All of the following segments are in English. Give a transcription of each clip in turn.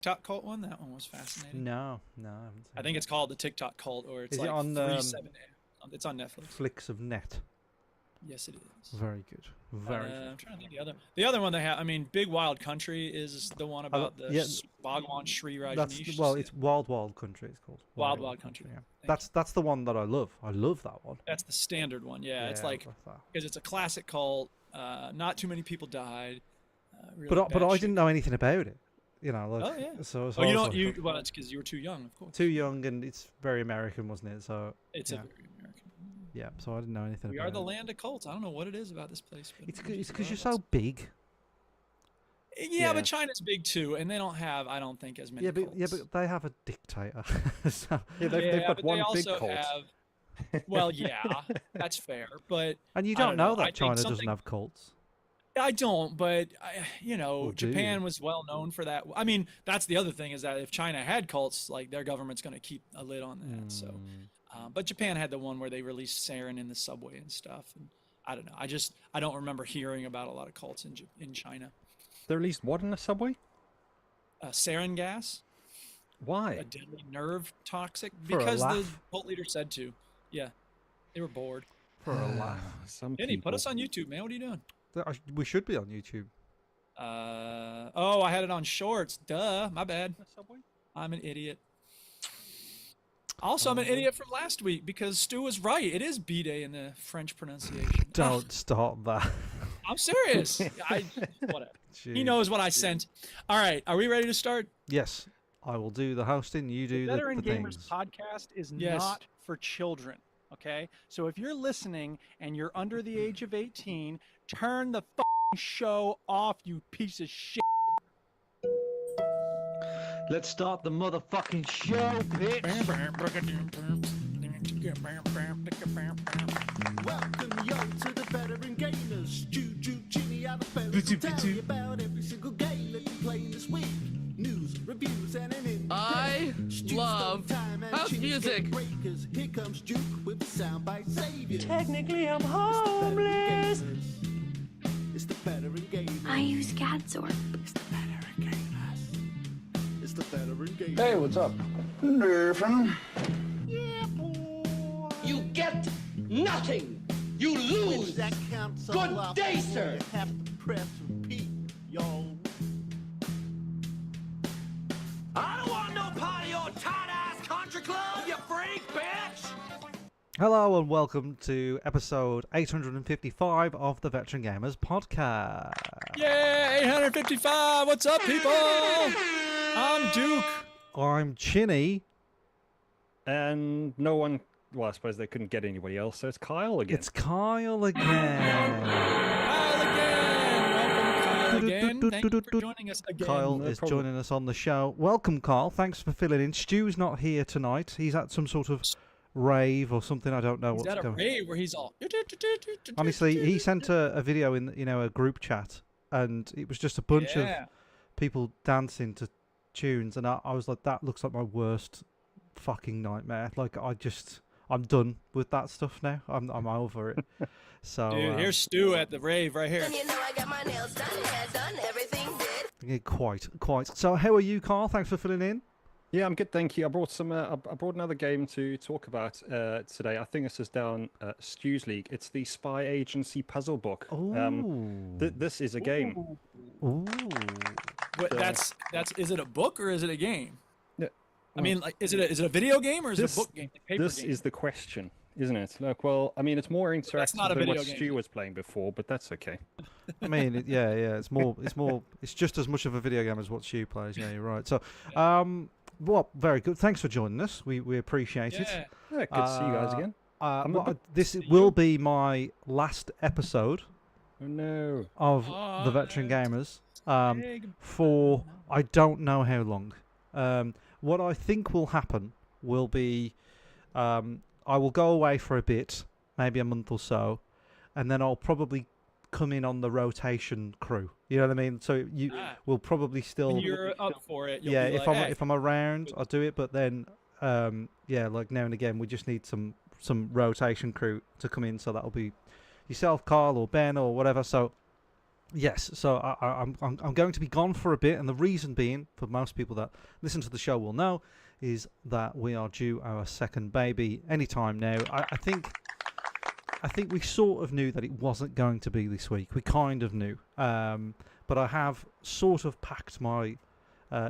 TikTok cult one? That one was fascinating. No, I haven't seen I think that. it's called the TikTok cult, or it's Is it like on 378. It's on Netflix. Flicks of Net? Yes, it is. Very good. Very good. I'm trying to think the other one they have. I mean, Big Wild Country is the one about the yeah, Bhagwan Sri That's Rajneesh. well, it's Wild Wild Country. It's called Wild Country. Yeah. That's the one that I love. I love that one. That's the standard one. Yeah, it's like I love that. because it's a classic cult. Not too many people died. Really But I shit. didn't know anything about it. You know, like, Oh yeah. So Oh, I you was don't. like, Well, it's because you were too young, of course. too young, and it's very American, wasn't it? So It's yeah. a very American. Yeah, so I didn't know anything We about are the it. land of cults. I don't know what it is about this place. But It's because you're so big. Yeah, but China's big too, and they don't have, I don't think, as many. Yeah, cults. but they have a dictator. So, Yeah, they've got but one they big also cult. have. Well, yeah, that's fair, but and you I don't know I that think China something- doesn't have cults. I don't, but Or do Japan you? was well known for that. I mean, that's the other thing is that if China had cults, like their government's going to keep a lid on that. So, but Japan had the one where they released sarin in the subway and stuff. And I don't know. I don't remember hearing about a lot of cults in China. There at least what in the subway? Sarin gas, Why? a deadly nerve toxic, For a because the laugh. cult leader said to. Yeah, they were bored. For a laugh. Some Kenny, people. put us on YouTube, man. What are you doing? We should be on YouTube. Oh, I had it on shorts. Duh, my bad. Subway? I'm an idiot. Also, I'm an idiot from last week because Stu was right. It is B-Day in the French pronunciation. Don't start that. I'm serious. Whatever. He Jeez. knows what I sent. All right, are we ready to start? Yes, I will do the hosting. You do the Veteran things. Gamers podcast is Yes. not for children. Okay, so if you're listening and you're under the age of 18, turn the show off, you piece of shit. Let's start the motherfucking show, bitch. Welcome yo to the veteran gamers. Juju, Jimmy, out of fellas will tell you about every single game that you play this week. News, reviews, and an in. I love house music. Breakers. Here comes Juke with the soundbite savior. Technically, I'm homeless. It's the veteran gamers. I use Gadzor. It's the veteran gamers. It's the veteran gamers. Hey, what's up? Yeah, boy. You get nothing. You When lose. that counts all Good up, day, sir. You have to press repeat, yo. I don't want no part of your tight-ass country club, you freak, bitch. Hello and welcome to episode 855 of the Veteran Gamers podcast. Yeah, 855. What's up, people? I'm Duke. I'm Chinny. And no one. Well, I suppose they couldn't get anybody else, so it's Kyle again. It's Kyle again. Kyle again. Welcome, Kyle again. Thank you for joining us again. Kyle No is problem. joining us on the show. Welcome, Carl. Thanks for filling in. Stu's not here tonight. He's at some sort of rave or something. I don't know He's what's at a going on. rave where he's all. Honestly, he sent a video in a group chat, and it was just a bunch of Yeah. people dancing to tunes, and I was like, that looks like my worst fucking nightmare. Like, I'm done with that stuff now. I'm over it. So Dude, here's Stu at the rave right here. You know I got my nails done, hair done, everything did. yeah, quite. So how are you, Carl? Thanks for filling in. Yeah, I'm good, thank you. I brought some. I brought another game to talk about today. I think this is down Stu's League. It's the Spy Agency puzzle book. Ooh. This is a game. Ooh. But that's is it a book or is it a game? Yeah, I mean, like, is it a video game or is This- it a book game? Like paper This game? is the question, isn't it? Look, well, I mean, it's more that's interactive not a than what video game. Stu was playing before, but that's okay. I mean, yeah. It's just as much of a video game as what Stu plays. Yeah, you're right. So, well, very good. Thanks for joining us. We appreciate it. Yeah. Yeah, good to see you guys again. I'm a Well, bit- this will be my last episode Oh no. of the Veteran Gamers for I don't know how long. What I think will happen will be I will go away for a bit, maybe a month or so, and then I'll probably come in on the rotation crew. You know what I mean? So you will probably still. When you're up for it, you'll Yeah, be if like, I'm "Hey." if I'm around, I'll do it. But then, yeah, like now and again, we just need some rotation crew to come in. So that'll be yourself, Carl, or Ben, or whatever. So Yes, so I'm going to be gone for a bit, and the reason being, for most people that listen to the show will know, is that we are due our second baby anytime now. I think we sort of knew that it wasn't going to be this week. We kind of knew, but I have sort of packed my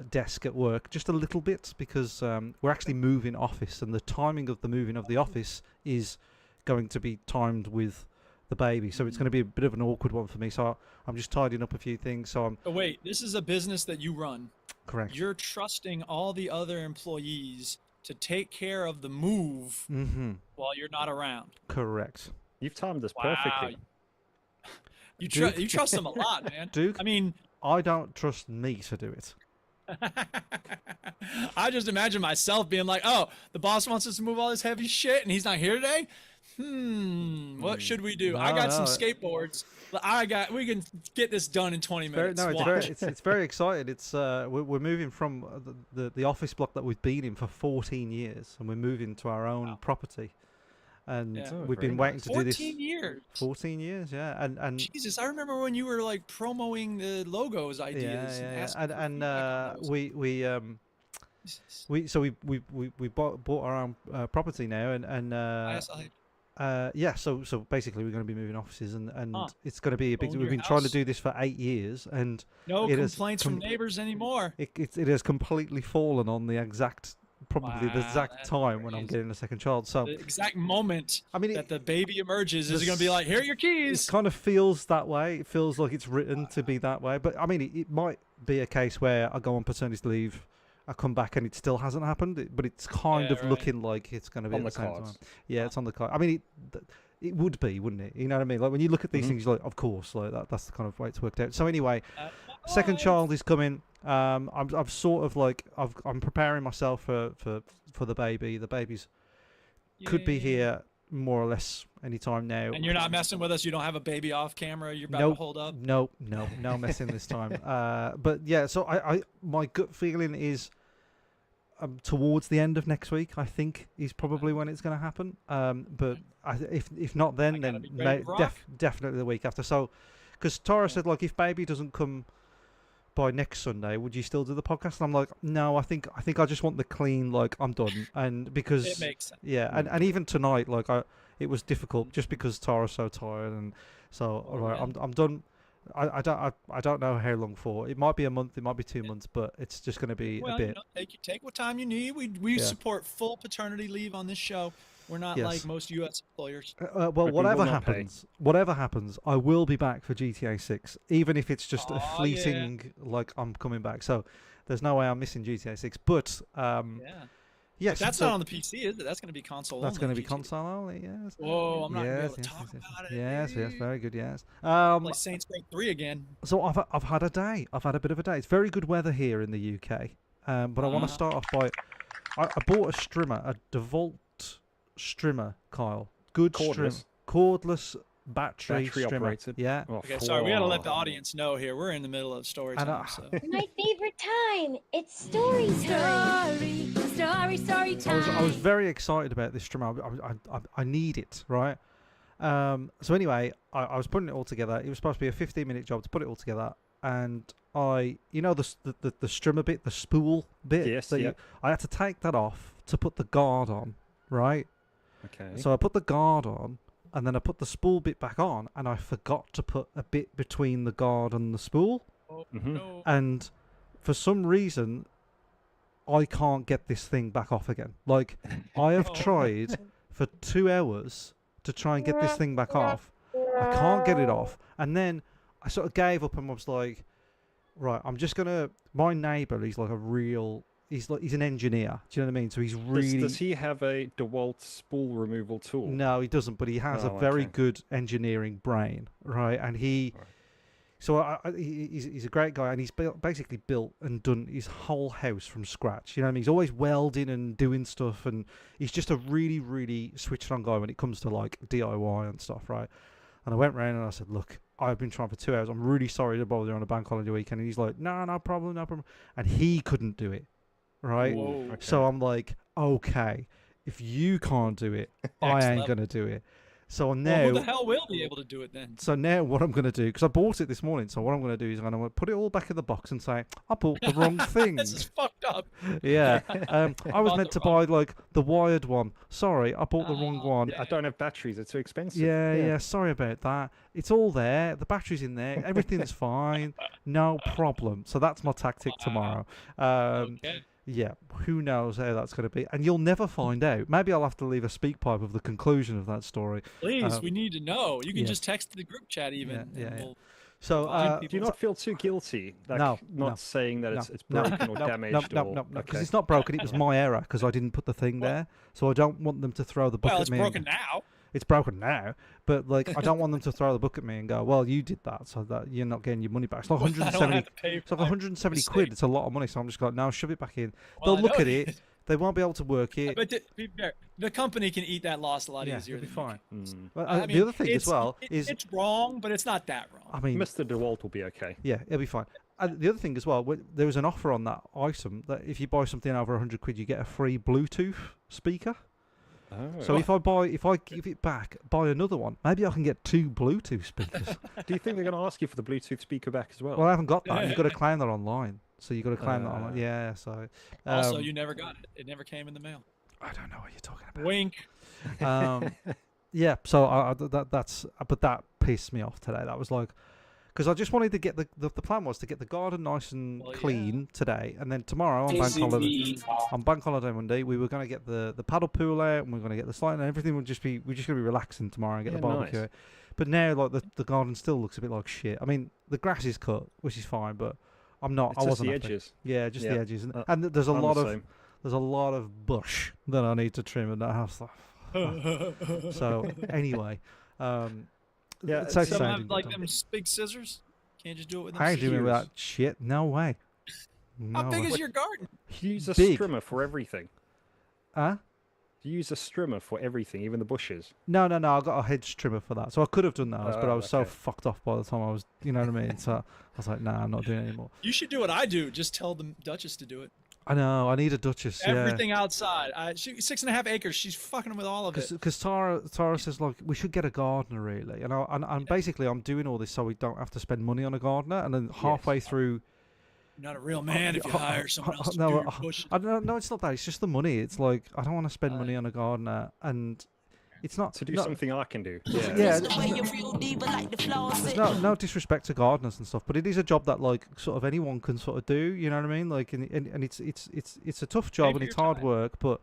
desk at work just a little bit because we're actually moving office, and the timing of the moving of the office is going to be timed with the baby, so it's going to be a bit of an awkward one for me. So I'm just tidying up a few things. So I'm But wait, this is a business that you run. correct. You're trusting all the other employees to take care of the move while you're not around. Correct. You've timed this Wow. perfectly. You Duke. you trust them a lot, man. Duke, I mean, I don't trust me to do it. I just imagine myself being like, "Oh, the boss wants us to move all this heavy shit, and he's not here today. What should we do? I No, got some no. skateboards. We can get this done in 20 Very, minutes. no, Watch." it's very exciting. It's we're moving from the office block that we've been in for 14 years, and we're moving to our own property. And Yeah. we've very been waiting nice. to do this 14 years. 14 years, yeah. And Jesus, I remember when you were like promoting the logos ideas. yeah, asking for and feedback on those. we bought our own property now, and yeah. So basically, we're going to be moving offices, and Huh. it's going to be a big. Own We've your been trying to house. do this for 8 years, and No it has complaints from neighbors anymore. it has completely fallen on the exact. Probably the Wow, exact that's time when I'm crazy. getting a second child. So The exact moment I mean, that the baby emerges is the going to be like, "Here are your it keys." kind of feels that way. It feels like it's written to be that way. But I mean, it might be a case where I go on paternity leave, I come back, and it still hasn't happened. But it's kind Yeah, of right. looking like it's going to be On at the the same cards. time. Yeah, it's on the card. I mean, it would be, wouldn't it? You know what I mean? Like when you look at these Mhm. things, you're like, of course, like that's the kind of way it's worked out. So anyway, second Bye. child is coming. I'm sort of like I'm preparing myself for the baby. The baby's could be Yay. here more or less any time now. And you're not messing with us. You don't have a baby off camera. You're about Nope. to hold up. No messing this time. But yeah, so I my gut feeling is towards the end of next week. I think is probably when it's going to happen. But if not, I then gotta be ready to rock. definitely the week after. So, because Tara said like if baby doesn't come by next Sunday, would you still do the podcast? And I'm like, no, I think I just want the clean, like I'm done, and because It makes sense. yeah, and even tonight, like it was difficult just because Tara's so tired, and so Oh, all right, yeah. I'm done. I don't know how long for. It might be a month, it might be 2 months, but it's just going to be Well, a bit. take what time you need. We Yeah. support full paternity leave on this show. We're not Yes. like most U.S. employers. Well, But we will whatever not pay. happens, I will be back for GTA 6, even if it's just a Aw, yeah. fleeting, like I'm coming back. So there's no way I'm missing GTA 6. But Yeah. yes, That's so not on the PC, is it? That's going to be console. that's only, going to be GTA. console only. Yes. Whoa, I'm not going to be yes, able to talk yes, about it. yes, yes, very good. Yes. Play Saints Row 3 again. So I've had a day. I've had a bit of a day. It's very good weather here in the UK. But I want to start off by I bought a strimmer, a DeWalt strimmer, Kyle. Good Cordless? cordless battery Battery strimmer. operated? Yeah. Oh, Okay, sorry, we got to let the wow. audience know here. We're in the middle of story And time. I- So. My favorite time. It's story time. Story time. I was very excited about this strimmer. I need it, right? So anyway, I was putting it all together. It was supposed to be a 15-minute job to put it all together, and the strimmer bit, the spool bit. Yes, that yep. I had to take that off to put the guard on, right? Okay. So I put the guard on, and then I put the spool bit back on, and I forgot to put a bit between the guard and the spool, Oh, Mhm. no. and for some reason, I can't get this thing back off again. Like I have Oh. tried for 2 hours to try and get this thing back off. I can't get it off, and then I sort of gave up and was like, right, I'm just gonna. My neighbour, he's like a real. He's an engineer. Do you know what I mean? So he's really. Does he have a DeWalt spool removal tool? No, he doesn't. But he has a Oh, very okay. good engineering brain, right? And he. Right. So he's a great guy, and he's basically built and done his whole house from scratch. You know what I mean? He's always welding and doing stuff, and he's just a really, really switched on guy when it comes to like DIY and stuff, right? And I went round and I said, look, I've been trying for 2 hours. I'm really sorry to bother you on a bank holiday weekend. And he's like, no problem, no problem. And he couldn't do it, right? Whoa. Okay. So I'm like, okay, if you can't do it, I Next ain't level. gonna do it. So Well, now, who the hell will be able to do it then? so now what I'm going to do, because I bought it this morning, so what I'm going to do is I'm going to put it all back in the box and say, I bought the wrong thing. This is fucked up. Yeah. I was Bought meant the to buy like the wired one. Sorry, I bought the Oh, wrong one. I don't have batteries. It's too expensive. Yeah, sorry about that. It's all there. The battery's in there. Everything's fine. No problem. So that's my tactic tomorrow. Okay. Yeah, who knows how that's going to be. And you'll never find out. Maybe I'll have to leave a speak pipe of the conclusion of that story. Please, we need to know. You can yeah. just text the group chat even. Yeah, and yeah. we'll So, find Do you people. not feel too guilty? Like No, not no, saying that no, it's broken or damaged No, or because okay. it's not broken. It was my error because I didn't put the thing there. So I don't want them to throw the book Well, at it's me. and broken now. It's broken now, but like I don't want them to throw the book at me and go, "Well, you did that, so that you're not getting your money back." It's like I don't 170. have to pay It's for like my 170 quid. mistake. It's a lot of money, so I'm just like, "No, shove it back in." Well, I They'll look know at it. They won't be able to work it. But to be fair, the company can eat that loss a lot Yeah, easier it'll be than you fine. Mm. But, can. I mean, the other thing as it's- well is, it's wrong, but it's not that wrong. I mean, Mr. DeWalt will be okay. yeah, it'll be fine. And the other thing as well, there was an offer on that item that if you buy something over 100 quid, you get a free Bluetooth speaker. Oh. So if I give it back, buy another one, maybe I can get 2 Bluetooth speakers. Do you think they're going to ask you for the Bluetooth speaker back as well? Well, I haven't got that. You've got to claim that online. So you've got to claim that online. Uh, Yeah, so. Also, you never got it. It never came in the mail. I don't know what you're talking about. Wink. Yeah, so but that pissed me off today. That was like, because I just wanted to get the plan was to get the garden nice and Well, clean today, and then tomorrow on bank holiday Monday, we were going to get the paddle pool out, and we are going to get the slide, and everything we're just going to be relaxing tomorrow and get the Yeah, barbecue nice. out. But now, like the garden still looks a bit like shit. I mean, the grass is cut, which is fine, but I it's just wasn't the happy. edges. Yeah, just the Yeah. edges, and there's a I'm lot the of same. there's a lot of bush that I need to trim in that house. So anyway, Yeah, it's some Some exciting. have like them big scissors. Can't just do it with them. How do you scissors. mean that shit? No way. How No big way. is your garden? You use a Big. strimmer for everything. Huh? You use a strimmer for everything, even the bushes. No. I got a hedge trimmer for that, so I could have done that, but I Oh, was so okay. fucked off by the time I was, you know what I mean. So I was like, nah, I'm not doing it anymore. You should do what I do. Just tell the Duchess to do it. I know. I need a Duchess. Everything outside. She 6.5 acres. She's fucking with all of it. Because Tara says like we should get a gardener really, and basically I'm doing all this so we don't have to spend money on a gardener, and then halfway through. You're not a real man if you hire someone else to do No, your bushes. no, it's not that. It's just the money. It's like I don't want to spend money on a gardener, and it's not To do no, something I can do. Yeah, no disrespect to gardeners and stuff, but it is a job that like sort of anyone can sort of do. You know what I mean? Like, and it's a tough job for and it's your hard time. work, but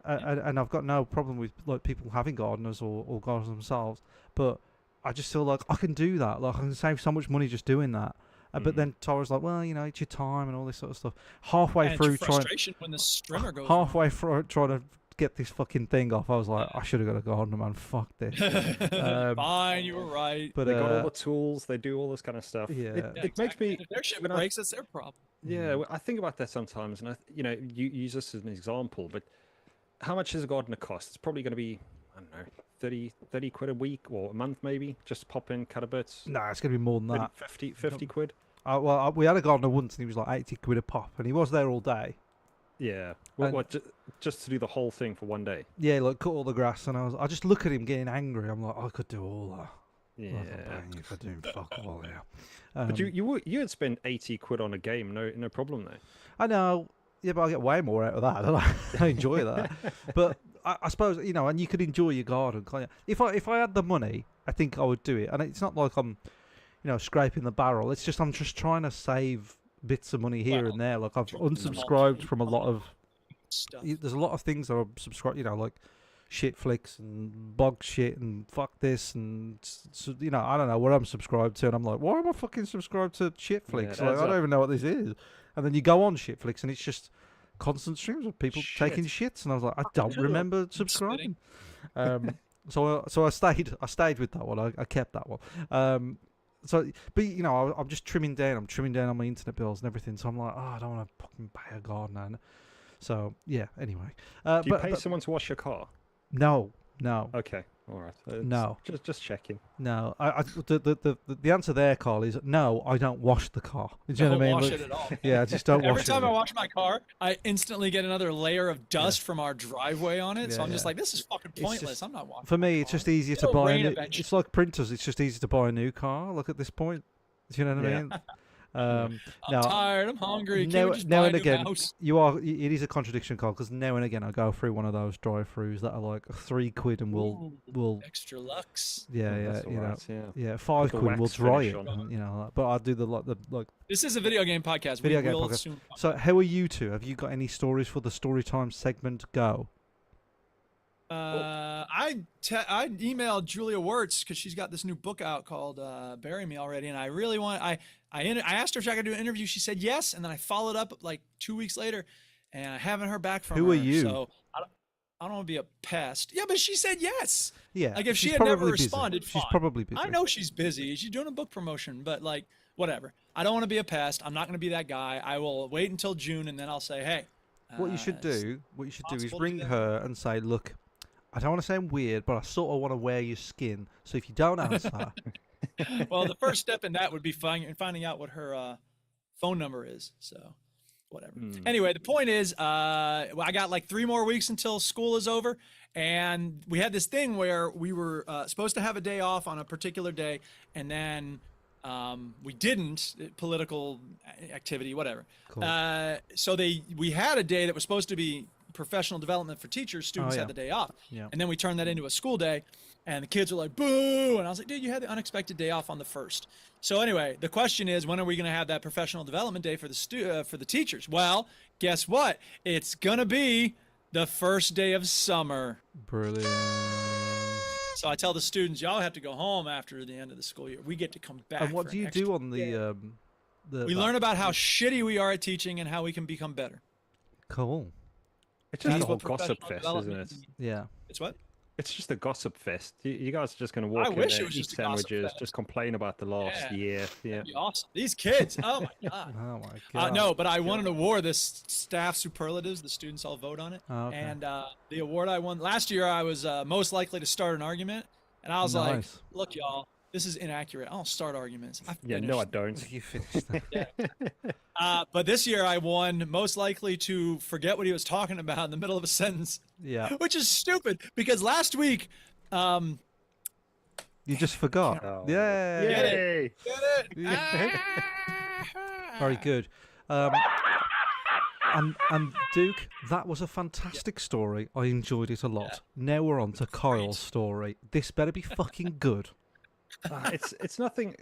and I've got no problem with like people having gardeners or gardeners themselves, but I just feel like I can do that. Like I can save so much money just doing that. But then Tara's like, well, you know, it's your time and all this sort of stuff. Halfway And through it's your frustration when the strimmer goes wrong. halfway through trying to get this fucking thing off, I was like, I should have got a gardener, man. Fuck this. Fine, you were right. But They got all the tools. They do all this kind of stuff. Yeah. Yeah, It makes exactly. me. If their shit when I- breaks, that's their problem. Yeah, well, I think about that sometimes, and you use this as an example. But how much does a gardener cost? It's probably going to be, I don't know, 30 quid a week or a month maybe. Just pop in, cut a bit. Nah, it's gonna be more than 30, that. 50 quid. We had a gardener once, and he was like 80 quid a pop, and he was there all day. Yeah. And- What? Just to do the whole thing for one day. Yeah, like cut all the grass, and I just look at him getting angry. I'm like, I could do all that. Yeah. Like, I'm paying you for doing fuck all here. But you would spend 80 quid on a game, no problem though. I know. Yeah, but I get way more out of that. Don't I? I enjoy that. But I suppose, you know, and you could enjoy your garden. Can't you? If I had the money, I think I would do it. And it's not like I'm, you know, scraping the barrel. It's just I'm just trying to save bits of money here and there. Like I've unsubscribed from a lot of. Stuff. There's a lot of things that are subscribed. You know, like shit flicks and bog shit and fuck this and you know, I don't know what I'm subscribed to, and I'm like, why am I fucking subscribed to shit flicks? it Like, adds I don't up. even know what this is. And then you go on shit flicks and it's just constant streams of people Shit. taking shits, and I was like, I don't Shut up. remember subscribing. So I stayed with that one. I kept that one. But you know, I'm just trimming down. I'm trimming down on my internet bills and everything. So I'm like, I don't want to fucking pay a gardener. And so yeah. Anyway, Do you but pay someone to wash your car? no. Okay. All right. No. Just checking. No, the answer there, Carl, is no. I don't wash the car. Do you know Don't what I mean? wash Like, it at all. yeah, I just don't wash Every time it. I wash my car, I instantly get another layer of dust from our driveway on it. So Yeah, I'm just yeah. like, this is fucking It's pointless. just- I'm not washing. For my me, it's car. just easier to It'll buy a rain new. eventually. It's like printers. It's just easy to buy a new car. Look at this point. Do you know what I Yeah. mean? I'm no, tired. I'm hungry. Can now, we just now buy a and new again, house? it is a contradiction, Carl, because now and again I go through one of those drive-throughs that are like £3 and will Extra lux. yeah, That's you know, alright, yeah. yeah, £5 the will wax dry finish it, on. and, you know, but I do the like. This is a video game podcast. Video we game will podcast. soon. So how are you two? Have you got any stories for the story time segment? Go. I emailed Julia Wirtz because she's got this new book out called "Bury Me" already, and I really want. I asked her if I could do an interview. She said yes, and then I followed up like 2 weeks later, and I haven't heard back from her. Who are you? So I don't want to be a pest. Yeah, but she said yes. Yeah, Like if she she's had never probably busy. responded, she's fine. probably busy. I know she's busy. She's doing a book promotion, but like whatever. I don't want to be a pest. I'm not going to be that guy. I will wait until June, and then I'll say, hey. What you should it's do, is possible to ring do that. her and say, look, I don't want to sound weird, but I sort of want to wear your skin. So if you don't answer, Well, the first step in that would be finding out what her phone number is. So, whatever. Anyway, the point is, well, I got like 3 more weeks until school is over, and we had this thing where we were supposed to have a day off on a particular day, and then we didn't. Political activity, whatever. Cool. So we had a day that was supposed to be professional development for teachers. Students yeah. had the day off, Yeah. and then we turned that into a school day. And the kids were like, boo. And I was like, dude, you had the unexpected day off on the 1st. So anyway, the question is, when are we going to have that professional development day for the teachers? Well, guess what? It's going to be the first day of summer. brilliant. So I tell the students, y'all have to go home after the end of the school year. We get to come back. And what for do an you extra do on day. the? We learn about how shitty we are at teaching and how we can become better. Cool. It's just That's a whole what gossip professional fest, isn't development it? means. Yeah. It's what? It's just a gossip fest. You guys are just going to walk in wish it there, was eat just a gossip sandwiches, fest. just complain about the last Yeah. year. Yeah. That'd be awesome. These kids. Oh my god. Oh my god. No, but I won an award. This staff superlatives. The students all vote on it. Oh, okay. And the award I won last year, I was most likely to start an argument. And I was like, Nice. "Look, y'all, this is inaccurate. I don't start arguments. I Yeah, no, I finished." don't. You finished that. But this year, I won most likely to forget what he was talking about in the middle of a sentence, Yeah. which is stupid because last week, You just forgot. Oh. Yeah. Yay! Very good. And Duke, that was a fantastic story. I enjoyed it a lot. Now we're on to Kyle's story. This better be fucking good. It's nothing.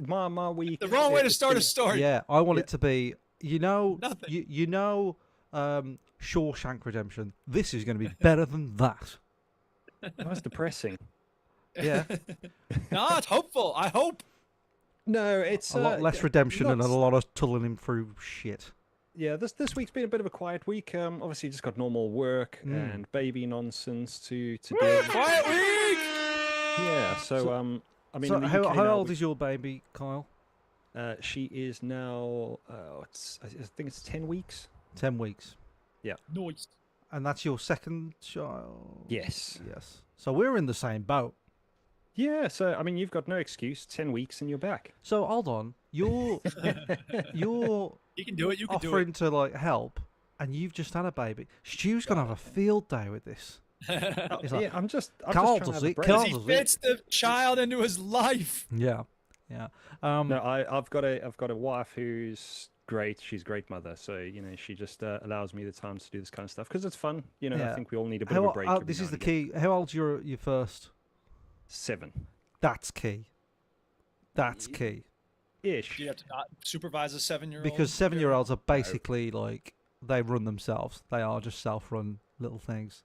My week. the wrong way to it's start a been- story. Yeah, I want it to be. You know, Nothing. you know, Shawshank Redemption. This is going to be better than that. That's depressing. Yeah, No, it's hopeful. I hope. No, it's a lot less redemption and a not- lot of tulling him through shit. Yeah, this week's been a bit of a quiet week. Obviously, just got normal work and baby nonsense to deal with. Quiet week. Yeah, so I mean, So in the how UK now, old is your baby, Kyle? she is now. I think it's 10 weeks. 10 weeks. Noise. And that's your second child? Yes. Yes. So we're in the same boat. Yeah, so I mean, you've got no excuse. 10 weeks and you're back. So hold on. You're You can do it. You can do it. offering to like help and you've just had a baby. Stu's gonna have a field day with this. He's like, Yeah, I'm just Carl trying to does have a it, break. Carl He does it. fits the child into his life. Yeah. Yeah. No, I've got a wife who's great. She's a great mother. So she just allows me the time to do this kind of stuff because it's fun. Yeah. I think we all need a bit of a break. every this now is the and again. key. How old's your first? 7 That's key. That's key. ish. Do you have to not supervise a 7-year-old? Because 7-year-olds are basically like they run themselves. They are just self-run little things.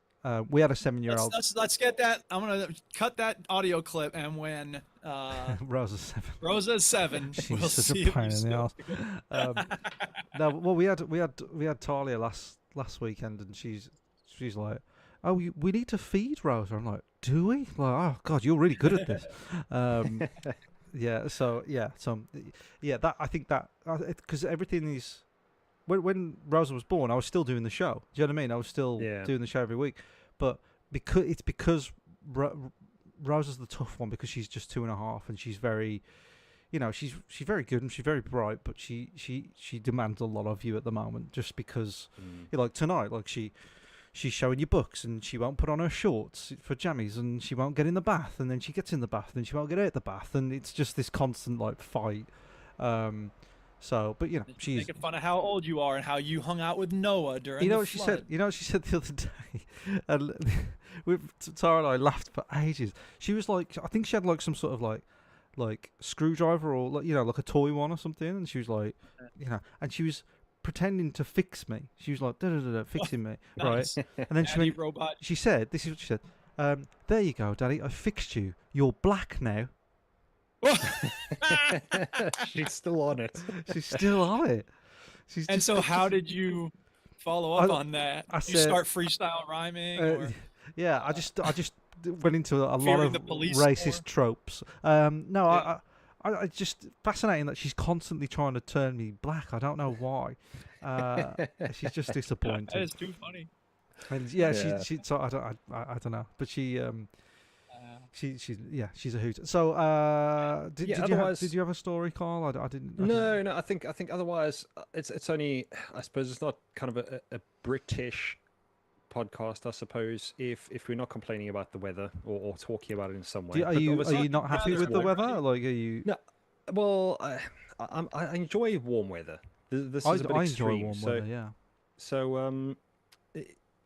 We had a 7-year-old. Let's get that. I'm gonna cut that audio clip, and when Rosa's 7. Rosa's 7, She's we'll such see a if pain you in the still- ass. No, well, we had Talia last weekend, and she's like, "Oh, we need to feed Rosa." I'm like, "Do we?" Like, "Oh God, you're really good at this." Yeah. So that I think that because everything is. When Rosa was born, I was still doing the show. Do you know what I mean? I was still Yeah. doing the show every week, but because Rose is the tough one because she's just 2.5 and she's very, she's very good and she's very bright, but she demands a lot of you at the moment just because, like tonight, like she's showing you books and she won't put on her shorts for jammies and she won't get in the bath and then she gets in the bath and she won't get out the bath and it's just this constant like fight. So, but she's making fun of how old you are and how you hung out with Noah during. You know the what she flood. said? You know what she said the other day? And Tara and I laughed for ages. She was like, I think she had like some sort of like screwdriver or like a toy one or something, and she was like, and she was pretending to fix me. She was like, fixing me, Nice. right? And then Daddy robot. she said, this is what she said. There you go, Daddy. I fixed you. You're black now. She's still on it. She's still on it. And so, how did you follow up on that? I You said- start freestyle rhyming, or Yeah, I just went into a lot Fearing of the police racist more? tropes. No, I just fascinating that she's constantly trying to turn me black. I don't know why. She's just that disappointed. is too funny. And yeah, Yeah. she so I don't know, but she's a hoot. So did you have a story, Carl? I didn't. No. I think otherwise it's only, I suppose it's not kind of a British podcast, I suppose, if we're not complaining about the weather or talking about it in some way. Are But you obviously- not happy with the weather? Like, are you? No. Well, I enjoy warm weather. This is a bit I enjoy extreme. warm so, weather. Yeah. So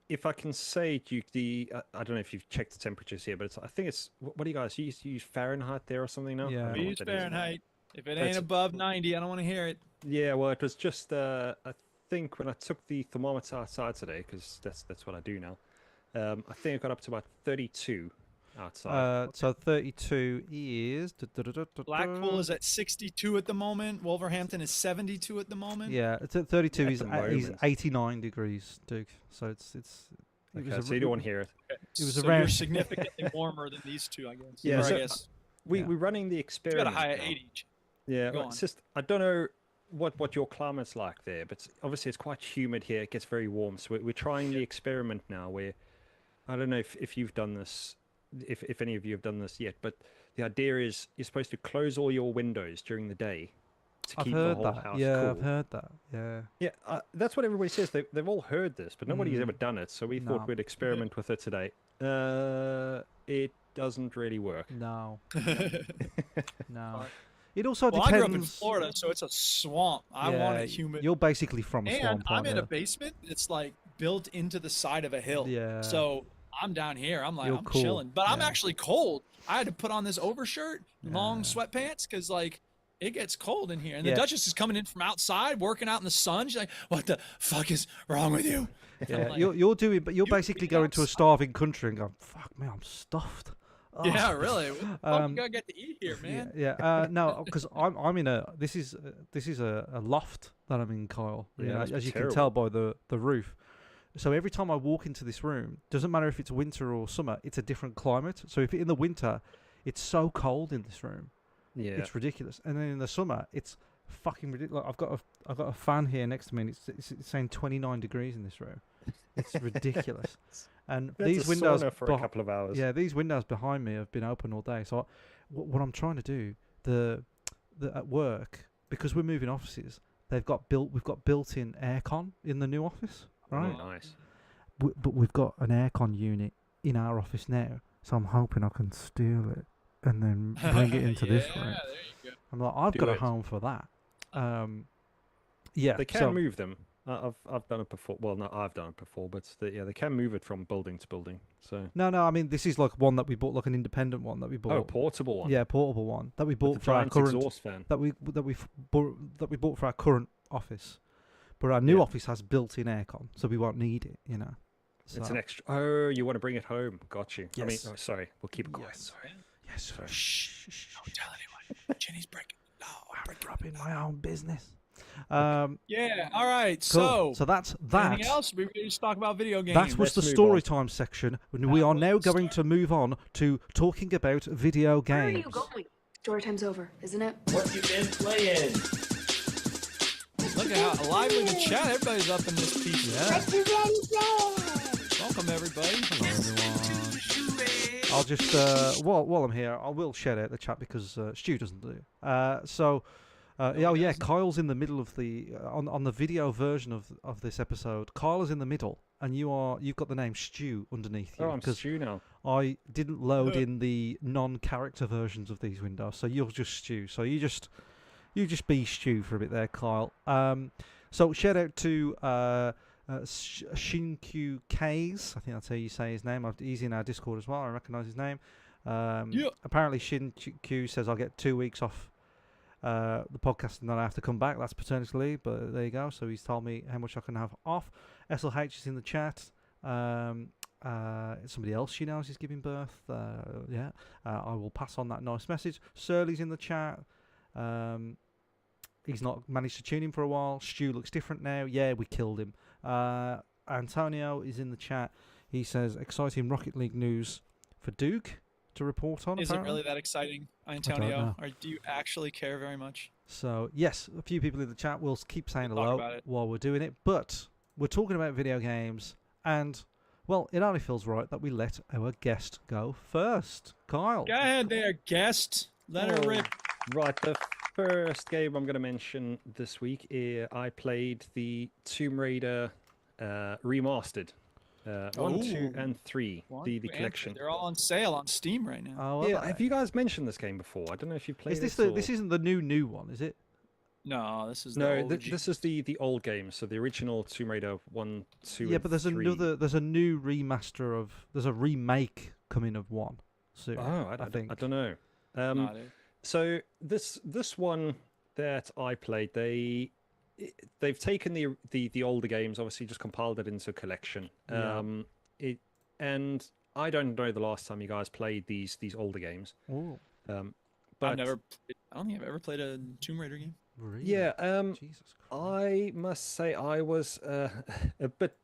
if I can say, Duke, I don't know if you've checked the temperatures here, but I think it's, what do you guys use Fahrenheit there or something now? I Yeah. don't know We what use that is. Fahrenheit. If it That's- ain't above 90, I don't want to hear it. Yeah, well, it was just I think when I took the thermometer outside today, because that's what I do now. I think I got up to about 32 outside. So 32 is Blackpool is at 62 at the moment. Wolverhampton is 72 at the moment. Yeah, 32 At is the is moment. 89 degrees, Duke. So it's Okay, so you don't want to hear it. It was so around- you're significantly warmer than these two, I guess. Yeah, Or so- I guess We're running the you got experiment. a high at now. 80. Yeah, Go well, on. it's just I don't know what your climate's like there, but obviously it's quite humid here. It gets very warm, so we're trying the experiment now. Where I don't know if you've done this, if any of you have done this yet, but the idea is you're supposed to close all your windows during the day to I've keep heard the whole that. house Yeah, cool. I've heard that. Yeah. Yeah, that's what everybody says. They've all heard this, but nobody's ever done it. So we No. thought we'd experiment with it today. It doesn't really work. No. No. It also Well, I depends. grew up in Florida, so it's a swamp. I want it humid. You're basically from a And swamp, I'm aren't in you? a basement. It's like built into the side of a hill. Yeah. So I'm down here. I'm like, You're I'm cool. chilling. But I'm Yeah. actually cold. I had to put on this overshirt, long sweatpants, because like it gets cold in here. And Yeah. the Duchess is coming in from outside, working out in the sun. She's like, "What the fuck is wrong with you?" And I'm Yeah, like, you're doing, but you're "You basically being going to a outside." starving country and going, "Fuck me, I'm stuffed." Oh. Yeah, really. What the fuck Um, you gotta get to eat here, man? Yeah. No, because I'm in a. This is a loft that I'm in, Kyle. Yeah, You know, that's as you terrible. can tell by the roof. So every time I walk into this room, doesn't matter if it's winter or summer, it's a different climate. So if in the winter, it's so cold in this room, Yeah. it's ridiculous. And then in the summer, it's fucking ridiculous. I've got a fan here next to me, and it's saying 29 degrees in this room. It's ridiculous. And That's these a windows sauna for a couple of hours. yeah, these windows behind me have been open all day. So what I'm trying to do, the at work, because we're moving offices, we've got built-in aircon in the new office, right? Oh, nice. But we've got an aircon unit in our office now, so I'm hoping I can steal it and then bring it into this room. Yeah, there you go. I'm like, I've Do got a it. home for that. Yeah, They can so, move them. I've done it before. Well, no, I've done it before, but they can move it from building to building. So No, I mean this is like one that we bought, like an independent one that we bought. oh, portable one. Yeah, portable one that we With bought the for our giant current exhaust fan. that we bought for our current office, but our new Yeah. office has built-in aircon, so we won't need it. You know. It's So- an extra. Oh, you want to bring it home? Got you. I mean, Yes. oh, sorry. We'll keep it quiet. Yes. Sorry. Yes. Sir. Shh, don't tell anyone. Jenny's breaking. No, I'm I'm breaking. rubbing my own business. Yeah. All right. Cool. So, So that's that. anything else? We ready to talk about video games. That was Let's the move story on. time section. And we are now going to move on to talking about video Where are games. you going? Story time's over, isn't it? What you been playing? Look at how lively the chat. Everybody's up in this piece. Yeah. Welcome, everybody. Hello, everyone. I'll just while I'm here, I will share out the chat because Stu doesn't do. Oh yeah, Kyle's in the middle of the on the video version of this episode. Kyle is in the middle, and you've got the name Stu underneath you. Oh, I'm Stu now. I didn't load in the non-character versions of these windows, so you're just Stu. So you just be Stu for a bit there, Kyle. So shout out to Shinkyu K's. I think that's how you say his name. He's in our Discord as well. I recognise his name. Apparently, Shinkyu says I'll get 2 weeks off the podcast and then I have to come back. That's paternity leave, but there you go. So he's told me how much I can have off. SLH is in the chat. Somebody else she knows is giving birth. I will pass on that nice message. Surly's in the chat. He's not managed to tune in for a while. Stu looks different now. Yeah, we killed him. Antonio is in the chat. He says, exciting Rocket League news for Duke to report on. Is apparently. it really that exciting, Antonio? Or do you actually care very much? So, yes, a few people in the chat will keep saying hello while we're doing it. But we're talking about video games. And, well, it only feels right that we let our guest go first. Kyle. Go ahead there, guest. Let her rip. Right, the first game I'm going to mention this week, I played the Tomb Raider remastered. 1, 2, and 3, the collection. They're all on sale on Steam right now. Oh, yeah, have you guys mentioned this game before? I don't know if you've played this. This isn't the new one, is it? No, this is this is the old game. So the original Tomb Raider 1, 2, yeah, but there's 3. there's a new remaster of. There's a remake coming of 1 soon. Oh, I think. I don't know. So this one that I played, they've taken the older games, obviously just compiled it into a collection. And I don't know the last time you guys played these older games. Oh. But I don't think I've ever played a Tomb Raider game. Really? Yeah. Jesus Christ. I must say I was a bit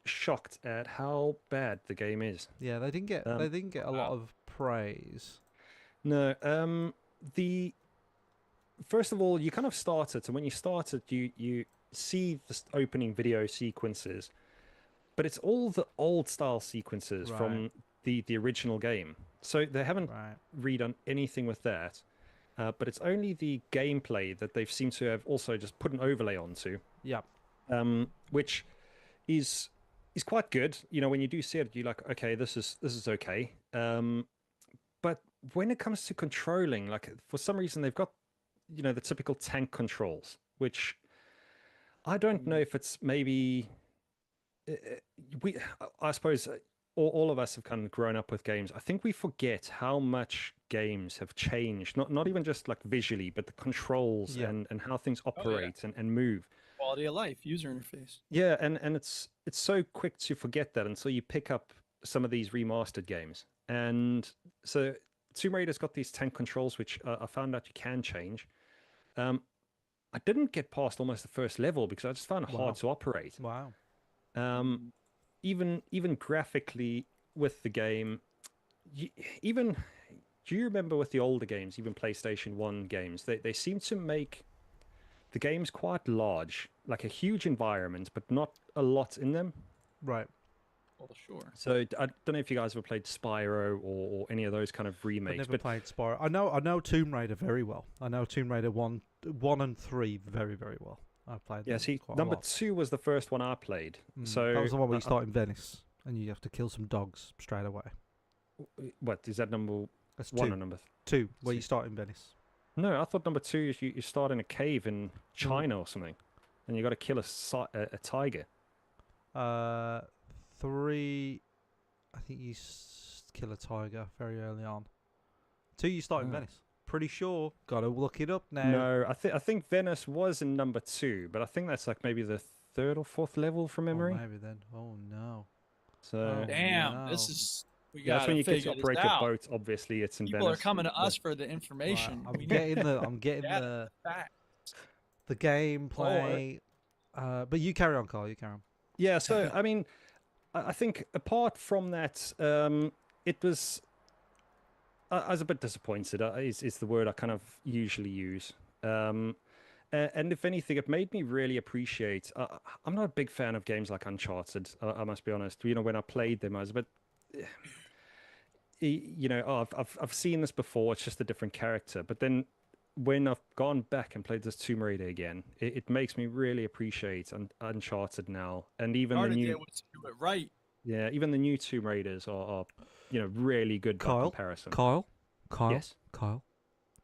shocked at how bad the game is. Yeah, they didn't get a lot of praise. No. First of all, you kind of start it, and when you start it, you see the opening video sequences, but it's all the old style sequences from the original game. So they haven't redone anything with that, but it's only the gameplay that they've seemed to have also just put an overlay onto. Yeah. Which is quite good. You know, when you do see it, you're like, okay, this is okay. But when it comes to controlling, like for some reason they've got, you know, the typical tank controls, which I don't know if it's maybe I suppose all of us have kind of grown up with games. I think we forget how much games have changed, not even just like visually, but the controls and how things operate and move. Quality of life, user interface. Yeah, and it's so quick to forget that until you pick up some of these remastered games. And so Tomb Raider's got these tank controls, which I found out you can change. I didn't get past almost the first level because I just found it hard to operate. Wow. Even graphically with the game, do you remember with the older games, even PlayStation 1 games, they seem to make the games quite large, like a huge environment, but not a lot in them. Right. Well, sure. So I don't know if you guys ever played Spyro or any of those kind of remakes. I've never played Spyro. I know Tomb Raider very well. I know Tomb Raider 1 and 3 very, very well. I played them quite number a lot. 2 was the first one I played. So that was the one where you start in Venice and you have to kill some dogs straight away. What is that, number That's 1 two. or number 2, where you start in Venice. No, I thought number 2 is you start in a cave in China or something, and you got to kill a tiger. 3, I think you kill a tiger very early on. 2, you start in Venice. Pretty sure. Got to look it up now. No, I think Venice was in number 2, but I think that's like maybe the 3rd or 4th level from memory. Maybe then. Oh no. So damn, this is. That's when you get to operate your boat. Obviously, it's in People Venice. are coming to us for the information. I'm getting the gameplay. But you carry on, Carl. You carry on. Yeah. So I mean, I think apart from that, it was. I was a bit disappointed. Is the word I kind of usually use. And if anything, it made me really appreciate. I'm not a big fan of games like Uncharted. I must be honest. You know, when I played them, I was a bit. you know, oh, I've seen this before. It's just a different character. But then when I've gone back and played this Tomb Raider again, it makes me really appreciate Uncharted now, and even the Uncharted new, able to do it right. yeah, even the new Tomb Raiders are you know, really good by Kyle, comparison. Kyle, Yes. Kyle.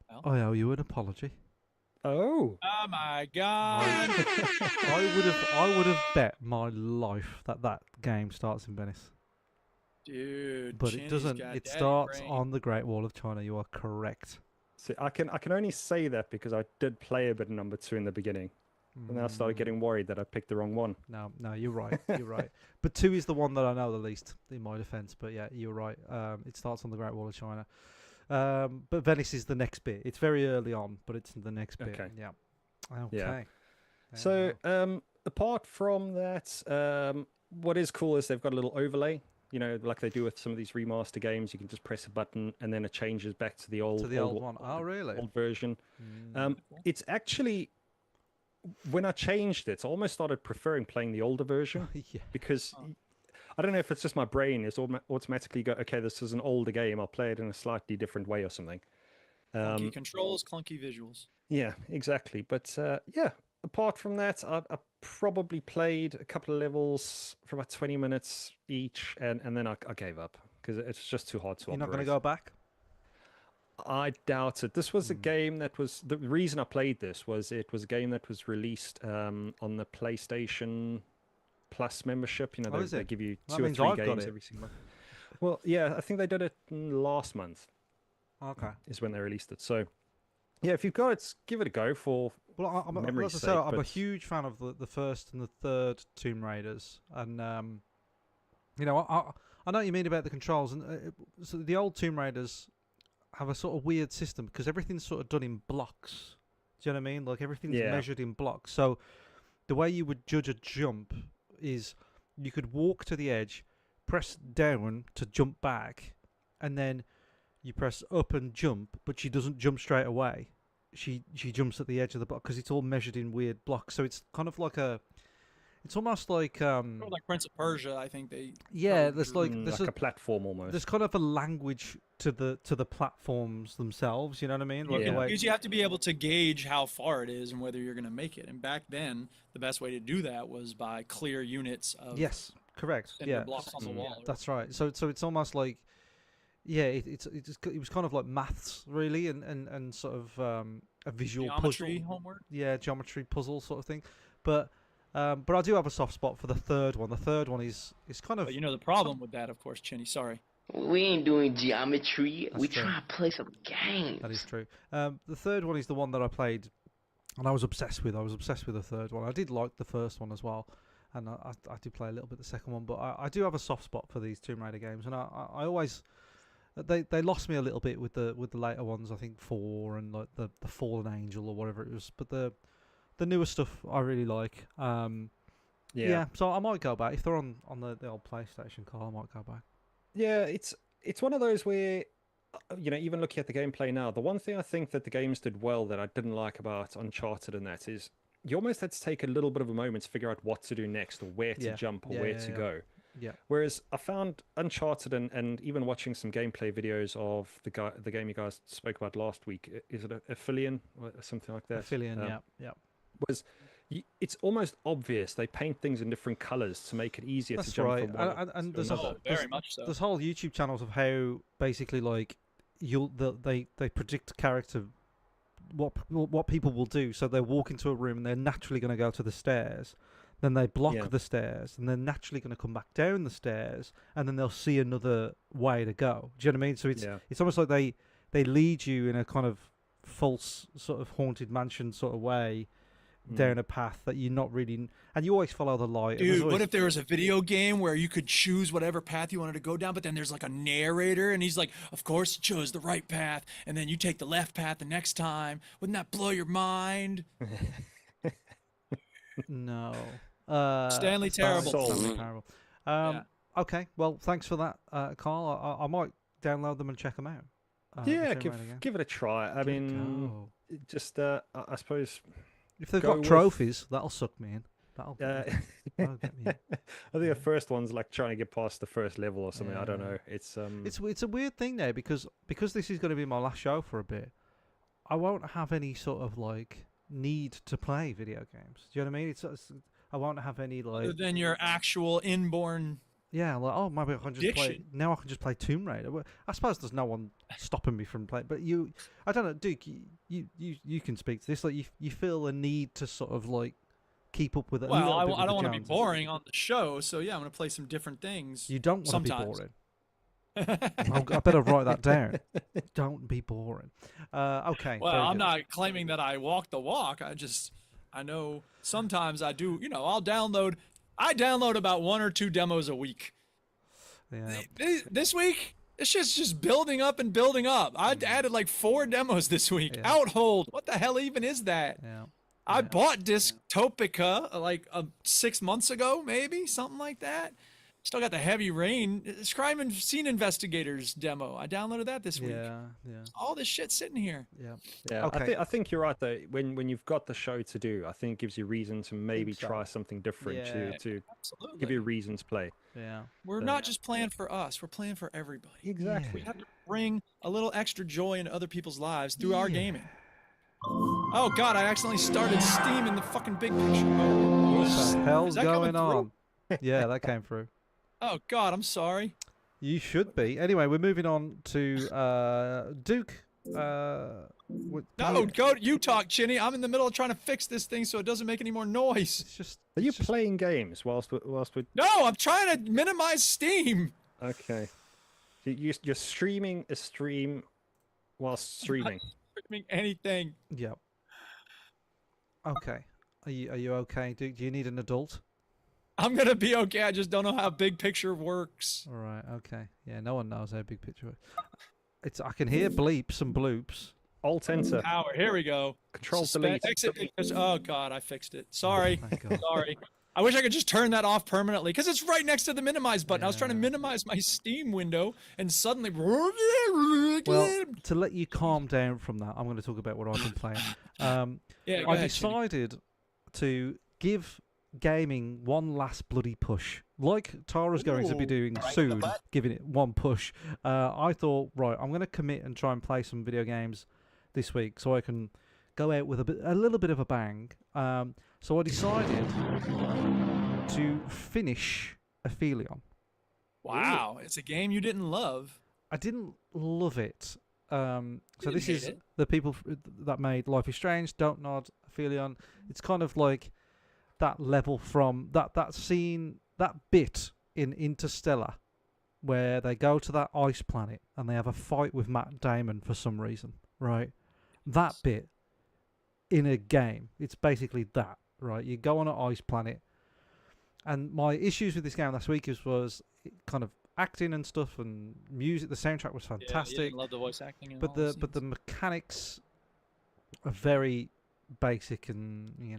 Well? I owe you an apology. Oh. Oh my god! I would have bet my life that that game starts in Venice, Dude, but it Chinny's doesn't. got It daddy starts brain. on the Great Wall of China. You are correct. See, I can only say that because I did play a bit of number 2 in the beginning, and then I started getting worried that I picked the wrong one. No, you're right. You're right. But 2 is the one that I know the least, in my defence. But yeah, you're right. It starts on the Great Wall of China. But Venice is the next bit. It's very early on, but it's the next bit. Okay. Yeah. Okay. Yeah. There you So, go. apart from that, what is cool is they've got a little overlay. You know, like they do with some of these remaster games, you can just press a button and then it changes back to the old, to the old one. Oh, really? old version. Mm. It's actually, when I changed it, I almost started preferring playing the older version Yeah. because I don't know if it's just my brain is automatically go, okay, this is an older game. I'll play it in a slightly different way or something. Clunky controls, clunky visuals. Yeah, exactly. But yeah, apart from that, I probably played a couple of levels for about 20 minutes each, and then I gave up because it's just too hard to You're not going to operate. go back? I doubt it. This was a game that was the reason I played this was it was a game that was released on the PlayStation Plus membership. You know, Oh, is they it? give you That 2 or means 3 I've got games it. every single month. Well, yeah, I think they did it last month Okay. is when they released it. So yeah, if you've got it, give it a go for Well, memory's as I said, sake, I'm a but- huge fan of the first and the third Tomb Raiders, and you know, I know what you mean about the controls, and so the old Tomb Raiders have a sort of weird system because everything's sort of done in blocks. Do you know what I mean? Like everything's Yeah. measured in blocks. So the way you would judge a jump is you could walk to the edge, press down to jump back, and then you press up and jump, but she doesn't jump straight away. She jumps at the edge of the block because it's all measured in weird blocks. So it's kind of like it's almost like Sort of like Prince of Persia, I think they. yeah, probably there's drew- like there's like a platform almost. there's kind of a language to the platforms themselves. You know what I mean? Like Yeah. the way, Because you have to be able to gauge how far it is and whether you're going to make it. And back then, the best way to do that was by clear units of yes, correct. cinder Yeah, blocks on the wall. that's right. So it's almost like yeah, it was kind of like maths really, and sort of a visual Geometry puzzle. homework. Yeah, geometry puzzle sort of thing. But I do have a soft spot for the third one. The third one is kind of But you know the problem with that, of course, Chinny. Sorry. We ain't doing geometry. That's We true. trying to play some games. that is true. The third one is the one that I played, and I was obsessed with. I was obsessed with the third one. I did like the first one as well, and I did play a little bit the second one. But I do have a soft spot for these Tomb Raider games, and I always they lost me a little bit with the later ones. I think 4 and like the Fallen Angel or whatever it was. But the newer stuff I really like. Yeah, so I might go back if they're on the old PlayStation car. I might go back. Yeah, it's one of those where, you know, even looking at the gameplay now, the one thing I think that the games did well that I didn't like about Uncharted and that is you almost had to take a little bit of a moment to figure out what to do next or where to Yeah. jump or Yeah, where yeah, to yeah. go. Yeah. Whereas I found Uncharted and even watching some gameplay videos of the game you guys spoke about last week, is it Aphelion or something like that? Aphelion, Um, yeah. Was it's almost obvious they paint things in different colors to make it easier That's to jump right. from one And to there's another. Oh, very much so. There's whole YouTube channels of how basically like they predict a character what people will do. So they walk into a room and they're naturally going to go to the stairs. Then they block Yeah. the stairs and they're naturally going to come back down the stairs and then they'll see another way to go. Do you know what I mean? So it's almost like they lead you in a kind of false sort of haunted mansion sort of way down a path that you're not really, and you always follow the light. and there's Dude, what always- if there was a video game where you could choose whatever path you wanted to go down, but then there's like a narrator and he's like, of course you chose the right path, and then you take the left path the next time. Wouldn't that blow your mind? No. Stanley Terrible. Stanley Terrible. Yeah. Okay, well, thanks for that, Carl. I might download them and check them out. Yeah, Tomb Raider game. give it a try. I Give it a mean, go. just I suppose If they've go got with- trophies, that'll suck me in. That'll do Uh, it. That'll get me. I think the first one's like trying to get past the first level or something. I don't Yeah. know. It's It's a weird thing now because this is going to be my last show for a bit. I won't have any sort of like need to play video games. Do you know what I mean? I won't have any Other like than your actual inborn. yeah, like oh maybe I can just play Addiction. now. I can just play Tomb Raider. Well, I suppose there's no one stopping me from playing. But I don't know, Duke. You can speak to this. Like you feel a need to sort of like keep up with it. a Well, little I bit with don't the want to be Joneses. boring on the show, so yeah, I'm gonna play some different things. You don't want to be sometimes. boring. I better write that down. Don't be boring. Okay. Well, very I'm good. not claiming that I walk the walk. I know sometimes I do. You know, I download about 1 or 2 demos a week. Yeah. This week, it's just building up and building up. I added like 4 demos this week. Yeah. Outhold. What the hell even is that? Yeah. I bought Dystopica like 6 months ago, maybe something like that. Still got the Heavy Rain Crime and Scene Investigators demo. I downloaded that this week. Yeah. Yeah. All this shit sitting here. Yeah. yeah. Okay. I think you're right though. When you've got the show to do, I think it gives you reason to maybe so. try something different Yeah. to Absolutely. give you reasons to play. Yeah. We're not just playing for us. We're playing for everybody. Exactly. We have to bring a little extra joy into other people's lives through our Yeah. gaming. Oh God! I accidentally started Steam in the fucking big picture. What Is the hell's that coming going on? through? Yeah, that came through. Oh God! I'm sorry. You should be. Anyway, we're moving on to Duke. No, go. You talk, Chinny. I'm in the middle of trying to fix this thing so it doesn't make any more noise. It's just. Are you it's just- playing games whilst we? No, I'm trying to minimize Steam. Okay. You're streaming a stream whilst streaming. Doing anything. Yep. Okay. Are you okay, Duke? Do you need an adult? I'm gonna be okay. I just don't know how big picture works. All right. Okay. Yeah. No one knows how big picture works. I can hear bleeps and bloops. Alt enter. Power. Here we go. Control Suspend- delete. Exit pictures. Oh God, I fixed it. Sorry. Thank God. Sorry. I wish I could just turn that off permanently because it's right next to the minimize button. I was trying to Yeah. minimize my Steam window and suddenly. Well, to let you calm down from that, I'm going to talk about what I've been playing. yeah, go I ahead, Chinny. decided to give gaming one last bloody push, like Tara's going to be doing soon, giving it one push. I thought, right, I'm going to commit and try and play some video games this week, so I can go out with a little bit of a bang. So I decided to finish Aphelion. Wow, it's a game you didn't love. I didn't love it. So didn't this hate is it. the people that made Life is Strange, Don't Nod, Aphelion. It's kind of like that level from that scene, that bit in Interstellar, where they go to that ice planet and they have a fight with Matt Damon for some reason, right? That bit in a game, it's basically that, right? You go on an ice planet, and my issues with this game last week was kind of acting and stuff and music. The soundtrack was Yeah, you fantastic. didn't love the voice acting. And But all the mechanics are very basic, and or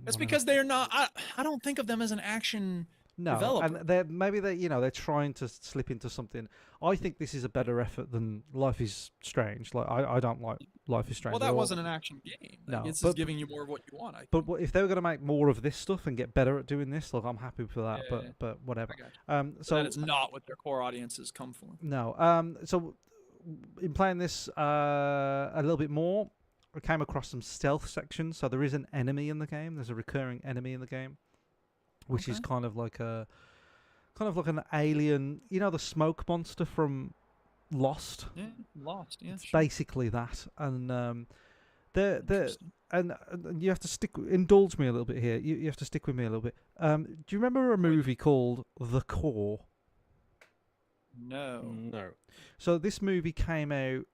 That's whatever. because they're not. I don't think of them as an action. no, developer. and they're trying to slip into something. I think this is a better effort than Life is Strange. Like I don't like Life is Strange. Well, at that all. wasn't an action game. No, This is but- giving you more of what you want. I think. But if they were going to make more of this stuff and get better at doing this, like I'm happy for that. Yeah, yeah. But whatever. I got you. So that is not what their core audiences come for. no. So in playing this a little bit more, I came across some stealth sections. So there is an enemy in the game. There's a recurring enemy in the game, which is Okay. kind of like an alien. You know, the smoke monster from Lost. Yeah, Lost. Yeah, It's sure. basically that, and they're Interesting. and you have to indulge me a little bit here. You have to stick with me a little bit. Do you remember a movie called The Core? No. No. So this movie came out.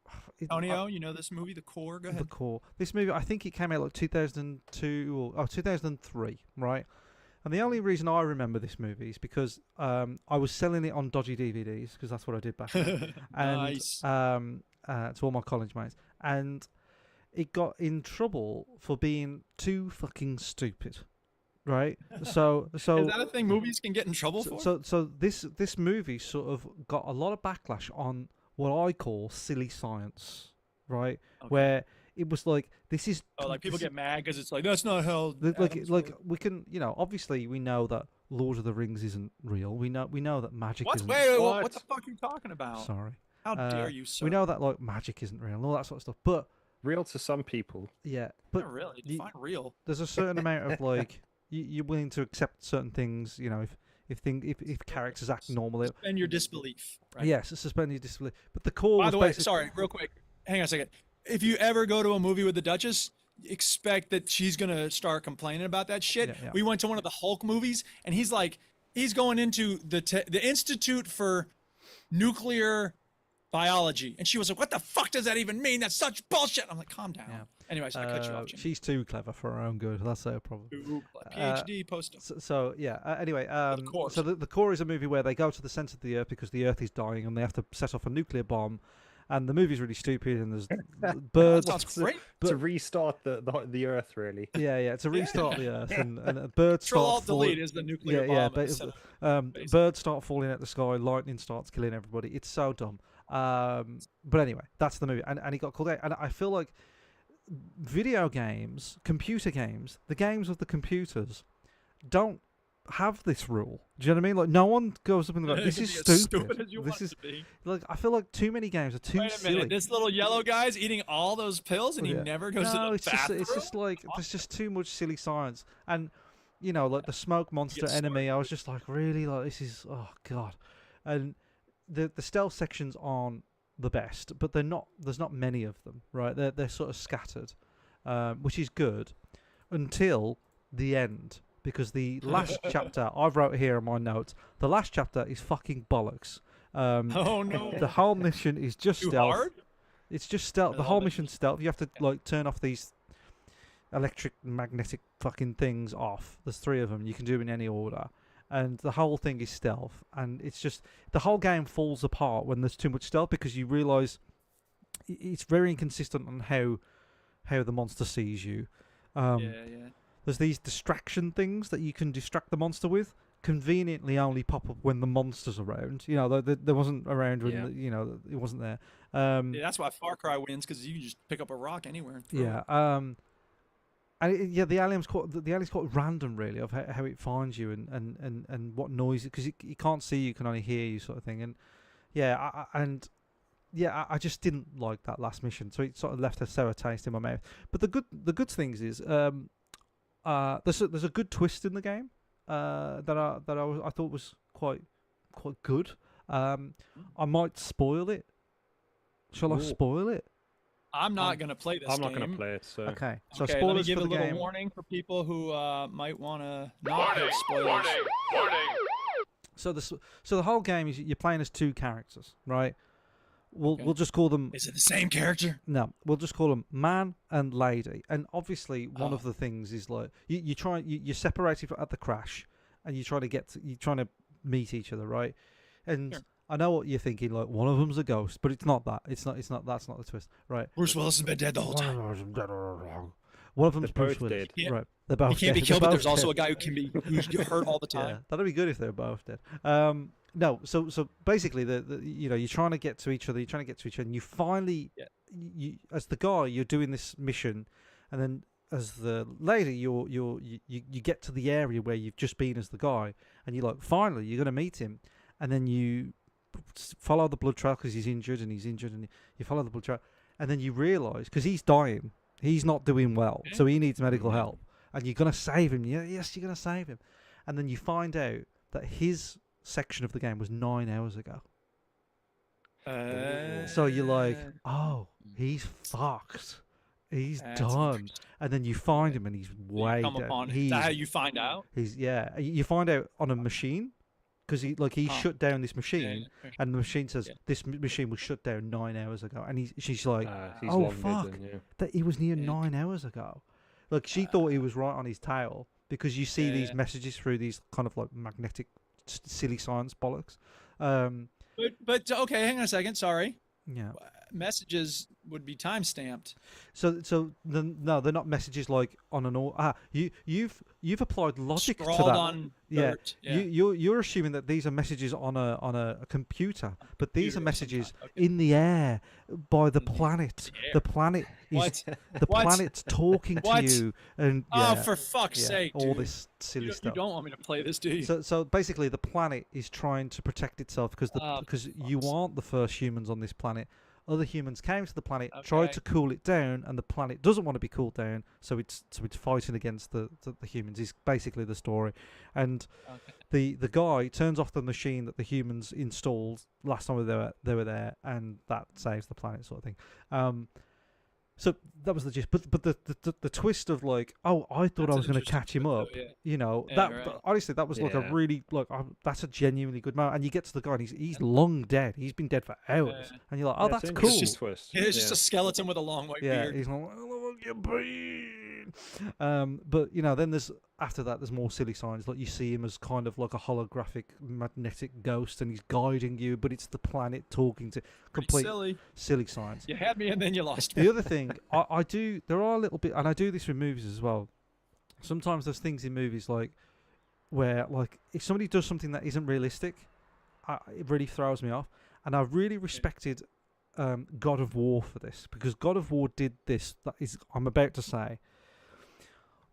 Tonio, you know this movie, The Core? Go The ahead. Core. This movie, I think it came out like 2002 or 2003, right? And the only reason I remember this movie is because I was selling it on dodgy DVDs because that's what I did back then. And Nice. to all my college mates, and it got in trouble for being too fucking stupid, right? So Is that a thing movies can get in trouble for? so this movie sort of got a lot of backlash on what I call silly science, right? Okay. Where it was like this is Oh, like people this get mad because it's like that's not how. like Adam's like work. we can, you know, obviously we know that Lord of the Rings isn't real. We know that magic What? isn't. Wait, What? what the fuck are you talking about? Sorry. How dare you, sir? We know that like magic isn't real and all that sort of stuff. But Real to some people. yeah, but Not really. you- Define real. there's a certain amount of like you're willing to accept certain things. You know, if characters act normally. Suspend your disbelief. Right? Yes, suspend your disbelief. But the core. By was the way, basic- sorry, real quick. Hang on a second. If you ever go to a movie with the Duchess, expect that she's gonna start complaining about that shit. Yeah, yeah. We went to one of the Hulk movies, and he's going into the Institute for Nuclear Biology, and she was like, "What the fuck does that even mean? That's such bullshit." I'm like, "Calm down." Yeah. Anyways, I cut you off. Jim. She's too clever for her own good. That's her problem. PhD post. So yeah. Anyway, core. so the core is a movie where they go to the center of the earth because the earth is dying and they have to set off a nuclear bomb, and the movie's really stupid and there's birds. Sounds great. To restart the Earth, really. Yeah, to restart the earth and birds Control start Alt falling. Delete is the nuclear Yeah, bomb. but birds start falling out the sky, lightning starts killing everybody. It's so dumb. But anyway, that's the movie, and he got called out. And I feel like video games, computer games, the games of the computers don't have this rule. Do you know what I mean? Like no one goes up and goes, "This is stupid." As you This want is it to be. like I feel like too many games are too Wait a silly. minute, this little yellow guy's eating all those pills and he Yeah. never goes No, to the it's bathroom. just it's just like there's just too much silly science, and you know, like the smoke monster enemy. I was just like, really, like this is god, and the stealth sections aren't the best, but they're not. There's not many of them, right? They're sort of scattered, which is good until the end. Because the last chapter, I've wrote here in my notes, the last chapter is fucking bollocks. Oh no! The whole mission is just Too stealth. hard? It's just stealth. The The whole whole mission's stealth. You have to like turn off these electric magnetic fucking things off. There's 3 of them. You can do them in any order. And the whole thing is stealth. And it's just the whole game falls apart when there's too much stealth because you realise it's very inconsistent on how the monster sees you. Yeah. There's these distraction things that you can distract the monster with. Conveniently, only pop up when the monster's around. You know, there wasn't around when it wasn't there. Yeah, that's why Far Cry wins because you can just pick up a rock anywhere. And throw Yeah. it. And the alien's quite random, really, of how it finds you and what noise, because it can't see you, can only hear you, sort of thing. And yeah, I just didn't like that last mission, so it sort of left a sour taste in my mouth. But the good things is there's a good twist in the game that I thought was quite good. I might spoil it. Shall I spoil it? I'm not going to play this I'm not game. going to play it. So Okay. So Okay, let me spoilers give for a the little game. warning for people who might want to not have spoilers. So the whole game is you're playing as 2 characters, right? We'll just call them. Is it the same character? No, we'll just call them man and lady. And obviously, one of the things is like you're separated at the crash, and you're trying to meet each other, right? And Sure. I know what you're thinking, like one of them's a ghost, but it's not that. It's not. That's not the twist, right? Bruce Willis has been dead the whole time. One of them's They're Bruce both Willis, dead. Yeah. right? They're both. He can't be dead. killed, They're but there's both also dead. a guy who's hurt all the time. Yeah, that'd be good if they were both dead. No, so basically, you're trying to get to each other. You're trying to get to each other, and you finally, you as the guy, you're doing this mission, and then as the lady, you get to the area where you've just been as the guy, and you're like, finally, you're gonna meet him, and then you follow the blood trail because he's injured, and you follow the blood trail, and then you realise because he's dying, he's not doing well, so he needs medical help, and you're gonna save him. Yes, you're gonna save him, and then you find out that his section of the game was 9 hours ago. So you're like, oh, he's fucked. He's That's done. interesting. And then you find him, and he's way Come down. upon. Is He's, that how you find out? you find out on a machine because he shut down this machine, Yeah. and the machine says this machine was shut down 9 hours ago, and she's like, he's oh long dead fuck, then, yeah. that he was near 9 hours ago. Like she thought he was right on his tail because you see these messages through these kind of like magnetic, silly science bollocks. But okay, hang on a second. Sorry. Yeah. Messages would be time stamped. So no, they're not messages like on an you've applied logic to Scrawled that. on Yeah, dirt. Yeah. you're assuming that these are messages on a computer, but these are Computer messages sometime, okay. in the air by the planet. The planet is What? the What? planet's talking to What? you, and Oh, yeah, for fuck's yeah, sake, all dude. this silly You stuff. don't want me to play this, do you? So basically, the planet is trying to protect itself because Oh, because for you fuck's aren't the first humans on this planet. Other humans came to the planet, tried Okay. to cool it down, and the planet doesn't want to be cooled down, so it's fighting against the humans. Is basically the story, and Okay. the guy turns off the machine that the humans installed last time they were there, and that saves the planet, sort of thing. So that was the gist. But the twist of like, oh, I thought That's I an was going to interesting catch him twist, up. though, yeah. You know, Yeah, that right. honestly, that was like a Yeah. really like that's a genuinely good moment. And you get to the guy, and he's long dead. He's been dead for hours, Yeah. and you're like, oh, Yeah, it's that's an cool. interesting twist. Yeah, it's just a skeleton with a long white Yeah, beard. he's like, I love your beard. But you know, then after that, there's more silly signs. Like you see him as kind of like a holographic magnetic ghost, and he's guiding you, but it's the planet talking to Pretty complete silly silly. signs. You had me and then you lost me. The other thing, I do, there are a little bit, and I do this with movies as well. Sometimes there's things in movies like where, like, if somebody does something that isn't realistic, it really throws me off. And I really respected God of War for this, because God of War did this. That is, I'm about to say.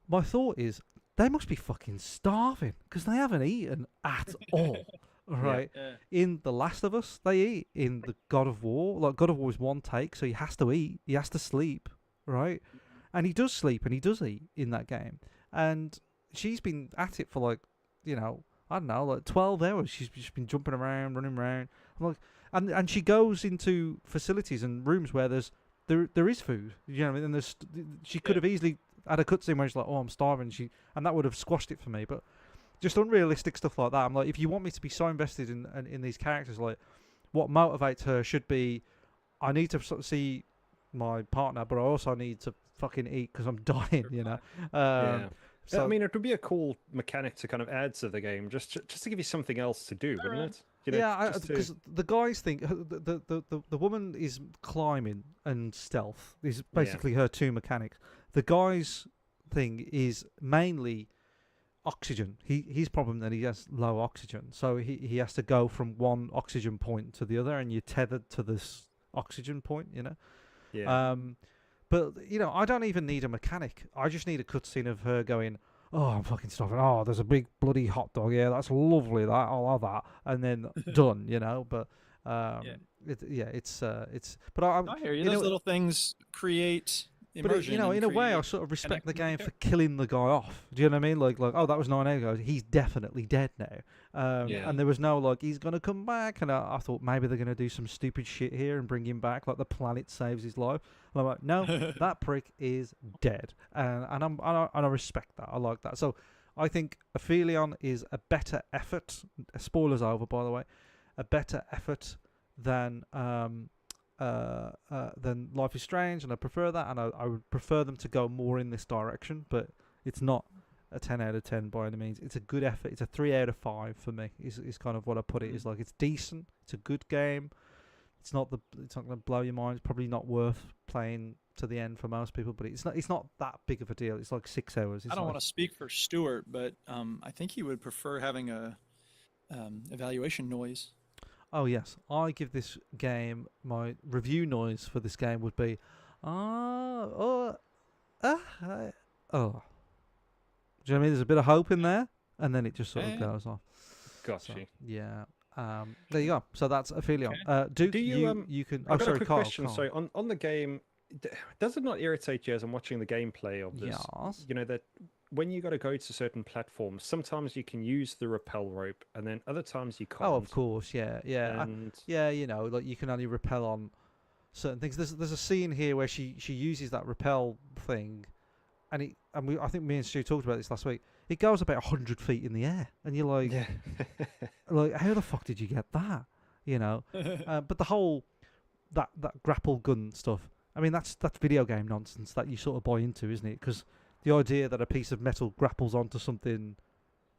My thought is they must be fucking starving because they haven't eaten at all. Right. Yeah. In The Last of Us, they eat. In the God of War, like God of War is one take, so he has to eat, he has to sleep, right? And he does sleep and he does eat in that game. And she's been at it for like, you know, I don't know, like 12 hours. She's just been jumping around, running around. I'm like, and she goes into facilities and rooms where there is food. You know what I mean? And she could have easily had a cutscene where she's like, oh, I'm starving. And that would have squashed it for me, but. Just unrealistic stuff like that. I'm like, if you want me to be so invested in these characters, like, what motivates her should be, I need to sort of see my partner, but I also need to fucking eat because I'm dying, you know. Yeah. So I mean, it would be a cool mechanic to kind of add to the game, just to give you something else to do, wouldn't it? You know, yeah, just to- because the guys think the woman is climbing and stealth is basically her two mechanics. The guy's thing is mainly oxygen. His problem then, he has low oxygen, so he has to go from one oxygen point to the other, and you're tethered to this oxygen point, you know. Yeah. But you know, I don't even need a mechanic. I just need a cutscene of her going, oh, I'm fucking starving. Oh, there's a big bloody hot dog. Yeah, that's lovely. That I'll have that, and then done. You know, but it's. But I hear you. Those little things create but immersion. you know, and in a way, I create sort of respect the game connect- for killing the guy off. Do you know what I mean? Like, oh, that was 9 hours ago. He's definitely dead now. Yeah. And there was no like, he's gonna come back. And I thought maybe they're gonna do some stupid shit here and bring him back, like the planet saves his life. And I'm like, no, that prick is dead. And I respect that. I like that. So I think Aphelion is a better effort. Spoilers over, by the way. A better effort than Life is Strange, and I prefer that, and I would prefer them to go more in this direction, but it's not a 10 out of 10 by any means. It's a good effort. It's a 3 out of 5 for me, is kind of what I put it. Is like, it's decent, it's a good game, it's not going to blow your mind, it's probably not worth playing to the end for most people, but it's not that big of a deal. It's like 6 hours. I don't want to speak for Stuart, but I think he would prefer having a evaluation noise. Oh yes, I give this game, my review noise for this game would be, oh. Do you know what I mean? There's a bit of hope in there, and then it just sort of goes off. Gotcha. So, yeah. There you go. So that's Aphelion. Duke, Do you, you can. I've Oh, got sorry, a quick Carl. question. Carl. Sorry, on the game, does it not irritate you as I'm watching the gameplay of this? Yes. You know that when you got to go to certain platforms, sometimes you can use the rappel rope, and then other times you can't. Oh, of course, yeah. And Yeah, you know, like you can only rappel on certain things. There's a scene here where she uses that rappel thing, and I think me and Stu talked about this last week. It goes about 100 feet in the air, and you're like, yeah. like, how the fuck did you get that? You know, but the whole that grapple gun stuff. I mean, that's video game nonsense that you sort of buy into, isn't it? Because the idea that a piece of metal grapples onto something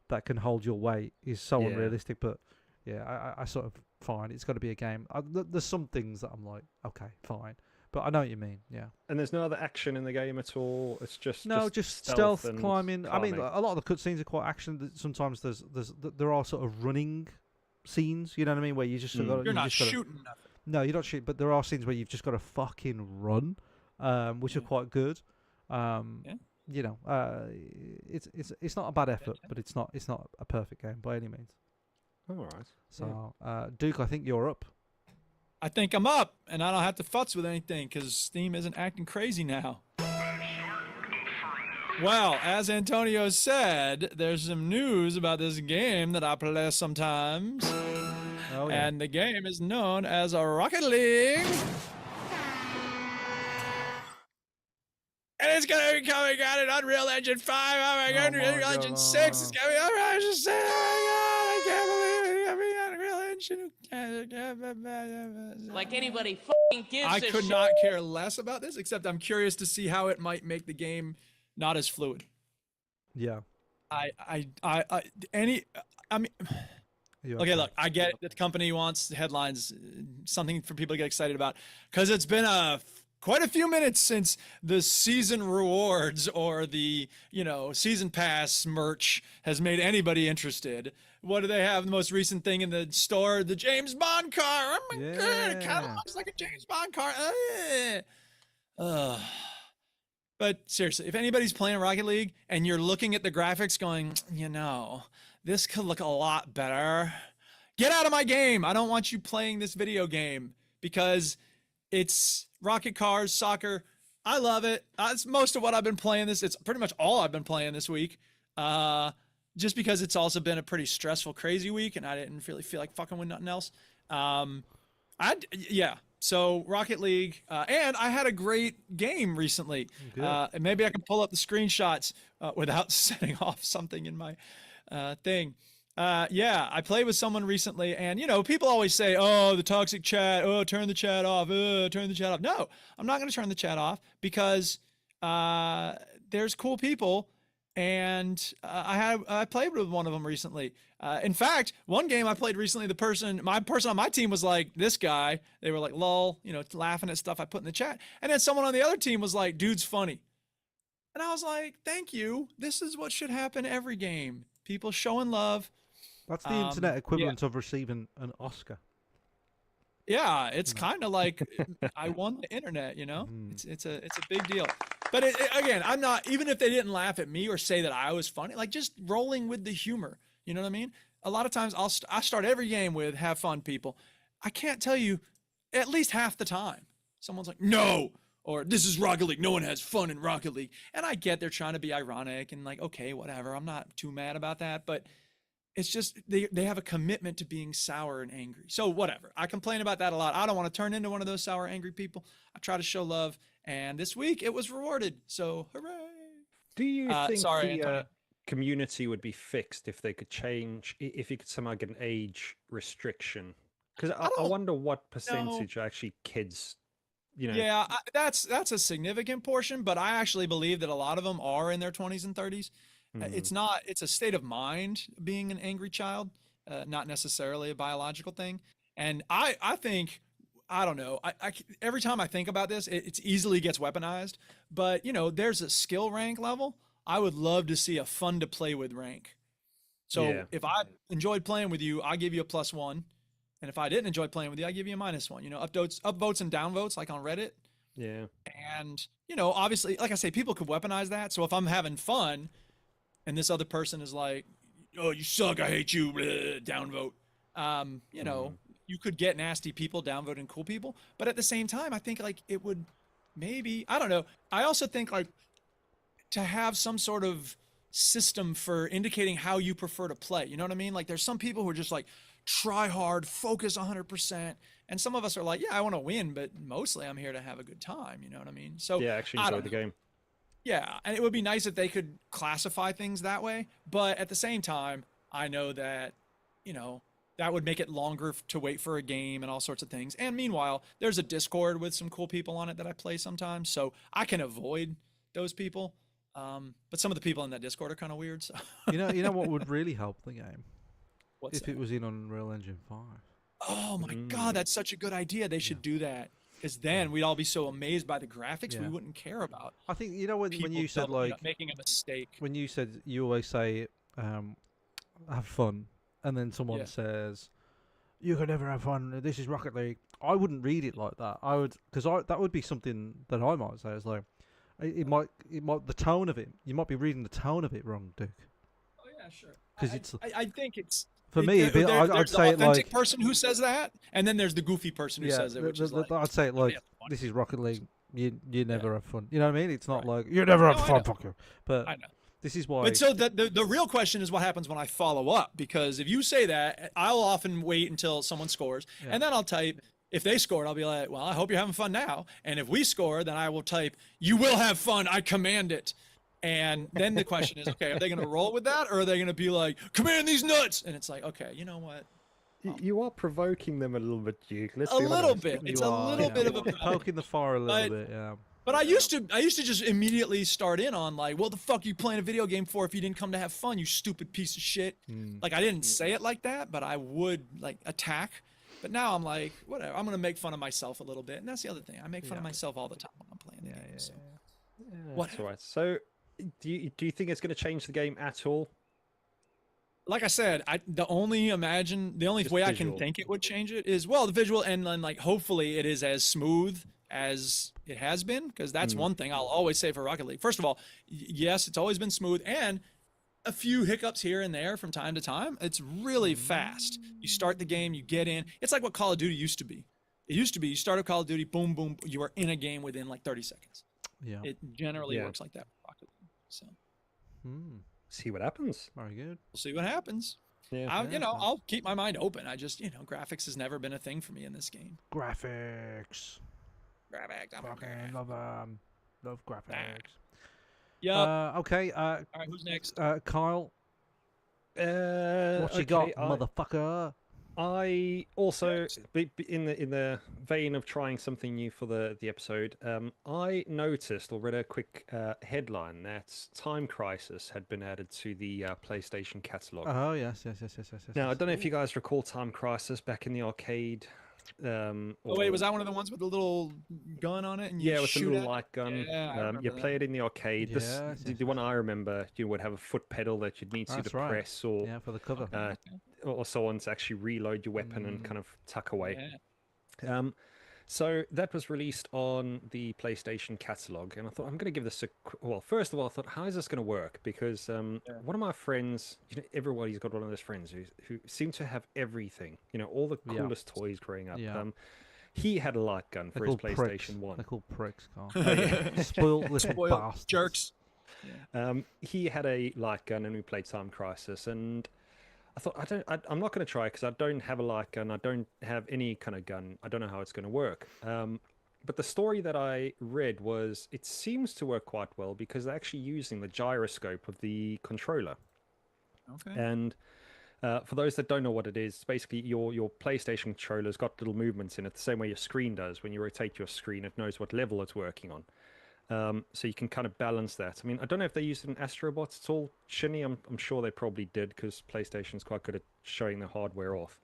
that can hold your weight is so Yeah. unrealistic. But yeah, I sort of fine. It's got to be a game. There's some things that I'm like, okay, fine. but I know what you mean. Yeah. And there's no other action in the game at all. It's just just stealth and climbing. I mean, farming. a lot of the cutscenes are quite action. Sometimes there are sort of running scenes. You know what I mean? Where you just You're not shooting nothing. No, you don't shoot. But there are scenes where you've just got to fucking run, which are quite good. You know, it's not a bad effort, but it's not a perfect game by any means. All right. So, Duke, I think you're up. I think I'm up, and I don't have to futz with anything because Steam isn't acting crazy now. Well, as Antonio said, there's some news about this game that I play sometimes. Oh, yeah. And the game is known as a Rocket League. And it's going to be coming out in Unreal Engine 5. Oh my God, Unreal Engine 6 is going to be Unreal Engine 6. Oh my God, I can't believe it's going to be Unreal Engine. Like anybody fucking gives I a could shit. not care less about this, except I'm curious to see how it might make the game not as fluid. Yeah. I mean, You okay, look, I get it that the company wants headlines, something for people to get excited about, because it's been quite a few minutes since the season rewards or the season pass merch has made anybody interested. What do they have? The most recent thing in the store, the James Bond car. Oh my God, it kind of looks like a James Bond car. But seriously, if anybody's playing Rocket League and you're looking at the graphics going, this could look a lot better, get out of my game. I don't want you playing this video game because it's rocket cars, soccer. I love it. It's most of what I've been playing this. It's pretty much all I've been playing this week. Just because it's also been a pretty stressful, crazy week, and I didn't really feel like fucking with nothing else. So Rocket League, and I had a great game recently. And maybe I can pull up the screenshots without setting off something in my thing. I played with someone recently, and people always say, "Oh, the toxic chat. Oh, turn the chat off. Turn the chat off." No, I'm not going to turn the chat off because there's cool people. And I played with one of them recently. In fact, one game I played recently, my person on my team was like, this guy. They were like, lol, laughing at stuff I put in the chat. And then someone on the other team was like, dude's funny. And I was like, thank you. This is what should happen every game. People showing love. That's the internet equivalent of receiving an Oscar. Yeah, it's kind of like I won the internet, It's a big deal. But again, I'm not, even if they didn't laugh at me or say that I was funny, like just rolling with the humor. You know what I mean? A lot of times I start every game with have fun, people. I can't tell you at least half the time. Someone's like, no, or this is Rocket League. No one has fun in Rocket League. And I get they're trying to be ironic and like, okay, whatever. I'm not too mad about that. But it's just they have a commitment to being sour and angry. So whatever. I complain about that a lot. I don't want to turn into one of those sour, angry people. I try to show love. And this week it was rewarded. So hooray. Do you think sorry, the community would be fixed if they could change, if you could somehow get an age restriction? Because I wonder what percentage are actually kids, Yeah, that's a significant portion, but I actually believe that a lot of them are in their 20s and 30s. It's a state of mind being an angry child, not necessarily a biological thing. And I think, I don't know, every time I think about this, it easily gets weaponized, but there's a skill rank level. I would love to see a fun to play with rank. So if I enjoyed playing with you, I give you a +1. And if I didn't enjoy playing with you, I give you a -1, upvotes and downvotes like on Reddit. Yeah. And, obviously, like I say, people could weaponize that. So if I'm having fun and this other person is like, oh, you suck, I hate you, bleh, downvote, you could get nasty people downvoting cool people. But at the same time, I think like it would maybe, I don't know. I also think like to have some sort of system for indicating how you prefer to play. You know what I mean? Like there's some people who are just like try hard, focus 100%. And some of us are like, yeah, I want to win, but mostly I'm here to have a good time. You know what I mean? So yeah, actually enjoy the game. Yeah. And it would be nice if they could classify things that way. But at the same time, I know that, that would make it longer to wait for a game and all sorts of things. And meanwhile, there's a Discord with some cool people on it that I play sometimes. So I can avoid those people. But some of the people in that Discord are kind of weird. So you know what would really help the game? What's if that? it was in Unreal Engine 5. Oh my God, that's such a good idea. They should do that. because then we'd all be so amazed by the graphics we Yeah. wouldn't care about I think you know when people you said like making a mistake. when you said you always say have fun, and then someone Yeah. says you can never have fun. This is Rocket League. I wouldn't read it like that. I would that would be something that I might say. It's like it might the tone of it. You might be reading the tone of it wrong, Duke. Oh yeah, sure. 'Cause I- it's- I think it's For me, it'd be, I'd there's say the it authentic like person who says that, and then there's the goofy person who yeah, says it, which is like I'd say it like yeah, fun. this is Rocket League. You never have fun. You know what I mean? It's not Right. like you never have No, I fun, know. fucker. But I know. this is why. But so the real question is what happens when I follow up, because if you say that, I'll often wait until someone scores, Yeah. and then I'll type. If they scored, I'll be like, well, I hope you're having fun now. And if we score, then I will type, you will have fun. I command it. And then the question is, okay, are they going to roll with that, or are they going to be like, command these nuts? And it's like, okay, you know what? You are provoking them a little bit, Duke. Let's A be little honest. bit. You It's a are, little yeah. bit of a You're poking the fire a little But- bit. Yeah. But I used to just immediately start in on like, what the fuck are you playing a video game for if you didn't come to have fun, you stupid piece of shit? Like I didn't say it like that, but I would like attack. But now I'm like, whatever. I'm gonna make fun of myself a little bit, and that's the other thing. I make fun of myself all the time when I'm playing the game. So. What- That's all right. So, do you think it's going to change the game at all? Like I said, the only Just way I visual. can think it would change it is, well, the visual, and then like hopefully it is as smooth as it has been, because that's one thing I'll always say for Rocket League. First of all, yes, it's always been smooth, and a few hiccups here and there from time to time. It's really fast. You start the game, you get in. It's like what Call of Duty used to be. It used to be you start a Call of Duty, boom, boom, you are in a game within like 30 seconds. Yeah. It generally Yeah. works like that for Rocket League. So See what happens. Very good. we'll see what happens. Yeah. I'll keep my mind open. I just, graphics has never been a thing for me in this game. Graphics. Graphics, I'm a Fucking graph. love graphics. Yup. Okay. All right, who's next? Kyle, What what you got, motherfucker? I also, in the vein of trying something new for the episode, I noticed or read a quick headline that Time Crisis had been added to the PlayStation catalog. Oh yes. Now, I don't know if you guys recall Time Crisis back in the arcade. Oh wait, was that one of the ones with the little gun on it? And you Yeah, with the shoot little at? light gun. Yeah, I remember you that. play it in the arcade. Yes, The one I remember, you would have a foot pedal that you'd need to That's right. press or Yeah, for the cover. or so on to actually reload your weapon and kind of tuck away. Yeah. So that was released on the PlayStation catalog, and I thought I'm going to give this a well. First of all, I thought, how is this going to work? Because one of my friends, everybody's got one of those friends who seem to have everything. All the Yeah. coolest toys growing up. Yeah. He had a light gun for They're his called PlayStation pricks. 1. They're called pricks, Carl. Spoiled little Spoiled bastards. jerks. He had a light gun, and we played Time Crisis, and I thought I'm not going to try because I don't have a light gun. I don't have any kind of gun. I don't know how it's going to work. But the story that I read was it seems to work quite well because they're actually using the gyroscope of the controller. Okay. And for those that don't know what it is, basically your PlayStation controller's got little movements in it, the same way your screen does. When you rotate your screen, it knows what level it's working on. So you can kind of balance that. I mean, I don't know if they used it in Astrobots at all, Shinny. I'm sure they probably did because PlayStation's quite good at showing the hardware off.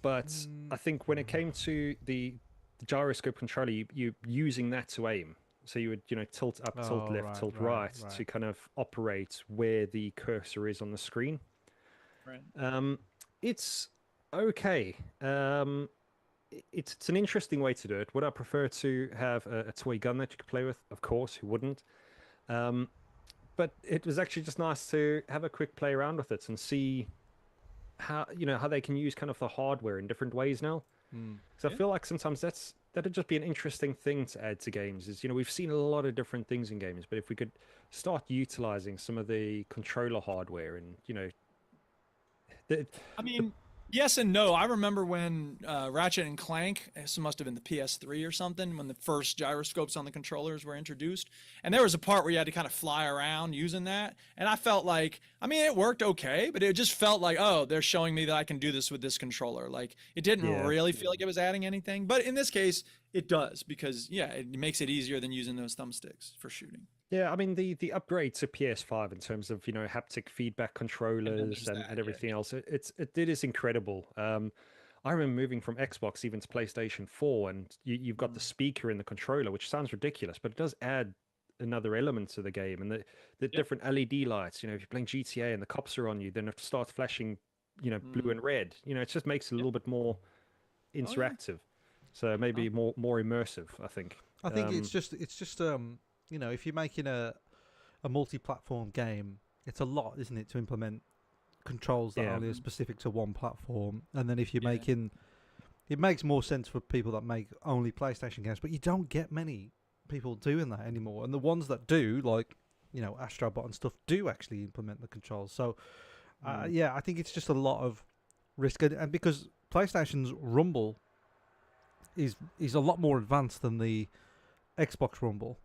But I think when it came to the gyroscope controller, you using that to aim. So you would, tilt up, tilt Oh, left, right, tilt right, right, to right. kind of operate where the cursor is on the screen. Right. It's okay. It's an interesting way to do it. Would I prefer to have a toy gun that you could play with? Of course, who wouldn't? But it was actually just nice to have a quick play around with it and see how they can use kind of the hardware in different ways now. Because I feel like sometimes that'd just be an interesting thing to add to games. Is we've seen a lot of different things in games, but if we could start utilizing some of the controller hardware and I mean, yes and no. I remember when Ratchet and Clank, this must have been the PS3 or something, when the first gyroscopes on the controllers were introduced. And there was a part where you had to kind of fly around using that. And I felt like, I mean, it worked okay, but it just felt like, oh, they're showing me that I can do this with this controller. Like, it didn't Yeah. really feel like it was adding anything. But in this case, it does because, yeah, it makes it easier than using those thumbsticks for shooting. Yeah, I mean the upgrade to PS5 in terms of haptic feedback controllers there's that, and everything else, it is incredible. I remember moving from Xbox even to PlayStation 4, and you've got the speaker in the controller, which sounds ridiculous, but it does add another element to the game. And the different LED lights, if you're playing GTA and the cops are on you, then it starts flashing, blue and red. It just makes it a little bit more interactive. So maybe more immersive, I think. I think it's just if you're making a multi-platform game, it's a lot, isn't it, to implement controls that only are specific to one platform. And then if you're making, it makes more sense for people that make only PlayStation games, but you don't get many people doing that anymore. And the ones that do, like Astrobot and stuff, do actually implement the controls. So I think it's just a lot of risk, and because PlayStation's Rumble is a lot more advanced than the Xbox Rumble,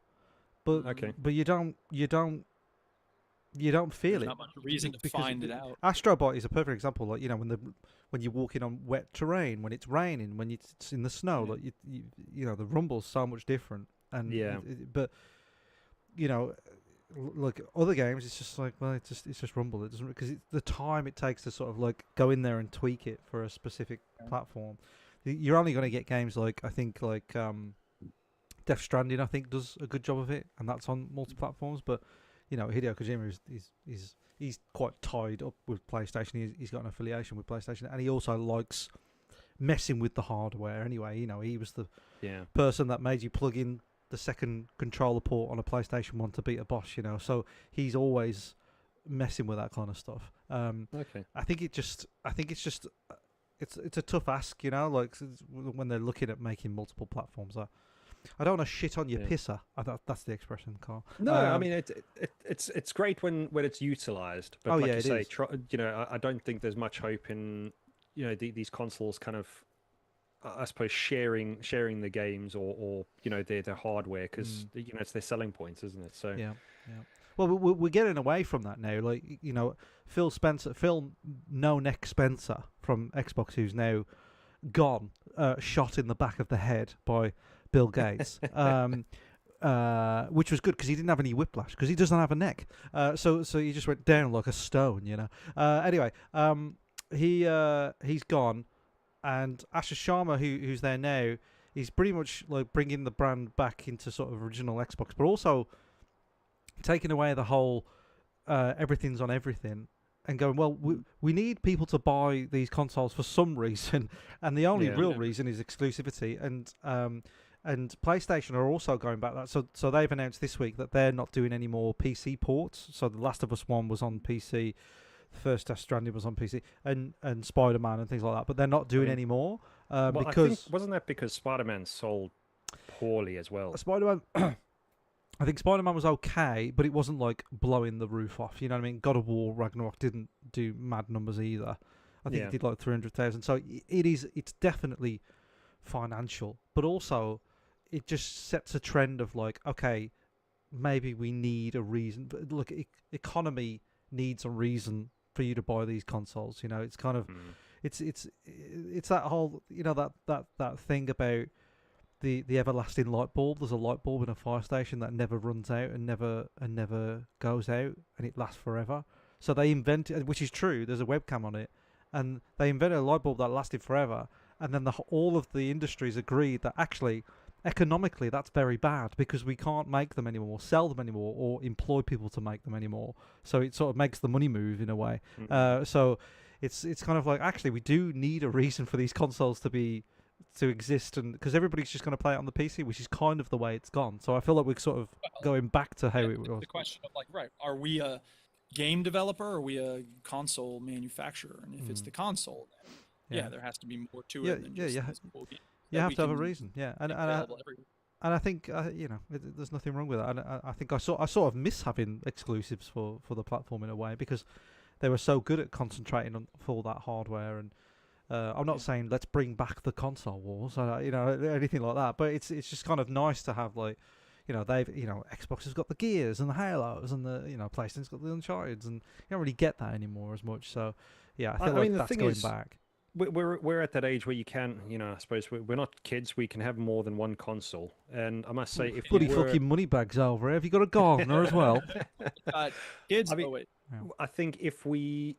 but you don't feel There's it. not much reason to find it out. Astrobot is a perfect example. Like when you're walking on wet terrain, when it's raining, when it's in the snow, like the Rumble's so much different. And but like other games, it's just like, well, it's just Rumble. It doesn't, because the time it takes to sort of like go in there and tweak it for a specific platform. You're only going to get games like, I think, like Death Stranding, I think, does a good job of it, and that's on multi-platforms. But Hideo Kojima he's quite tied up with PlayStation. He's got an affiliation with PlayStation, and he also likes messing with the hardware. Anyway, he was the person that made you plug in the second controller port on a PlayStation 1 to beat a boss. So he's always messing with that kind of stuff. I think it's just it's a tough ask, like when they're looking at making multiple platforms. I don't want to shit on your pisser. That's the expression, Carl. No, I mean it's great when it's utilized, but like you say, I don't think there's much hope in these consoles kind of, I suppose, sharing the games or their hardware, because it's their selling points, isn't it? So yeah. Well, we're getting away from that now. Like Phil No Neck Spencer from Xbox, who's now gone, shot in the back of the head by Bill Gates, which was good because he didn't have any whiplash because he doesn't have a neck. So he just went down like a stone, Anyway, he's gone, and Asher Sharma, who's there now, he's pretty much like bringing the brand back into sort of original Xbox, but also taking away the whole everything's on everything. And going, well, we need people to buy these consoles for some reason, and the only real reason is exclusivity. And PlayStation are also going back that. So they've announced this week that they're not doing any more PC ports. So The Last of Us 1 was on PC, the first Death Stranding was on PC, and Spider-Man and things like that. But they're not doing any more because I think, wasn't that because Spider-Man sold poorly as well? Spider-Man. I think Spider-Man was okay, but it wasn't like blowing the roof off. You know what I mean? God of War Ragnarok didn't do mad numbers either. I think it did like 300,000. So it's definitely financial, but also it just sets a trend of like, okay, maybe we need a reason. But look, economy needs a reason for you to buy these consoles. It's kind of it's that whole that thing about the everlasting light bulb. There's a light bulb in a fire station that never runs out and never goes out, and it lasts forever. So they invented, which is true, there's a webcam on it, and they invented a light bulb that lasted forever, and then all of the industries agreed that actually economically that's very bad because we can't make them anymore, sell them anymore, or employ people to make them anymore. So it sort of makes the money move in a way. So it's kind of like, actually we do need a reason for these consoles to exist, and because everybody's just going to play it on the PC, which is kind of the way it's gone. So I feel like we're sort of going back to how it was. The question of like, right, are we a game developer or are we a console manufacturer? And if it's the console, then there has to be more to it than just a simple game. You have to have a reason, and I think there's nothing wrong with that. And I think I sort of miss having exclusives for the platform in a way, because they were so good at concentrating on all that hardware. And I'm not saying let's bring back the console wars, anything like that. But it's just kind of nice to have, like, Xbox has got the Gears and the Halos, and the PlayStation's got the Uncharted's, and you don't really get that anymore as much. So yeah, I feel like that's going back. We're at that age where you can, I suppose we're not kids. We can have more than one console, and I must say, if bloody fucking money bags over here, have you got a gardener as well? Kids, I think if we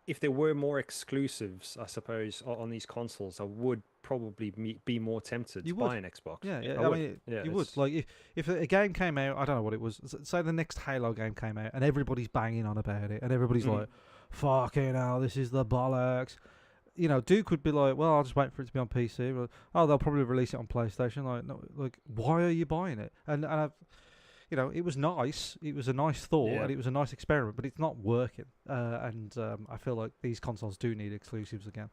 if there were more exclusives, I suppose, on these consoles, I would probably be more tempted You to would. buy an Xbox. Yeah, yeah. I I would. mean, Yeah, you would. it's- Like, if a game came out, I don't know what it was. Say the next Halo game came out, and everybody's banging on about it, and everybody's Mm. like, "Fucking hell, this is the bollocks." You know, Duke would be like, "Well, I'll just wait for it to be on PC." Well, oh, they'll probably release it on PlayStation. Like, no, like, why are you buying it? And I've, you know, it was nice. It was a nice thought, Yeah. and it was a nice experiment, but it's not working. And I feel like these consoles do need exclusives again,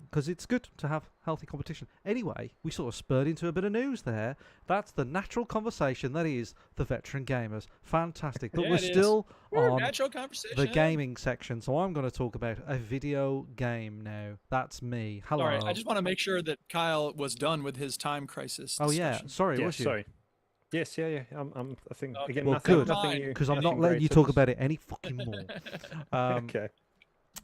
because it's good to have healthy competition. Anyway, we sort of spurred into a bit of news there. That's the natural conversation that is the Veteran Gamers. Fantastic, but Yeah, we're it is. still on Natural conversation. the gaming section, so I'm going to talk about a video game now. That's me. Hello. Sorry, I just want to make sure that Kyle was done with his time crisis. Oh yeah, discussion. sorry, yeah, was you? sorry. Yes, yeah. I think Okay. again, Well, nothing, good, nothing new. Because I'm not nothing letting great you to talk this- about it any fucking more. Okay.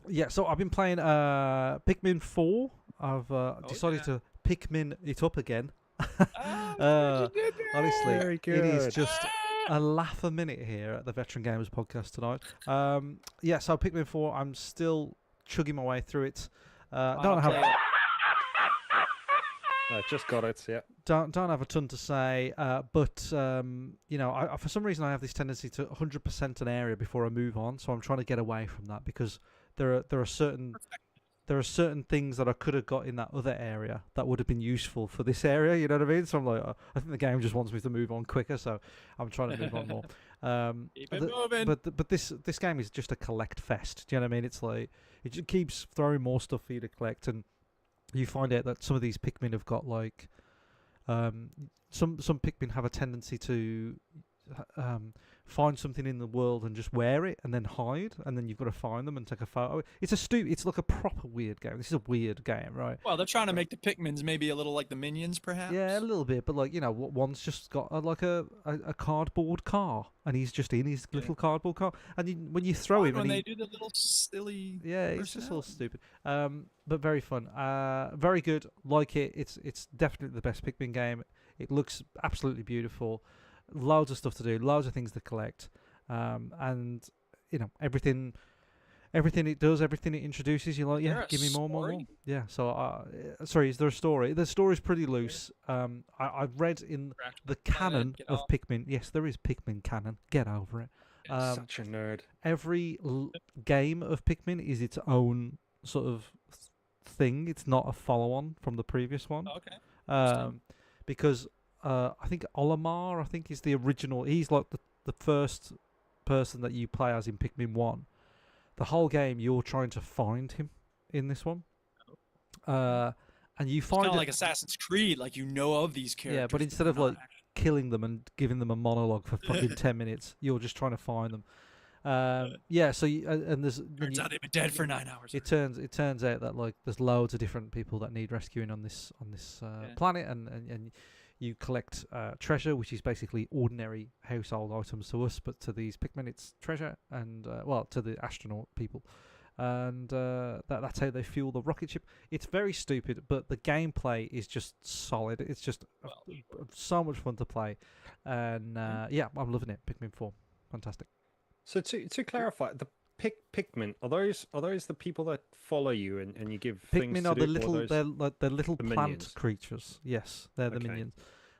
Yeah, so I've been playing Pikmin 4. I've decided yeah. to Pikmin it up again. Ah, you did that. Honestly, Very it is good. just a laugh a minute here at the Veteran Gamers podcast tonight. Yeah, so Pikmin 4, I'm still chugging my way through it. Don't have I just got it. Yeah. don't have a ton to say, but you know, I for some reason I have this tendency to 100% an area before I move on, so I'm trying to get away from that because there are certain things that I could have got in that other area that would have been useful for this area. You know what I mean? So I'm like, I think the game just wants me to move on quicker, so I'm trying to move on more. Keep it moving. But this game is just a collect fest. Do you know what I mean? It's like it just keeps throwing more stuff for you to collect, and you find out that some of these Pikmin have got like some Pikmin have a tendency to find something in the world and just wear it and then hide, and then you've got to find them and take a photo. It's like a proper weird game. This is a weird game, right? Well, they're trying to make the Pikmins maybe a little like the Minions, perhaps. Yeah, a little bit, but like, you know, one's just got like a cardboard car, and he's just in his little cardboard car, and when you throw him, When and they he, do the little silly. yeah, it's just all personality. stupid. But very fun. Very good. Like it. It's definitely the best Pikmin game. It looks absolutely beautiful. Loads of stuff to do. Loads of things to collect. And you know, everything it does, everything it introduces, you're like, Is yeah, there a give me more. story? Yeah. So, sorry, is there a story? The story's pretty loose. I've read in the canon get of off. Pikmin. Yes, there is Pikmin canon. Get over it. Such a nerd. Every game of Pikmin is its own sort of thing. It's not a follow-on from the previous one. Okay. Because I think Olimar, is the original. He's like the first person that you play as in Pikmin 1. The whole game, you're trying to find him in this one. And you It's find kind of it, like Assassin's Creed, like you know of these characters. yeah, but instead they're of not like killing them and giving them a monologue for fucking 10 minutes, you're just trying to find them. Yeah, so and there's when Turns you, out they've been dead for 9 hours. it turns out that like there's loads of different people that need rescuing on this planet, and you collect treasure, which is basically ordinary household items to us, but to these Pikmin it's treasure, and well, to the astronaut people, and that's how they fuel the rocket ship. It's very stupid, but the gameplay is just solid. It's just so much fun to play, and yeah, I'm loving it. Pikmin 4, fantastic. So to clarify, the Pikmin are those the people that follow you and you give things Pikmin to are do, the or little those- they're like the little the plant minions? creatures. Yes, they're the Okay. minions,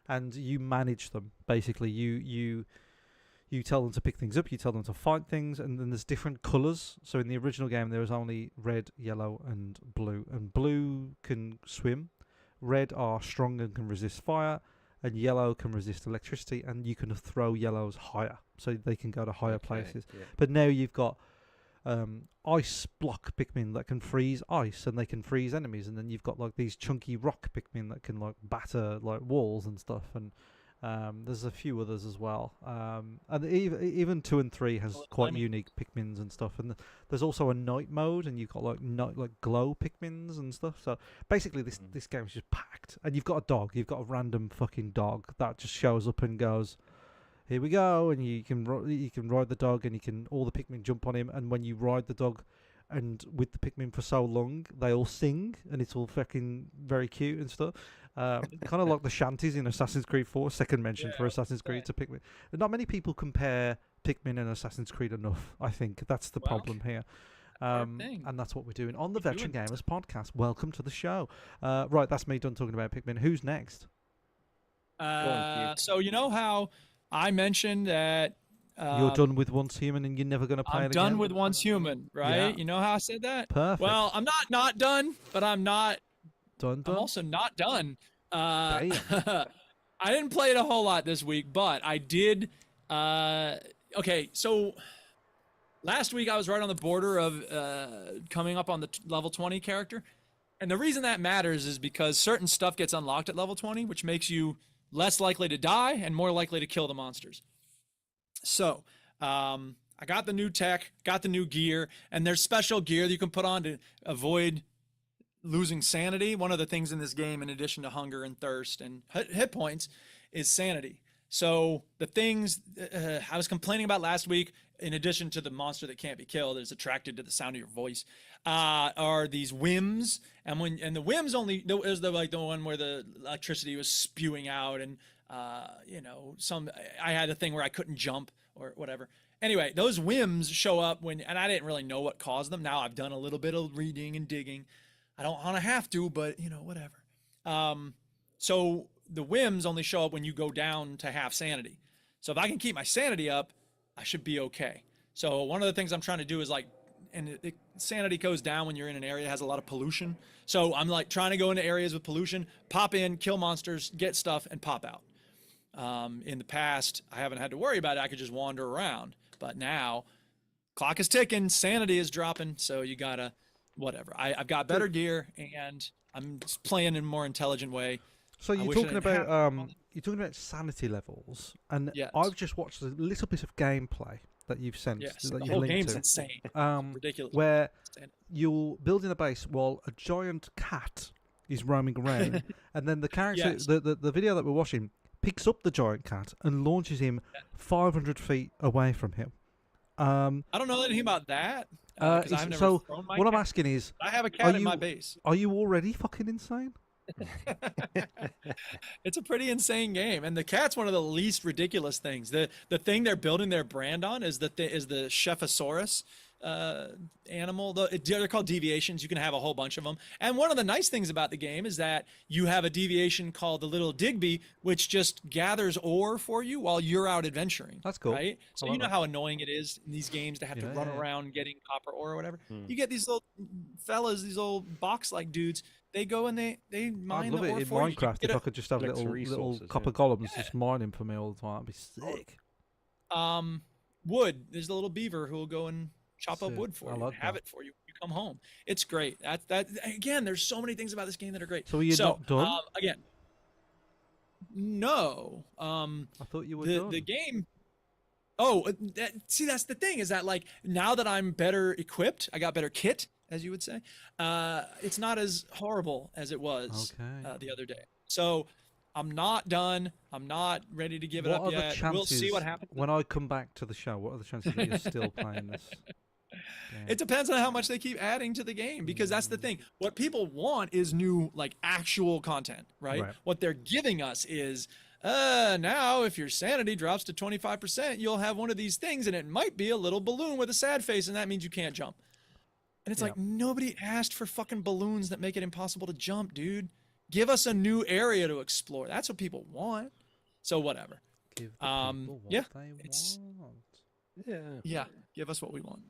and you manage them. Basically, you tell them to pick things up. You tell them to fight things, and then there's different colors. So in the original game, there was only red, yellow, and blue. And blue can swim. Red are strong and can resist fire, and yellow can resist electricity. And you can throw yellows higher, so they can go to higher Okay, places. yeah. But now you've got ice block Pikmin that can freeze ice and they can freeze enemies, and then you've got like these chunky rock Pikmin that can like batter like walls and stuff, and there's a few others as well. And even 2 and 3 has quite unique Pikmins and stuff, and there's also a night mode, and you've got like glow Pikmins and stuff. So basically this game is just packed, and you've got a dog. You've got a random fucking dog that just shows up and goes, here we go, and you can ride the dog, and all the Pikmin jump on him, and when you ride the dog and with the Pikmin for so long, they all sing, and it's all fucking very cute and stuff. Kind of like the shanties in Assassin's Creed 4, second mention for Assassin's Creed to Pikmin. Not many people compare Pikmin and Assassin's Creed enough, I think. That's the problem here. thing. And that's what we're doing on the Keep Veteran doing Gamers podcast. Welcome to the show. Right, that's me done talking about Pikmin. Who's next? So you know how I mentioned that You're done with Once Human and you're never going to play I'm it done again? with Once Human, right? Yeah. You know how I said that? Perfect. Well, I'm not done, but I'm not. Done. I'm also not done. Damn. I didn't play it a whole lot this week, but I did. Okay, so last week I was right on the border of coming up on the level 20 character. And the reason that matters is because certain stuff gets unlocked at level 20, which makes you less likely to die and more likely to kill the monsters. So I got the new tech, got the new gear, and there's special gear that you can put on to avoid losing sanity. One of the things in this game, in addition to hunger and thirst and hit points, is sanity. So the things I was complaining about last week, in addition to the monster that can't be killed, is attracted to the sound of your voice, are these whims. And the whims only is the one where the electricity was spewing out, and I had a thing where I couldn't jump or whatever. Anyway, those whims show up and I didn't really know what caused them. Now I've done a little bit of reading and digging. I don't want to have to, but whatever. So the whims only show up when you go down to half sanity. So if I can keep my sanity up, I should be okay. So one of the things I'm trying to do is sanity goes down when you're in an area that has a lot of pollution. So I'm trying to go into areas with pollution, pop in, kill monsters, get stuff, and pop out. In the past, I haven't had to worry about it. I could just wander around. But now, clock is ticking, sanity is dropping, so you gotta, whatever. I've got better gear, and I'm just playing in a more intelligent way. So you're talking about sanity levels, and Yes. I've just watched a little bit of gameplay that you've sent. Yes, that the you've whole linked game's to, insane. Ridiculous. Where Insane. you're building a base while a giant cat is roaming around, and then the character, Yes. the video that we're watching, picks up the giant cat and launches him 500 feet away from him. I don't know anything about that. 'Cause I've never so thrown my what I'm cat. asking is, I have a cat in my you- base. are you already fucking insane? It's a pretty insane game, and the cat's one of the least ridiculous things. The thing they're building their brand on is the Shephosaurus animal. They're called deviations. You can have a whole bunch of them. And one of the nice things about the game is that you have a deviation called the Little Digby, which just gathers ore for you while you're out adventuring. That's cool. Right? So I like you know that. how annoying it is in these games to have to run Yeah. around getting copper ore or whatever. You get these little fellas, these little box-like dudes. They go and they I'd mine love the it ore in for you. You Minecraft get if a- I could just have Collect the little resources, copper golems just mining for me all the time. It'd be sick. Wood. There's a little beaver who will go and chop up Sick. wood for I you, like and have that. it for you. You come home. It's great. That again. There's so many things about this game that are great. So are you not done? Again, no. I thought you were done. The game. Oh, see, that's the thing is that now that I'm better equipped, I got better kit, as you would say. It's not as horrible as it was Okay. the other day. So I'm not done. I'm not ready to give it What up are the yet. chances We'll see what happens. when I come back to the show? What are the chances that you're still playing this? game? It depends on how much they keep adding to the game, because that's the thing. What people want is new, actual content, right? Right. What they're giving us is, now if your sanity drops to 25%, you'll have one of these things, and it might be a little balloon with a sad face, and that means you can't jump. And it's like, nobody asked for fucking balloons that make it impossible to jump, dude. Give us a new area to explore. That's what people want. So whatever. Give the people what yeah, they it's- want. Yeah, give us what we want.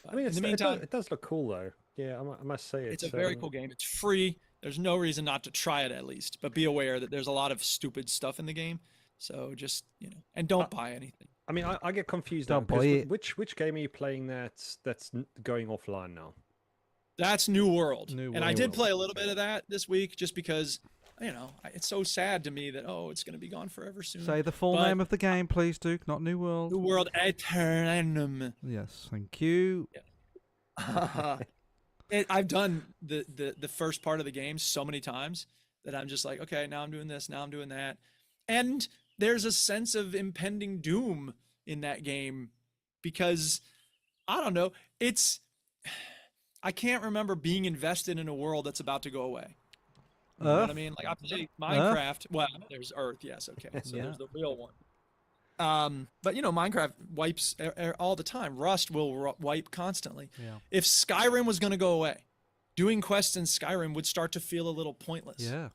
I mean, in the meantime, it does look cool though. Yeah, I must say it's a very cool game. It's free. There's no reason not to try it at least, but be aware that there's a lot of stupid stuff in the game. So just, and don't buy anything. I mean, I get confused Don't now. buy Because it. which game are you playing that's going offline now? That's New World. New And I World. did play a little bit of that this week just because, it's so sad to me that, it's going to be gone forever soon. Say the full But- name of the game, please, Duke. Not New World. New World Eternum. Yes, thank you. I've done the first part of the game so many times that I'm just like, okay, now I'm doing this, now I'm doing that. And there's a sense of impending doom in that game because, I don't know, I can't remember being invested in a world that's about to go away. You know what I mean? I play Minecraft. Well, there's Earth, yes, okay. So Yeah. there's the real one. But Minecraft wipes all the time. Rust will wipe constantly. Yeah. If Skyrim was going to go away, doing quests in Skyrim would start to feel a little pointless. Yeah.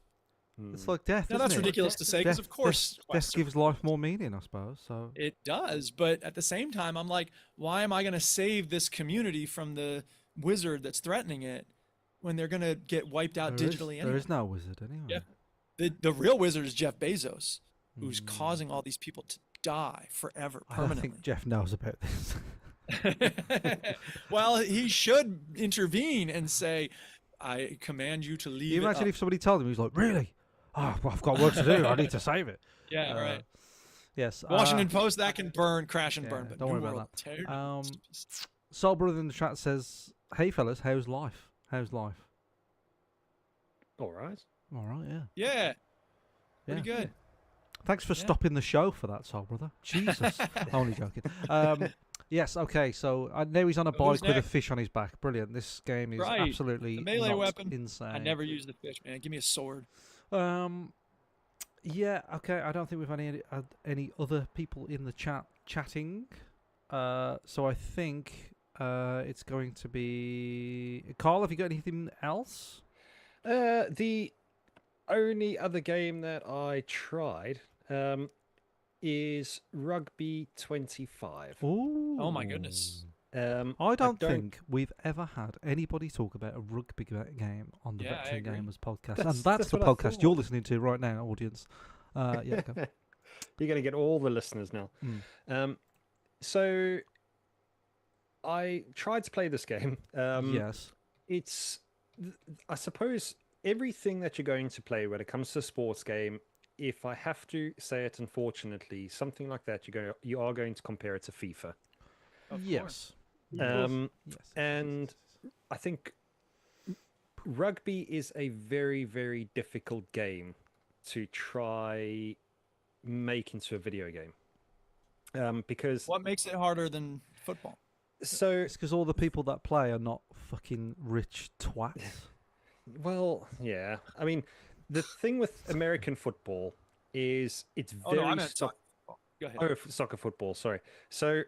It's like death. Now isn't that's it? ridiculous to say because, of course, death quests are gives life more meaning, I suppose. So It does, but at the same time, I'm like, why am I going to save this community from the wizard that's threatening it when they're going to get wiped out digitally anyway? There is no wizard anyway. Yeah. The real wizard is Jeff Bezos, who's causing all these people to die forever, I don't permanently. think Jeff knows about this. Well, he should intervene and say, I command you to leave. Can you it imagine up." if somebody told him, he was like, really? Oh, well, I've got work to do. I need to save it. Yeah, right. Yes. Washington Post, that can burn, crash and burn. yeah, But don't New worry about World, tear it Um, to pieces. Soul Brother in the chat says, hey, fellas, how's life? How's life? All right. All right, yeah. Yeah. Pretty Yeah. good. Thanks for Yeah. stopping the show for that, Soul Brother. Jesus. Only joking. Yes, okay, so now he's on a Who's bike with a next? fish on his back. Brilliant. This game is Right. absolutely The melee not weapon. insane. I never use the fish, man. Give me a sword. Yeah, okay, I don't think we've had any other people in the chatting. So I think it's going to be... Carl, have you got anything else? The only other game that I tried is Rugby 25. Ooh. Oh my goodness. I don't think we've ever had anybody talk about a rugby game on the Yeah, I Veteran agree. Gamers podcast. That's- and that's the that's what I podcast you're thought. listening to right now, audience. Yeah, go. You're going to get all the listeners now. So I tried to play this game. Yes. It's, I suppose, everything that you're going to play when it comes to a sports game. If I have to say it, unfortunately, something like that, you are going to compare it to FIFA. Of Yes. Yes. Yes. And I think rugby is a very, very difficult game to try make into a video game. Because What makes it harder than football? so It's because all the people that play are not fucking rich twats. well, yeah. I mean, the thing with American football is it's Oh very no, I meant soccer football. Go ahead. soccer football. Sorry. So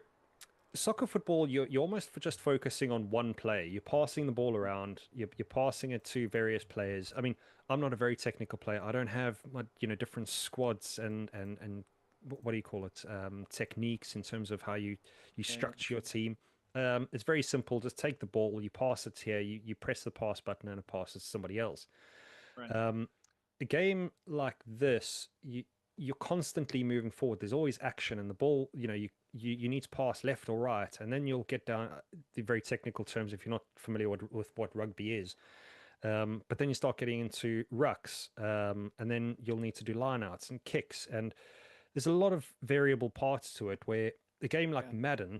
soccer football, you're almost just focusing on one play. You're passing the ball around. You're passing it to various players. I mean, I'm not a very technical player. I don't have different squads and what do you call it? Techniques in terms of how you structure your team. It's very simple. Just take the ball, you pass it here, you press the pass button, and it passes to somebody else. Right. A game like this, you're constantly moving forward. There's always action, and the ball, you need to pass left or right, and then you'll get down the very technical terms if you're not familiar with what rugby is. But then you start getting into rucks, and then you'll need to do lineouts and kicks, and there's a lot of variable parts to it. Where a game like Madden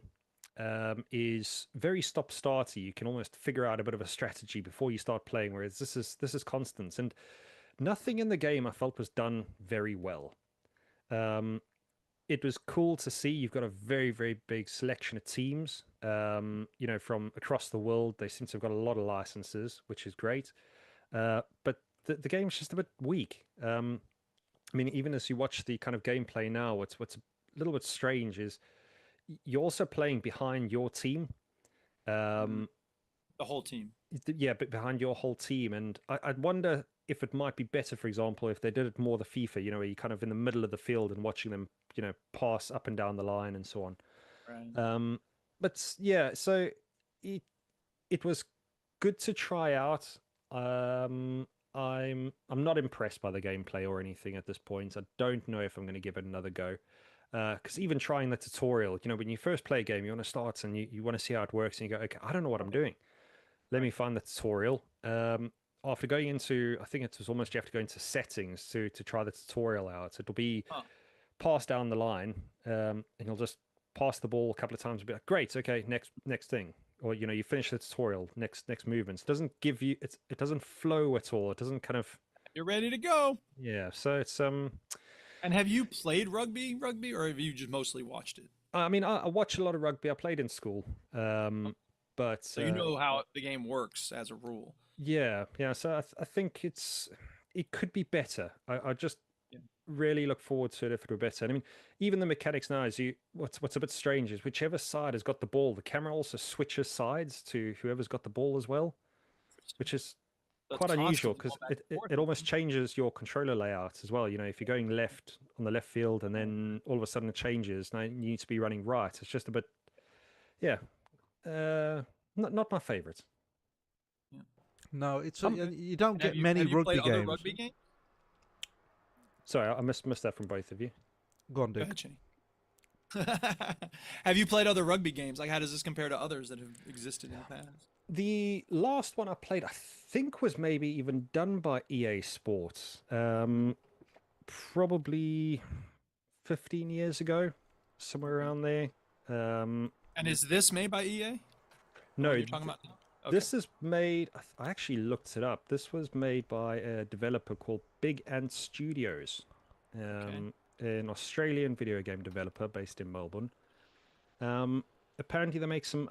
is very stop-starty. You can almost figure out a bit of a strategy before you start playing. Whereas this is constant, and nothing in the game I felt was done very well. It was cool to see. You've got a very, very big selection of teams, from across the world. They seem to have got a lot of licenses, which is great. But the game's just a bit weak. I mean, even as you watch the kind of gameplay now, what's a little bit strange is you're also playing behind your team. The whole team. Yeah, but behind your whole team. And I'd wonder if it might be better, for example, if they did it more the FIFA, where you're kind of in the middle of the field and watching them, pass up and down the line and so on. Right. But yeah, so it was good to try out. I'm not impressed by the gameplay or anything at this point. I don't know if I'm going to give it another go. Because even trying the tutorial, when you first play a game, you want to start and you want to see how it works, and you go, okay, I don't know what I'm doing. Let me find the tutorial. After going into, I think it was almost you have to go into settings to try the tutorial out. It'll be pass down the line, and you'll just pass the ball a couple of times and be like, great, okay, next thing. Or you finish the tutorial, next movements. It doesn't give you it doesn't flow at all. It doesn't kind of You're ready to go. yeah. So it's And have you played rugby, or have you just mostly watched it? I mean, I watch a lot of rugby. I played in school, but So you know how the game works as a rule. yeah. So I think it could be better. I just really look forward to it if it were better. And I mean, even the mechanics now is what's a bit strange is whichever side has got the ball, the camera also switches sides to whoever's got the ball as well, which is So it's quite unusual constantly because going back and forth. it almost changes your controller layout as well. You know, if you're going left on the left field and then all of a sudden it changes, now you need to be running right. It's just a bit, yeah, not my favorite. No, it's Um, you don't Have get many have you rugby played other games. rugby games? Sorry, I missed that from both of you. Go on, Go Duke. ahead, Chinny. Have you played other rugby games? Like, how does this compare to others that have existed in the past? The last one I played, I think, was maybe even done by EA Sports. Probably 15 years ago, somewhere around there. And is this made by EA? No, You're talking about. Okay. this is made. I actually looked it up. This was made by a developer called Big Ant Studios, an Australian video game developer based in Melbourne. Apparently, they make some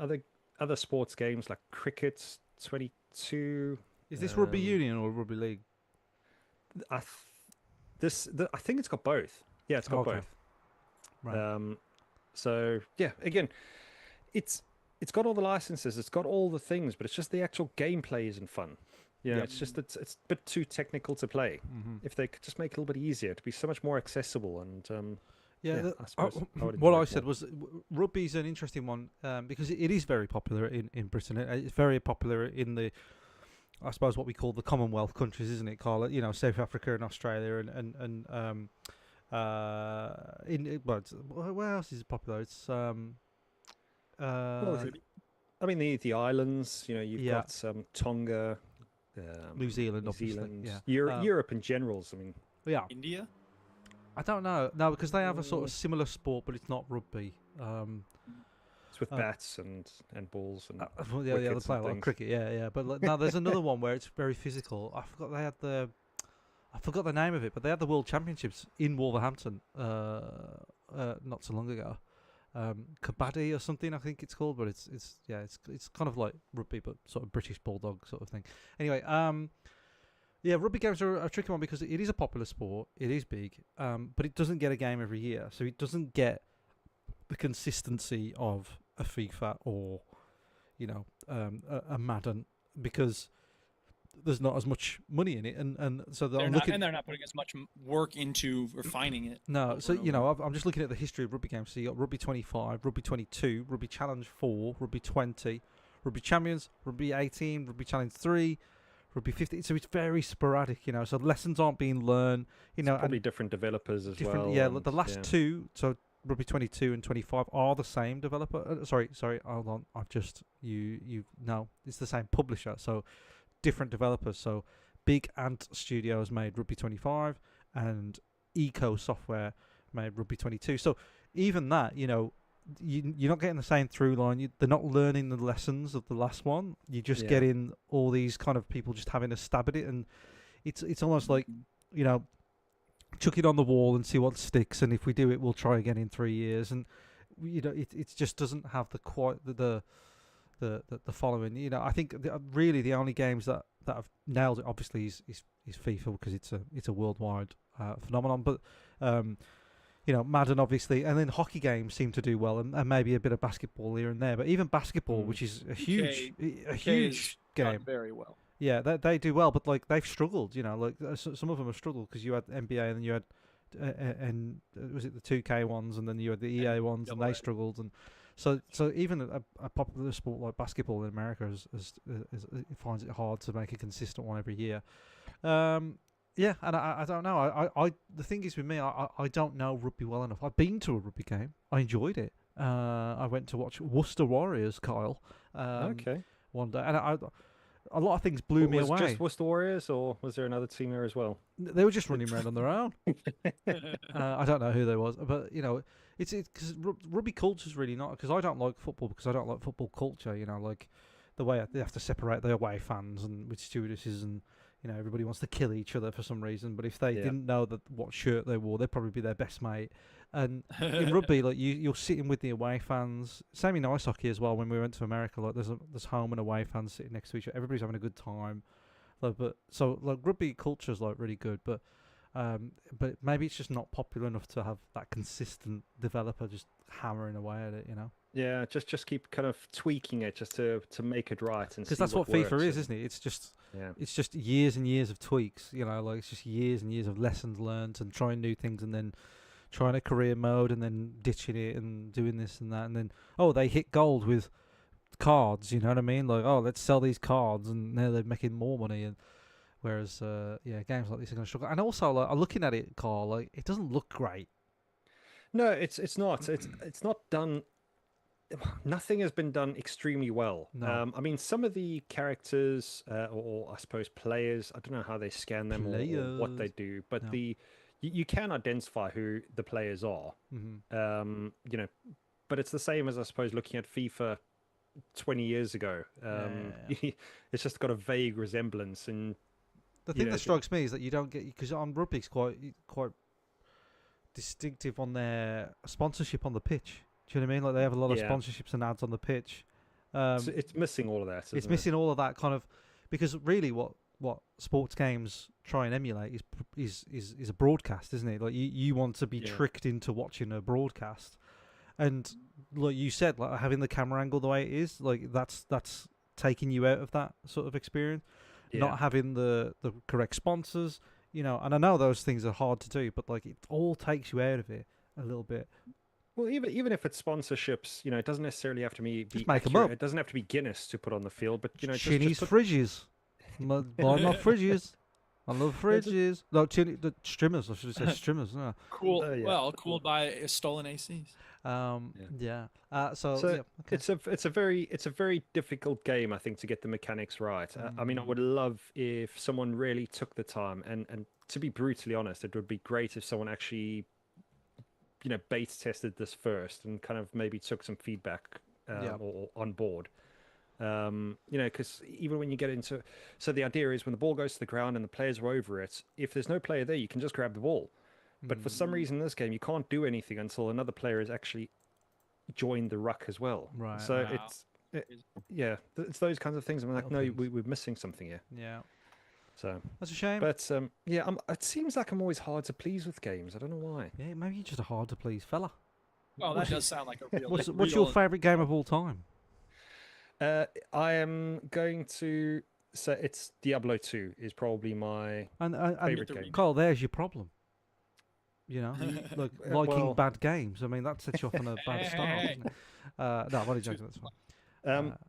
other sports games like Cricket 22. Is this rugby um, union or rugby league? I think it's got both. Yeah, it's got Okay. both. Right. So yeah, again, it's got all the licenses, it's got all the things, but it's just the actual gameplay isn't fun. You know, Yeah. it's just it's a bit too technical to play. If they could just make it a little bit easier, to be so much more accessible and Yeah, I suppose I would what enjoy I it said more. was rugby's an interesting one because it is very popular in Britain. It's very popular in the, I suppose, what we call the Commonwealth countries, isn't it, Carl? You know, South Africa and Australia where else is it popular? It's Well, I mean the islands. You know, you've Yeah. got Tonga, New Zealand, New obviously. Zealand, Yeah. Europe in generals. I mean, Yeah. India? I don't know. No, because they have a sort of similar sport, but it's not rugby. it's with Uh, bats and balls and Well, yeah, they wickets play a and lot of things. cricket. Yeah. But now there's another one where it's very physical. I forgot the name of it, but they had the World Championships in Wolverhampton not so long ago. Kabaddi or something, I think it's called, but it's kind of like rugby, but sort of British bulldog sort of thing. Anyway, yeah, rugby games are a tricky one because it is a popular sport. It is big, but it doesn't get a game every year, so it doesn't get the consistency of a FIFA or, you know, a Madden because there's not as much money in it, and so I'm looking. And they're not putting as much work into refining it. No, over so and you know, over. I'm just looking at the history of rugby games. So you got Rugby 25, Rugby 22, Rugby Challenge 4, Rugby 20, Rugby Champions, Rugby 18, Rugby Challenge 3, Rugby 50. So it's very sporadic, you know. So lessons aren't being learned, you know. Probably And different developers as different, well. yeah. and, The last yeah. two, so Rugby 22 and 25, are the same developer. Sorry, hold on. I've just no, it's the same publisher. So different developers. So Big Ant Studios made Rugby 25 and Eco Software made Rugby 22. So even that, you know, you're not getting the same through line. They're not learning the lessons of the last one. You're just Yeah. getting all these kind of people just having a stab at it, and it's almost like, you know, chuck it on the wall and see what sticks, and if we do it, we'll try again in 3 years. And you know, it just doesn't have the following. You know, I think really the only games that have nailed it obviously is FIFA, because it's a worldwide phenomenon. But you know, Madden obviously, and then hockey games seem to do well, and maybe a bit of basketball here and there. But even basketball, which is a huge has done game, very well. yeah, they do well, but like they've struggled. You know, like some of them have struggled because you had NBA and then you had was it the 2K ones, and then you had the EA ones, and they struggled. And so even a popular sport like basketball in America it finds it hard to make a consistent one every year. Yeah, and I don't know. I the thing is with me, I don't know rugby well enough. I've been to a rugby game. I enjoyed it. I went to watch Worcester Warriors, Kyle. Okay. One day, and a lot of things blew me was it away. just Worcester Warriors, or was there another team there as well? They were just running around on their own. I don't know who they was, but you know, it's because rugby culture's really not, because I don't like football, because I don't like football culture. You know, like the way they have to separate the away fans and with stewardesses, and you know, everybody wants to kill each other for some reason. But if they didn't know what shirt they wore, they'd probably be their best mate. And in rugby, like you're sitting with the away fans. Same in ice hockey as well. When we went to America, like there's home and away fans sitting next to each other. Everybody's having a good time. Like, but so like rugby culture is like really good. But But maybe it's just not popular enough to have that consistent developer just hammering away at it, you know? Yeah, just keep kind of tweaking it just to make it right and Because see that's what works FIFA is, and- isn't it? Yeah. It's just years and years of tweaks, you know, like it's just years and years of lessons learned and trying new things and then trying a career mode and then ditching it and doing this and that and then they hit gold with cards, you know what I mean? Like, let's sell these cards and now they're making more money and whereas games like this are going to struggle. And also like looking at it, Carl, like it doesn't look great. No, it's not. It's not done. Nothing has been done extremely well. No. I mean, some of the characters, or I suppose players, I don't know how they scan them or what they do, but No. you can identify who the players are. Mm-hmm. You know, but it's the same as I suppose looking at FIFA 20 years ago. It's just got a vague resemblance, and The thing know, that strikes me is that you don't get, because on rugby's quite distinctive on their sponsorship on the pitch. Do you know what I mean? Like they have a lot of Yeah. sponsorships and ads on the pitch. it's missing all of that. It's isn't it? missing all of that kind of, because really what sports games try and emulate is a broadcast, isn't it? Like you want to be Yeah. tricked into watching a broadcast, and like you said, like having the camera angle the way it is, like that's taking you out of that sort of experience. Yeah. Not having the correct sponsors, you know, and I know those things are hard to do, but like it all takes you out of it a little bit. Well, even if it's sponsorships, you know, it doesn't necessarily have to be make 'em accurate. up. It doesn't have to be Guinness to put on the field, but you know, Chinese just fridges. Buy my fridges. I love fridges. No, the trimmers. I should say trimmers. Yeah. Cool. yeah. Well, cooled by stolen ACs. Yeah. So So yeah, okay. it's a very difficult game, I think, to get the mechanics right. I mean, I would love if someone really took the time, and to be brutally honest, it would be great if someone actually, you know, beta tested this first and kind of maybe took some feedback or on board. You know, because even when you get into, so the idea is when the ball goes to the ground and the players are over it, if there's no player there, you can just grab the ball. But for some reason in this game, you can't do anything until another player has actually joined the ruck as well. Right. So Wow. it's those kinds of things. I'm like, Little no, things. we're missing something here. Yeah. So, That's a shame. but it seems like I'm always hard to please with games. I don't know why. Yeah, maybe you're just a hard to please fella. Well, that does sound like a real. What's your favourite game of all time? I am going to say it's Diablo 2 is probably my And favorite game. Carl, there's your problem. You know, like liking well- bad games. I mean, that sets you off on a bad start. Doesn't it? No, I'm only joking. That's fine.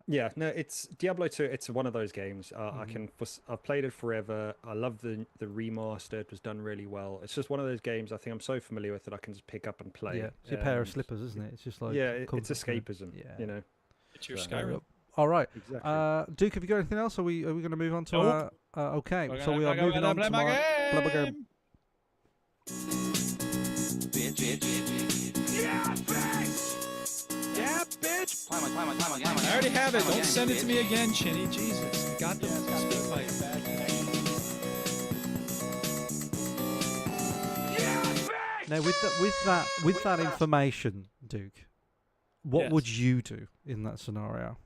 It's Diablo 2. It's one of those games. Mm-hmm. I've played it forever. I love the remaster. It was done really well. It's just one of those games I think I'm so familiar with that I can just pick up and play. Yeah, it's a pair of And, slippers, isn't it? It's just like it's comfort food. escapism. Yeah. You know. It's your So- Skyrim. All right, Exactly. Duke, have you got anything else? Are we going to move on to Nope. okay, We're so we are gonna moving on play to my my game. Blubber Game. Yeah, bitch. I already have it. Don't send it to me again, Chinny. Jesus, you got the speak pipe. Now, with that information, Duke, what Yes. would you do in that scenario?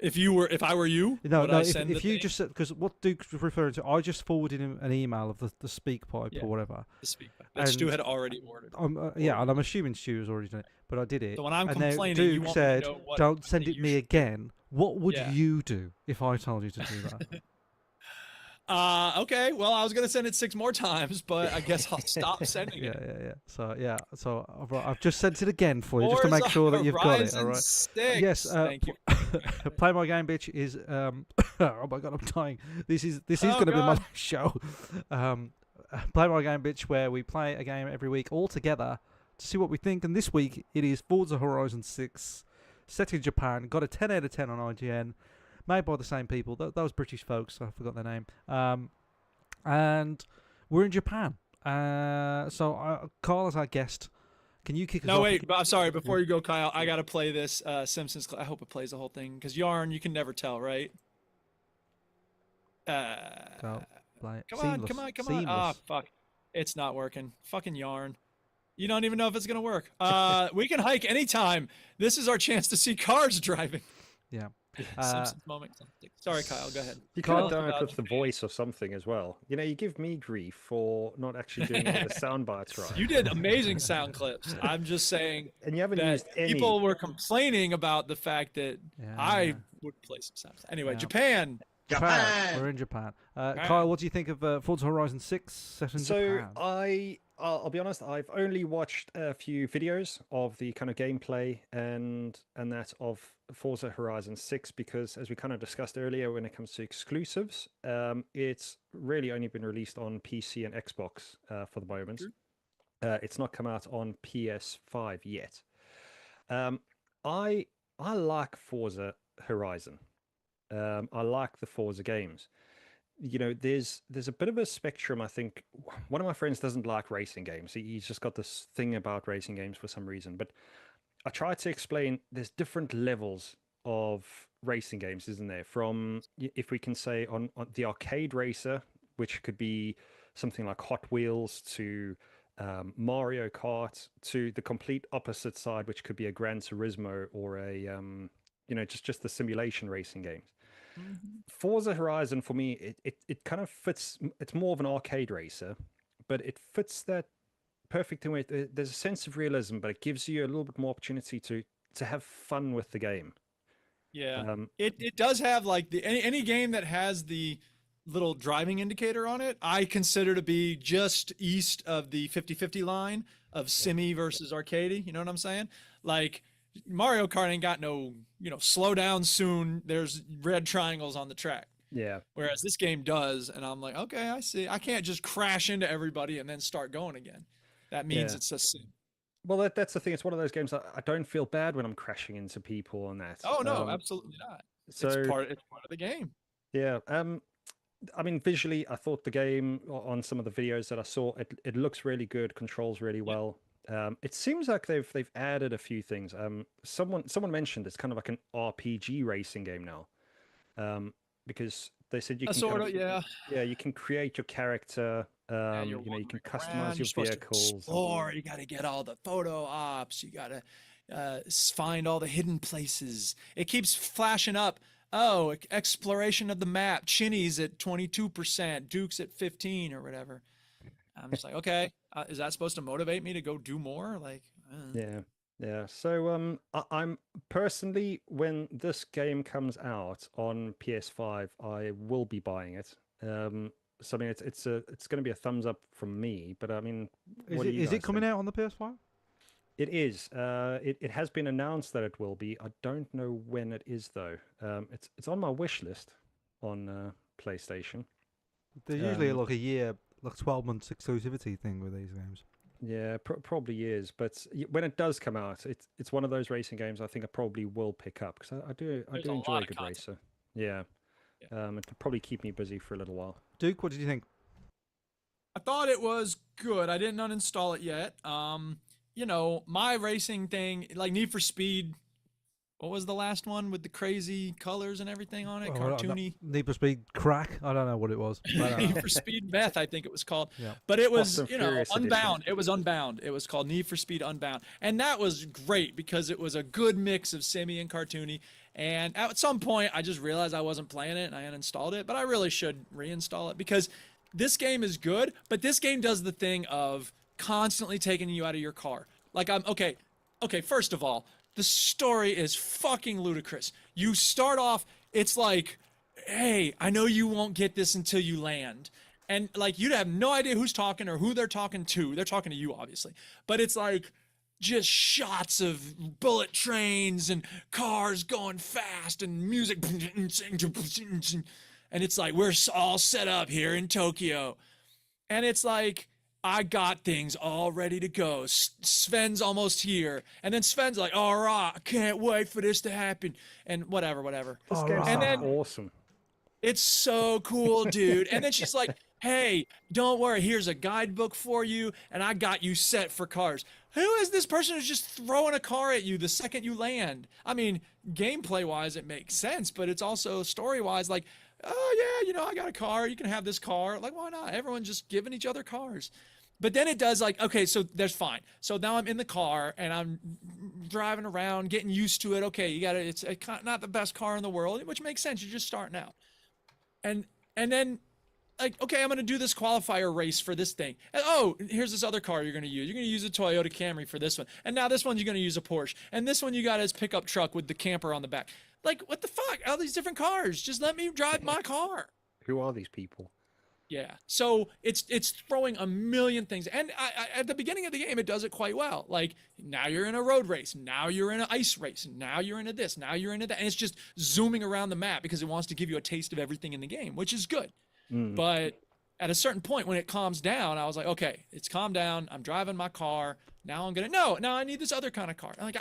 If I were you, No, would no. I If send the you thing? just said, because what Duke's referring to, I just forwarded him an email of the speak pipe Yeah. or whatever. The speak pipe that Stu and- had already ordered. Yeah, and I'm assuming Stu has already done it, but I did it. So when I'm and now complaining, you Duke want me to said, know what "Don't I send think it you me should do." again." What would Yeah. you do if I told you to do that? Okay. Well, I was gonna send it 6 more times, but I guess I'll stop sending yeah, it. yeah, yeah. So I've just sent it again for you, just to make sure that you've got it. All Horizon right. 6. Yes. Thank you. Play My Game Bitch is oh my god, I'm dying. This is Oh, going to be my God. show. Play My Game Bitch, where we play a game every week all together to see what we think. And this week it is Forza Horizon 6, set in Japan. Got a 10 out of 10 on IGN. Made by the same people, those British folks. I forgot their name. And we're in Japan. So Carl is our guest. Can you kick us off? No, wait. But I'm sorry. Before you go, Kyle, I gotta play this Simpsons. I hope it plays the whole thing because Yarn, you can never tell, right? Go play it. Come Seamless. on. Seamless. Ah, fuck. It's not working. Fucking Yarn. You don't even know if it's gonna work. We can hike anytime. This is our chance to see cars driving. Yeah. Simpsons moment. Sorry, Kyle. Go ahead. You Kyle- could have done it with the voice or something as well. You know, you give me grief for not actually doing all the sound bites right. You did amazing sound clips. I'm just saying And you haven't that used any. people were complaining about the fact that Yeah. I would play some sounds. Anyway, Yeah. Japan. Japan. We're in Japan. Kyle, what do you think of Forza Horizon 6 set in So Japan? I'll be honest, I've only watched a few videos of the kind of gameplay and that of Forza Horizon 6 because, as we kind of discussed earlier, when it comes to exclusives, it's really only been released on PC and Xbox for the moment. It's not come out on PS5 yet. I like Forza Horizon. I like the Forza games. You know, there's a bit of a spectrum. I think one of my friends doesn't like racing games. He's just got this thing about racing games for some reason. But I try to explain there's different levels of racing games, isn't there? From, if we can say, on the arcade racer, which could be something like Hot Wheels, to Mario Kart, to the complete opposite side, which could be a Gran Turismo or a just the simulation racing games. Forza Horizon, for me, it kind of fits. It's more of an arcade racer, but it fits that perfect in way. There's a sense of realism, but it gives you a little bit more opportunity to have fun with the game. Yeah, it does have like any game that has the little driving indicator on it, I consider to be just east of the 50-50 line of simi versus arcade. You know what I'm saying? Like Mario Kart ain't got no, slow down soon. There's red triangles on the track. Yeah. Whereas this game does, and I'm like, okay, I see. I can't just crash into everybody and then start going again. That means it's a sim. Well, that's the thing. It's one of those games I don't feel bad when I'm crashing into people on that. Oh no, absolutely not. So it's part of the game. Yeah. I mean, visually, I thought the game on some of the videos that I saw, it looks really good, controls really well. It seems like they've added a few things. Someone mentioned it's kind of like an RPG racing game now, because they said you can you can create your character. You can customize your vehicles. Or you got to get all the photo ops. You got to find all the hidden places. It keeps flashing up. Oh, exploration of the map. Chinny's at 22%, Duke's at 15 or whatever. I'm just like, okay, is that supposed to motivate me to go do more? Like, yeah. So I'm personally, when this game comes out on PS5, I will be buying it. So I mean, it's going to be a thumbs up from me. But I mean, is it coming out on the PS5? It is. It has been announced that it will be. I don't know when it is though. It's on my wish list on PlayStation. There's usually like a year, like 12 months exclusivity thing with these games. Yeah, probably is. But when it does come out, it's one of those racing games I think I probably will pick up because I do enjoy a good racer. Yeah. It'll probably keep me busy for a little while. Duke, what did you think? I thought it was good. I didn't uninstall it yet. My racing thing, like Need for Speed, what was the last one with the crazy colors and everything on it? Cartoony. Need for Speed Crack? I don't know what it was. Need for Speed Meth, I think it was called. Yeah. But it was, Furious Unbound. edition. It was Unbound. It was called Need for Speed Unbound. And that was great because it was a good mix of semi and cartoony. And at some point, I just realized I wasn't playing it and I uninstalled it. But I really should reinstall it because this game is good, but this game does the thing of constantly taking you out of your car. Like, okay, first of all, the story is fucking ludicrous. You start off, it's like, hey, I know you won't get this until you land. And like, you'd have no idea who's talking or who they're talking to. They're talking to you, obviously. But it's like just shots of bullet trains and cars going fast and music. And it's like, we're all set up here in Tokyo. And it's like, I got things all ready to go. Sven's almost here. And then Sven's like, all right, I can't wait for this to happen. And whatever. This game sounds awesome. It's so cool, dude. And then she's like, hey, don't worry. Here's a guidebook for you. And I got you set for cars. Who is this person who's just throwing a car at you the second you land? I mean, gameplay-wise, it makes sense. But it's also story-wise like, oh, yeah, I got a car. You can have this car. Like, why not? Everyone's just giving each other cars. but then it does like, okay, so there's fine. So now I'm in the car and I'm driving around, getting used to it. Okay, it's not the best car in the world, which makes sense. You're just starting out. And then like, okay, I'm going to do this qualifier race for this thing. And, oh, here's this other car you're going to use. You're going to use a Toyota Camry for this one. And now this one you're going to use a Porsche. And this one you got as pickup truck with the camper on the back. Like, what the fuck? All these different cars. Just let me drive my car. Who are these people? Yeah. So it's throwing a million things. And at the beginning of the game, it does it quite well. Like, now you're in a road race. Now you're in an ice race. Now you're into this. Now you're into that. And it's just zooming around the map because it wants to give you a taste of everything in the game, which is good. But at a certain point when it calms down, I was like, okay, it's calmed down. I'm driving my car. Now now I need this other kind of car. I'm like,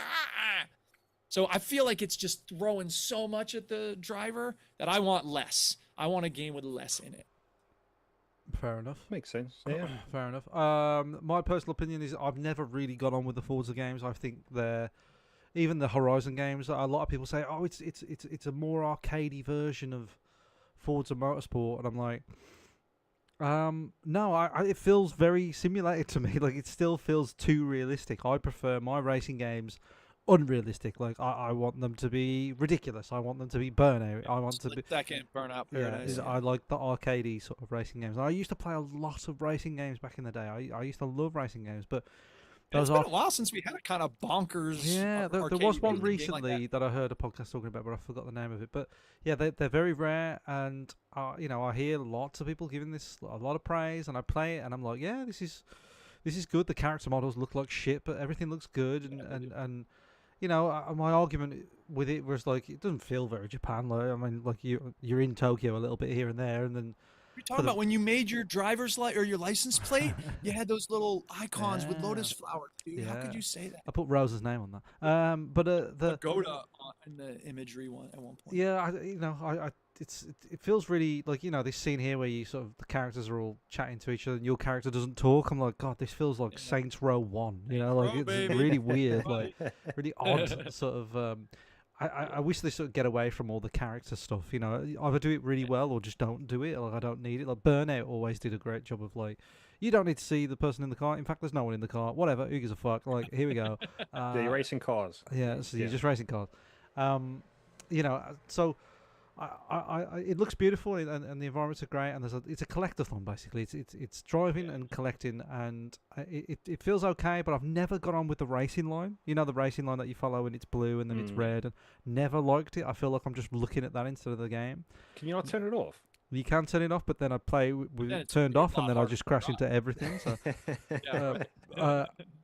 So I feel like it's just throwing so much at the driver that I want less. I want a game with less in it. Fair enough. Makes sense. Yeah. Fair enough. My personal opinion is I've never really got on with the Forza games. I think even the Horizon games. A lot of people say, oh, it's a more arcadey version of Forza Motorsport, and I'm like, no, it feels very simulated to me. Like, it still feels too realistic. I prefer my racing games unrealistic. Like, I want them to be ridiculous. I want them to be burnout. I want to be second Burnout Paradise. I like the arcadey sort of racing games. I used to play a lot of racing games back in the day. I used to love racing games, but it's been a while since we had a kind of bonkers. Yeah, there was one recently that I heard a podcast talking about, but I forgot the name of it. But yeah, they're very rare, and I hear lots of people giving this a lot of praise, and I play it, and I'm like, yeah, this is good. The character models look like shit, but everything looks good, and my argument with it was like, it doesn't feel very Japan. Like, I mean, like you're in Tokyo a little bit here and there, and then. You're talking about when you made your driver's or your license plate, you had those little icons with lotus flowers. Dude, how could you say that? I put Rose's name on that. But the Pagoda in the imagery one at one point. Yeah, it feels really like, this scene here where you sort of the characters are all chatting to each other and your character doesn't talk. I'm like, God, this feels like Saints Row 1. It's baby. really weird, like really odd sort of. I wish they sort of get away from all the character stuff, either do it really well or just don't do it. Like, I don't need it. Like, Burnout always did a great job of, like, you don't need to see the person in the car. In fact, there's no one in the car. Whatever, who gives a fuck? Like, here we go. You're racing cars. Yeah, so you're just racing cars. So it looks beautiful, and the environments are great, and it's a collectathon basically. It's driving and collecting, and it feels okay. But I've never got on with the racing line. The racing line that you follow, and it's blue and then it's red, and never liked it. I feel like I'm just looking at that instead of the game. Can you not turn it off? You can turn it off, but then I play with it turned off, and then I just crash into everything. So,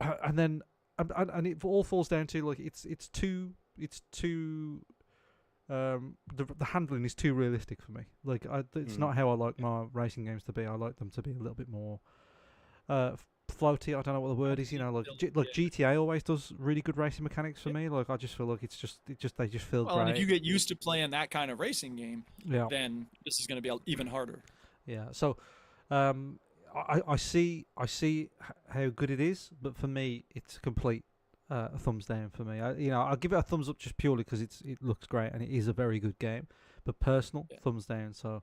and then and it all falls down to, like, it's too. The handling is too realistic for me. Like, it's not how I like my racing games to be. I like them to be a little bit more floaty. I don't know what the word is. GTA always does really good racing mechanics for me. Like, I just feel like they just feel great. And if you get used to playing that kind of racing game, then this is going to be even harder. Yeah. So, I see how good it is, but for me, it's a complete. A thumbs down for me. I'll give it a thumbs up just purely because it looks great and it is a very good game. But personal, thumbs down. So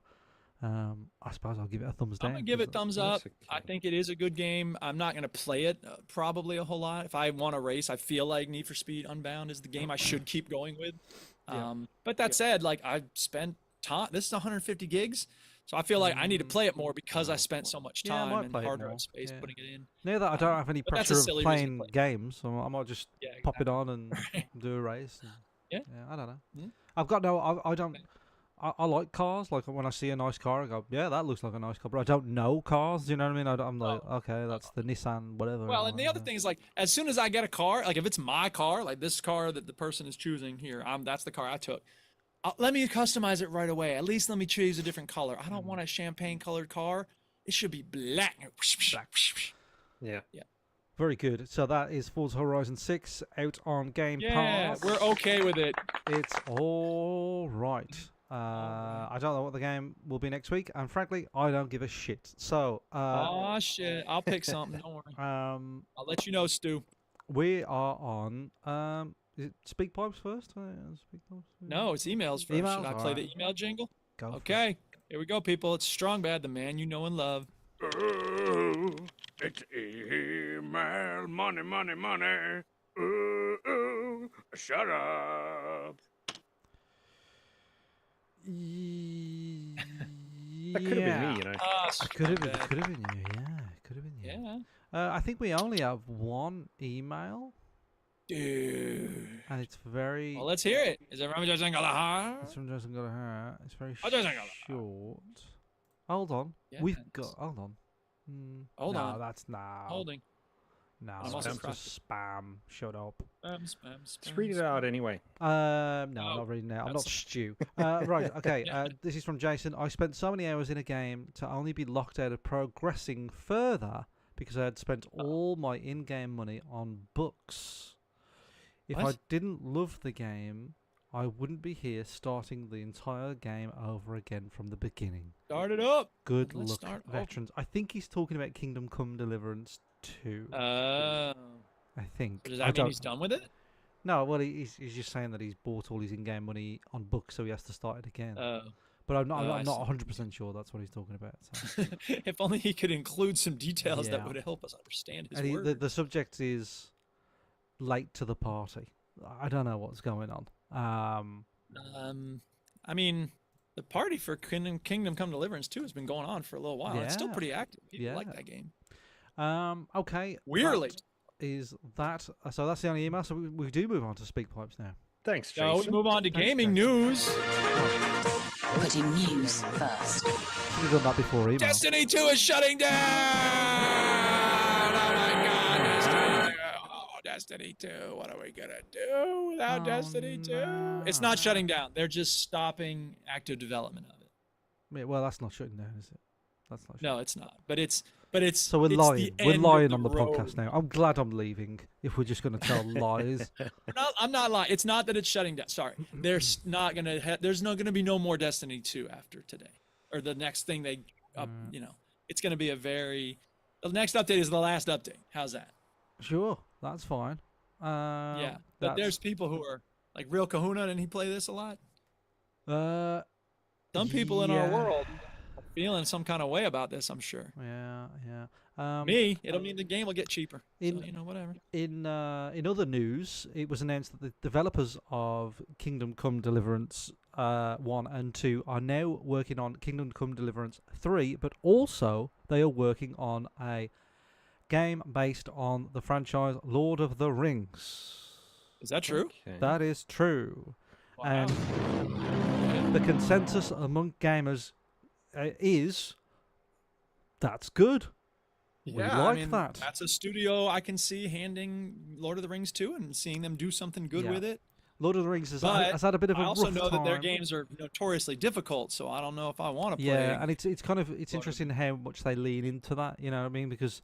I suppose I'll give it a thumbs down. I'm gonna give it thumbs up. I think it is a good game. I'm not gonna play it probably a whole lot. If I want to race, I feel like Need for Speed Unbound is the game I should keep going with. But that said, like, I spent time. This is 150 gigs. So I feel like I need to play it more because I spent so much time and hard drive space putting it in. Now that I don't have any pressure of playing games, so I might just pop it on and do a race. And, I don't know. I've got I don't. I like cars. Like, when I see a nice car, I go, yeah, that looks like a nice car. But I don't know cars. You know what I mean? I'm like, okay, that's the Nissan, whatever. Well, and the other thing is, like, as soon as I get a car, like if it's my car, like this car that the person is choosing here, that's the car I took. Let me customize it right away. At least let me choose a different color. I don't want a champagne-colored car. It should be black. Yeah. Very good. So that is Forza Horizon 6 out on Game Pass. Yeah, we're okay with it. It's all right. I don't know what the game will be next week, and frankly, I don't give a shit. So, shit! I'll pick something. Don't worry. I'll let you know, Stu. We are on. Is it Speak Pipes first? No, it's emails first. Should I play the email jingle? Go. Okay, here we go, people. It's Strong Bad, the man you know and love. It's email, money, money, money. Ooh, ooh, shut up. That could have been me, you know. Could have been you. Yeah, could have been you. Yeah. I think we only have one email, Dude. and it's very. Well, let's hear it. Is it from Jason Gallagher? It's from Jason Gallagher. It's very Jason Gallagher. short. Hold on. Yeah, We've man. got. Hold on. Hold no, on. that's no. Holding. No, I'm that's also just crossed. spam. Shut up. Just read it out anyway. No, I'm not reading it. I'm not Stu. Right, okay. This is from Jason. I spent so many hours in a game to only be locked out of progressing further because I had spent all my in-game money on books. If I What? didn't love the game, I wouldn't be here starting the entire game over again from the beginning. Start it up. Good Let's luck, start over. veterans. I think he's talking about Kingdom Come Deliverance 2. I think. Does I that mean don't- he's done with it? No, well, he's just saying that he's bought all his in-game money on books, so he has to start it again. Oh. But I'm not. Oh, I I'm not see. 100% sure that's what he's talking about. So. If only he could include some details Yeah. that would help us understand his And word. the subject is late to the party. I don't know what's going on. I mean, the party for Kingdom Come Deliverance 2 has been going on for a little while. It's still Yeah. pretty active. People like Yeah. that game. Okay. Weirdly. that Is that so? That's the only email. So we do move on to speak pipes now. Thanks, So we Jason. move on to Thanks, gaming news. Putting news first. We've done that before. Email. Destiny 2 is shutting down. Oh my God, Destiny 2. Oh, Destiny 2. What are we gonna do without Destiny 2? It's not shutting down. They're just stopping active development of it. Yeah, well, that's not shutting down, is it? That's not. No, it's not. But it's. So we're it's lying. the We're end lying of on the road. podcast now. I'm glad I'm leaving. If we're just going to tell lies. I'm not lying. It's not that it's shutting down. Sorry, there's not gonna. There's not gonna be no more Destiny 2 after today, or the next thing they up. You know, it's gonna be a very. The next update is the last update. How's that? Sure, that's fine. Yeah, but that's- there's people who are like Real Kahuna. Didn't he play this a lot? Some people in our yeah. world are feeling some kind of way about this. I'm sure. Yeah. Me, it'll mean the game will get cheaper. in- So, you know, whatever. In other news, it was announced that the developers of Kingdom Come Deliverance 1 and 2 are now working on Kingdom Come Deliverance 3, but also they are working on a game based on the franchise Lord of the Rings. Is that true? Okay. That is true. Wow. And the consensus among gamers is that's good. We Yeah, like I mean, that. That's a studio I can see handing Lord of the Rings to and seeing them do something good Yeah. with it. Lord of the Rings has But had a bit of a I also rough know that their time. games are notoriously difficult, so I don't know if I want to play. Yeah, and it's kind of Lord of- interesting how much they lean into that. You know what I mean? Because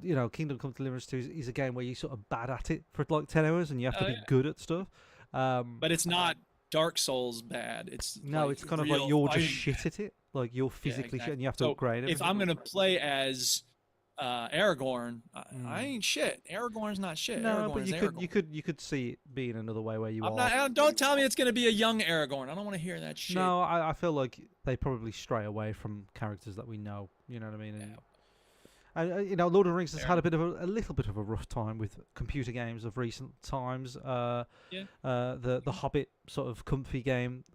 you know Kingdom Come Deliverance 2 is a game where you're sort of bad at it for like 10 hours and you have to Oh, be yeah. good at stuff. But it's not Dark Souls bad. It's No, like it's kind of real like you're just fighting. shit at it. Like you're physically shit and you have to So upgrade it. if I'm gonna play as Aragorn, I ain't shit. Aragorn's not shit. no, Aragorn but is you Aragorn. could see it being another way where you I'm are. not. Don't tell me it's gonna be a young Aragorn. I don't want to hear that shit. No, I feel like they probably stray away from characters that we know. You know what I mean? And, you know, Lord of the Rings has had a little bit of a rough time with computer games of recent times. The Hobbit sort of comfy game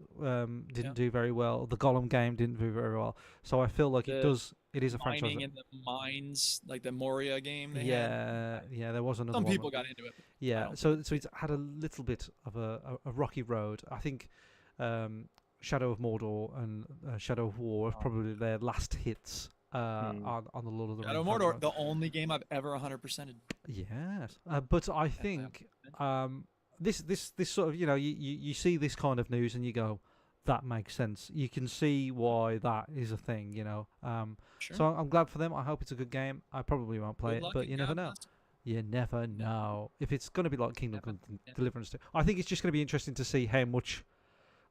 didn't do very well. The Gollum game didn't do very well. So I feel like it is a franchise. Mining in the mines, like the Moria game. They Yeah, had. yeah, there was another Some one. people got into it. Yeah, so it's had a little bit of a rocky road. I think Shadow of Mordor and Shadow of War are probably their last hits on the Lord of the Shadow of Rings. Mordor, the only game I've ever 100%ed. Yes, but I think this sort of, you know, you see this kind of news and you go, that makes sense. You can see why that is a thing, you know. Sure. So I'm glad for them. I hope it's a good game. I probably won't play Good it, luck but and you never God know. bless. You never know. If it's going to be like Kingdom Come Deliverance 2, I think it's just going to be interesting to see how much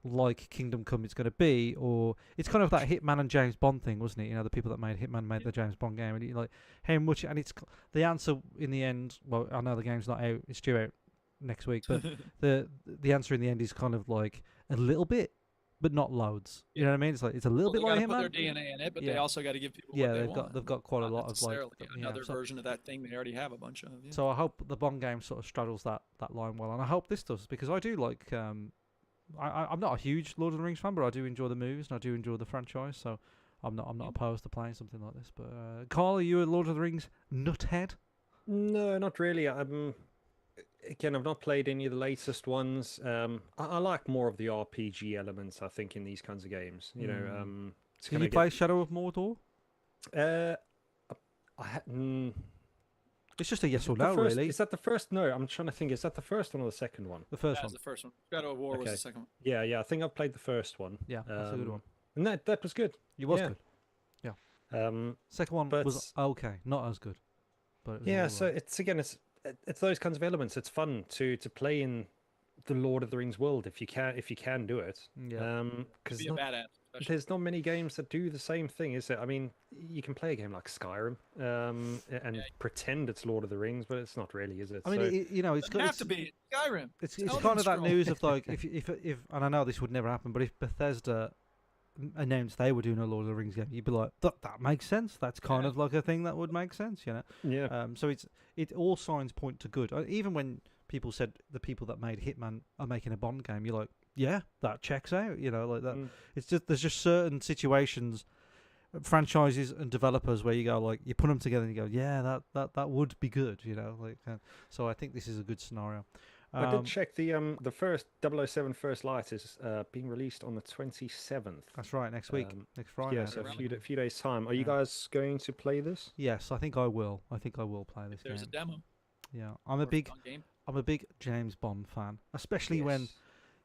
like Kingdom Come it's going to be, or it's kind of that Hitman and James Bond thing, wasn't it? You know, the people that made Hitman made the James Bond game, and like how much. And it's the answer in the end. Well, I know the game's not out; it's due out next week, but the answer in the end is kind of like a little bit but not loads. You know what I mean? It's like it's a little Well, bit they like gotta put Hitman. their DNA in it, but they Yeah. also got to give people Yeah, what they they've want. got quite a Not lot of like necessarily another so, version of that thing they already have a bunch of. Yeah. so I hope the Bond game sort of straddles that line well, and I hope this does because I do like. I'm not a huge Lord of the Rings fan, but I do enjoy the movies and I do enjoy the franchise. So I'm not opposed to playing something like this. But Carl, are you a Lord of the Rings nuthead? No, not really. Again, I've not played any of the latest ones. I like more of the RPG elements, I think, in these kinds of games. You know, Did you play Shadow of Mordor? It's just a yes or no, really. Is that the first? No, I'm trying to think. Is that the first one or the second one? The first That one. was the first one. Shadow of War was the second one. Yeah. I think I've played the first one. Yeah, that's a good one. And that was good. It was Yeah. good. Yeah. Second one was okay, not as good. But it was yeah, all so right. it's those kinds of elements. It's fun to play in the Lord of the Rings world if you can do it. Yeah. Because Be a badass. especially. there's not many games that do the same thing, is it? I mean, you can play a game like Skyrim and pretend it's Lord of the Rings, but it's not really, is it? I mean, So- it, you know, it's Doesn't got have to be Skyrim. it's Elden kind of that Scrolls. news of like if and I know this would never happen, but if Bethesda announced they were doing a Lord of the Rings game, you'd be like, that makes sense. That's kind of like a thing that would make sense, you know. yeah. So it all signs point to good. Even when people said the people that made Hitman are making a Bond game, you're like, yeah, that checks out. You know, like that. It's just there's just certain situations, franchises and developers where you go like you put them together and you go, yeah, that would be good. You know, like so I think this is a good scenario. I did check the first 007 First Light is being released on the 27th. That's right, next week, next Friday. Yeah, so a few days time. Are you guys going to play this? Yes, I think I will. I think I will play this There's game. a demo. Yeah, I'm a Or big fun game. James Bond fan, especially when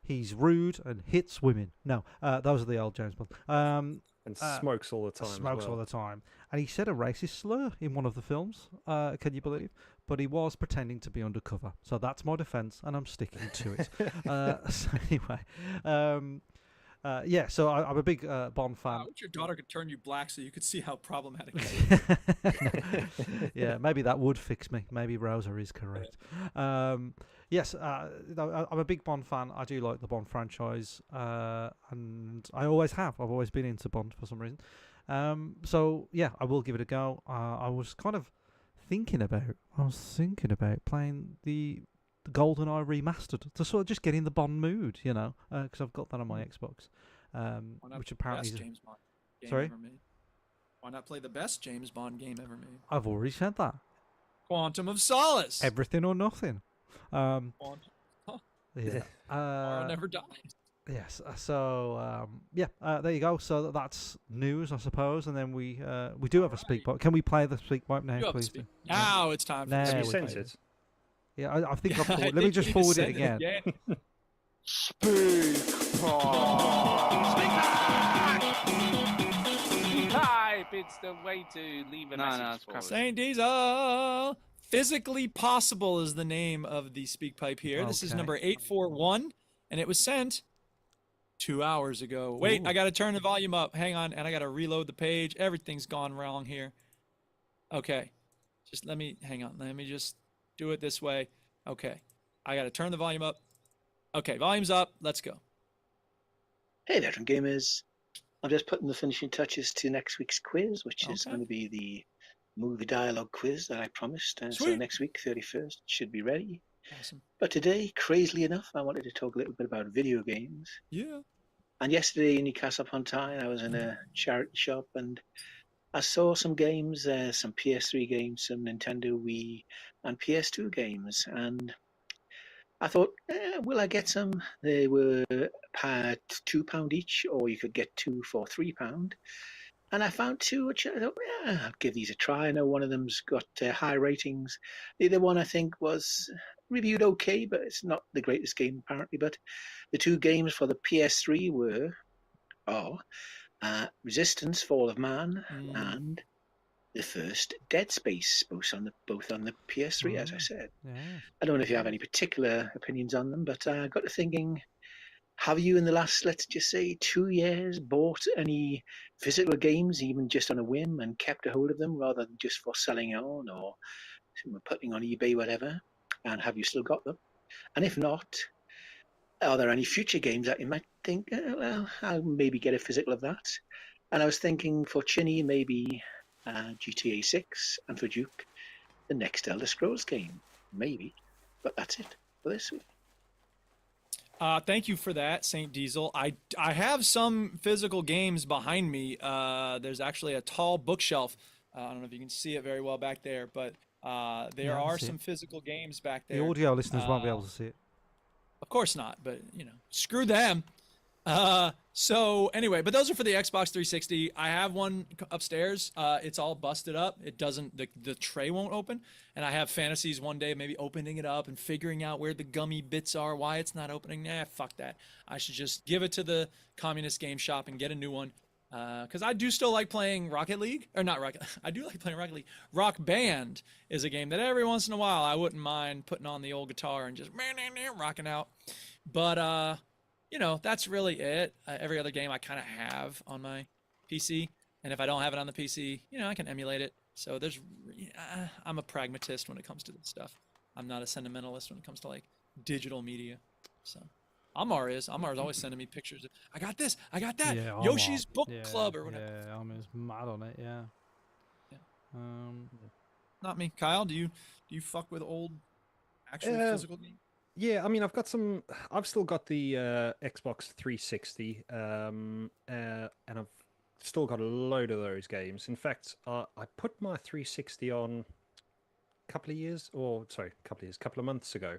he's rude and hits women. No, those are the old James Bond. And smokes all the time. Smokes all the time. And he said a racist slur in one of the films. Can you believe? But he was pretending to be undercover. So that's my defence, and I'm sticking to it. So anyway, yeah. So I'm a big Bond fan. I wish your daughter could turn you black so you could see how problematic it is. Yeah, maybe that would fix me. Maybe Rosa is correct. Yes, I'm a big Bond fan. I do like the Bond franchise, and I always have. I've always been into Bond for some reason. So yeah, I will give it a go. I was kind of thinking about playing the GoldenEye remastered to sort of just get in the Bond mood, you know, because I've got that on my Xbox, which apparently best is. James Bond game Sorry? ever made. Why not play the best James Bond game ever made? I've already said that. Quantum of Solace. Everything or nothing. Quantum. Yeah. Tomorrow never dies. Yes. So yeah, there you go. So that's news, I suppose, and then we do have a speak pipe. Can we play the speak pipe now, You have a please? speak. Now it's time for Now the Have you we sent play it? Yeah, I think I'll I forward. Let me think just you forward it sent again. Type, it's the way to leave a message for us. Saint Diesel. Physically Possible is the name of the speak pipe here. This is Okay. number 841, and it was sent 2 hours ago. Wait, Ooh. I got to turn the volume up. Hang on, and I got to reload the page. Everything's gone wrong here. Okay, just hang on. Let me just do it this way. Okay, I got to turn the volume up. Okay, volume's up. Let's go. Hey, veteran gamers. I'm just putting the finishing touches to next week's quiz, which is Okay. going to be the movie dialogue quiz that I promised. So Sweet. next week, 31st, should be ready. Awesome. But today, crazily enough, I wanted to talk a little bit about video games. Yeah. And yesterday in Newcastle upon Tyne, I was in a charity shop and I saw some games, some PS3 games, some Nintendo Wii, and PS2 games. And I thought, will I get some? They were £2 each, or you could get two for £3. And I found two, which I thought, I'll give these a try. I know one of them's got high ratings. The other one, I think, was reviewed okay, but it's not the greatest game, apparently. But the two games for the PS3 are Resistance: Fall of Man and the first Dead Space, both on the PS3, as I said. Yeah. I don't know if you have any particular opinions on them, but I got to thinking, have you in the last, let's just say, 2 years bought any physical games, even just on a whim, and kept a hold of them rather than just for selling on or putting on eBay, whatever? And have you still got them? And if not, are there any future games that you might think, well, I'll maybe get a physical of that? And I was thinking for Chinny, maybe GTA 6, and for Duke, the next Elder Scrolls game, maybe. But that's it for this week. Thank you for that, Saint Diesel. I have some physical games behind me. There's actually a tall bookshelf. I don't know if you can see it very well back there, but there are some physical games back there. The audio listeners won't be able to see it. Of course not, but screw them. So anyway, but those are for the Xbox 360. I have one upstairs. It's all busted up. It doesn't, the tray won't open. And I have fantasies one day, maybe opening it up and figuring out where the gummy bits are, why it's not opening. Nah, fuck that. I should just give it to the Communist Game Shop and get a new one. Because I do still like playing Rocket League, or not Rocket. I do like playing Rocket League. Rock Band is a game that every once in a while I wouldn't mind putting on the old guitar and just rocking out. But that's really it. Every other game I kind of have on my PC, and if I don't have it on the PC, I can emulate it. So I'm a pragmatist when it comes to this stuff. I'm not a sentimentalist when it comes to like digital media. So. Amar is always sending me pictures of, I got this, I got that, Yeah, Yoshi's Book Club or whatever. Yeah, I'm just mad on it. Yeah. Not me. Kyle, do you fuck with old actual physical games? Yeah, I mean, I've still got the Xbox 360, and I've still got a load of those games. In fact, I put my 360 on a couple of months ago.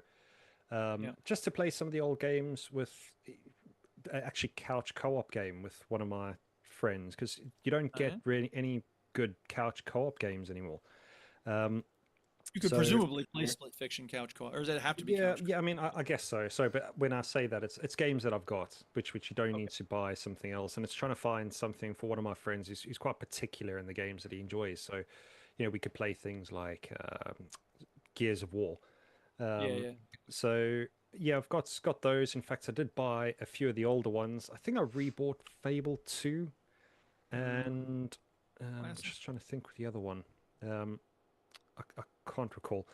Just to play some of the old games with actually couch co-op game with one of my friends, because you don't get really any good couch co-op games anymore. You could presumably play Split Fiction couch co-op, or does it have to be couch? Yeah, I mean, I guess so. But when I say that, it's games that I've got, which you don't need to buy something else, and it's trying to find something for one of my friends who's quite particular in the games that he enjoys. So, we could play things like Gears of War. So yeah, I've got those. In fact, I did buy a few of the older ones. I think I rebought Fable 2, and I'm just trying to think with the other one. I can't recall.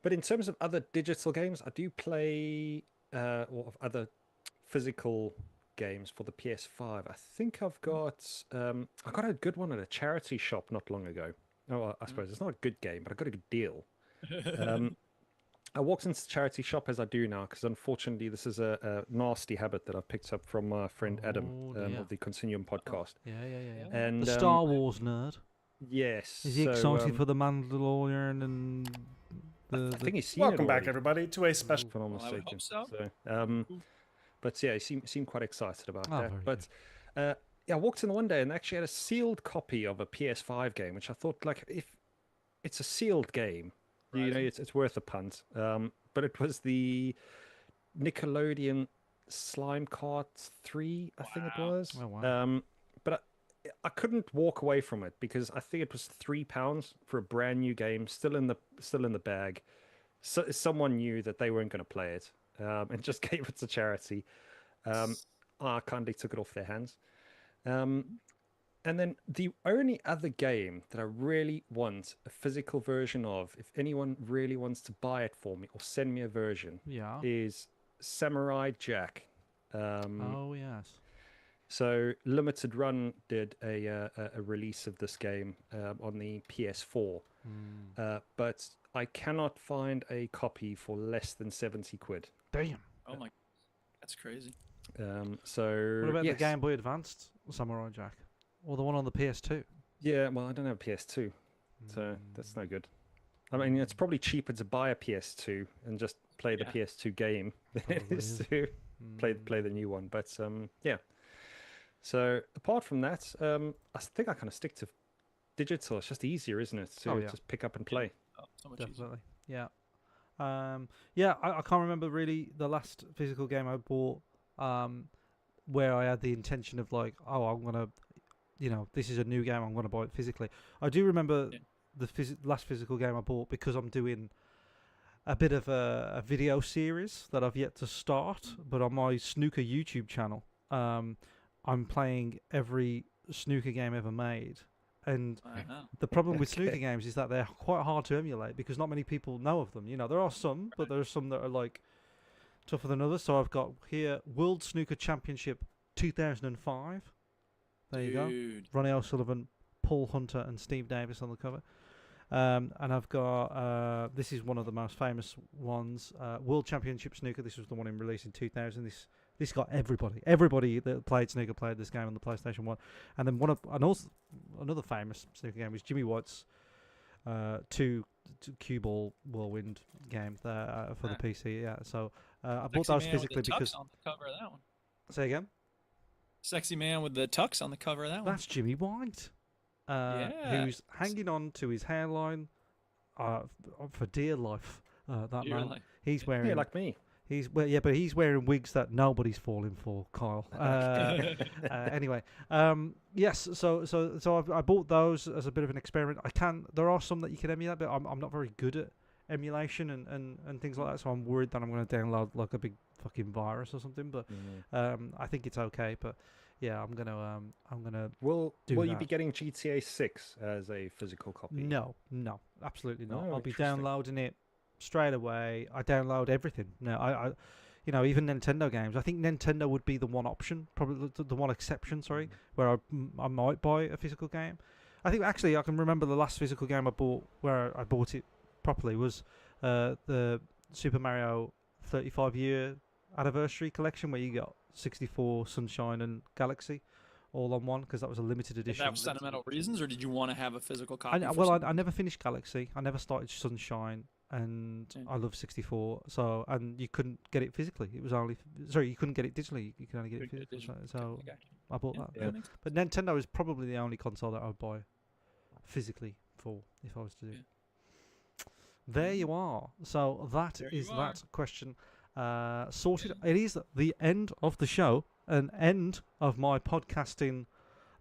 But in terms of other digital games, I do play or other physical games for the PS5. I think I've got I got a good one at a charity shop not long ago. Oh, I suppose it's not a good game, but I got a good deal. I walked into the charity shop as I do now, because unfortunately this is a nasty habit that I've picked up from my friend Adam of the Continuum podcast. Yeah. And the Star Wars nerd. Yes. Is he excited for the Mandalorian and I think he's seen Welcome it back, already. everybody, to a special. If I'm not I would mistaken. hope so. But yeah, he seemed quite excited about that. very But I walked in one day and they actually had a sealed copy of a PS5 game, which I thought, like, if it's a sealed game, it's worth a punt. But it was the Nickelodeon Slime Kart 3, I think it was. Oh, wow. But I couldn't walk away from it because I think it was £3 for a brand new game, still in the bag. So someone knew that they weren't going to play it, and just gave it to charity. I kindly took it off their hands. And then the only other game that I really want a physical version of, if anyone really wants to buy it for me or send me a version, is Samurai Jack. Oh yes. So Limited Run did a release of this game on the PS4, but I cannot find a copy for less than 70 quid. Damn. Oh my, that's crazy. So what about the Game Boy Advanced Samurai Jack? Or the one on the PS2? Yeah, well, I don't have a PS2, so that's no good. I mean, it's probably cheaper to buy a PS2 and just play the PS2 game than it is to play the new one. But yeah. So apart from that, I think I kind of stick to digital. It's just easier, isn't it, to just pick up and play? Oh, so much Definitely. Yeah. I can't remember really the last physical game I bought where I had the intention of like, I'm gonna. This is a new game, I'm going to buy it physically. I do remember the last physical game I bought because I'm doing a bit of a video series that I've yet to start, but on my snooker YouTube channel, I'm playing every snooker game ever made. And the problem with snooker games is that they're quite hard to emulate because not many people know of them. There are some, but there are some that are like, tougher than others. So I've got here World Snooker Championship 2005. There you go. Ronnie O'Sullivan, Paul Hunter, and Steve Davis on the cover. And I've got this is one of the most famous ones, World Championship Snooker. This was the one released in 2000. This got everybody that played snooker played this game on the PlayStation 1. And then also another famous snooker game was Jimmy White's two cue ball whirlwind game for the PC. Yeah, so I bought those physically because on the cover of that one. Say again. Sexy man with the tux on the cover of that one. That's Jimmy White, who's hanging on to his hairline for dear life. That Dear man, life. he's wearing Yeah, like me. but he's wearing wigs that nobody's falling for, Kyle. Anyway, yes. So I bought those as a bit of an experiment. There are some that you can emulate, but I'm not very good at emulation and things like that. So I'm worried that I'm going to download like a big fucking virus or something. But I think it's okay. But yeah, I'm gonna. Will you be getting GTA 6 as a physical copy? No, absolutely not. Oh, I'll be interesting. downloading it straight away. I download everything. No, I even Nintendo games. I think Nintendo would be the one option, probably the one exception. Sorry, where I might buy a physical game. I think actually I can remember the last physical game I bought where I bought it properly was the Super Mario 35-year anniversary collection, where you got 64, Sunshine, and Galaxy all on one, because that was a limited Did edition. that for sentimental reasons, or did you want to have a physical copy? I never finished Galaxy. I never started Sunshine, and I love 64. So, and you couldn't get it physically. It was only you couldn't get it digitally. You can only get it physically. So I bought that. Yeah. But Nintendo is probably the only console that I would buy physically for if I was to do it. There you are. So that is that question sorted. It is the end of the show, an end of my podcasting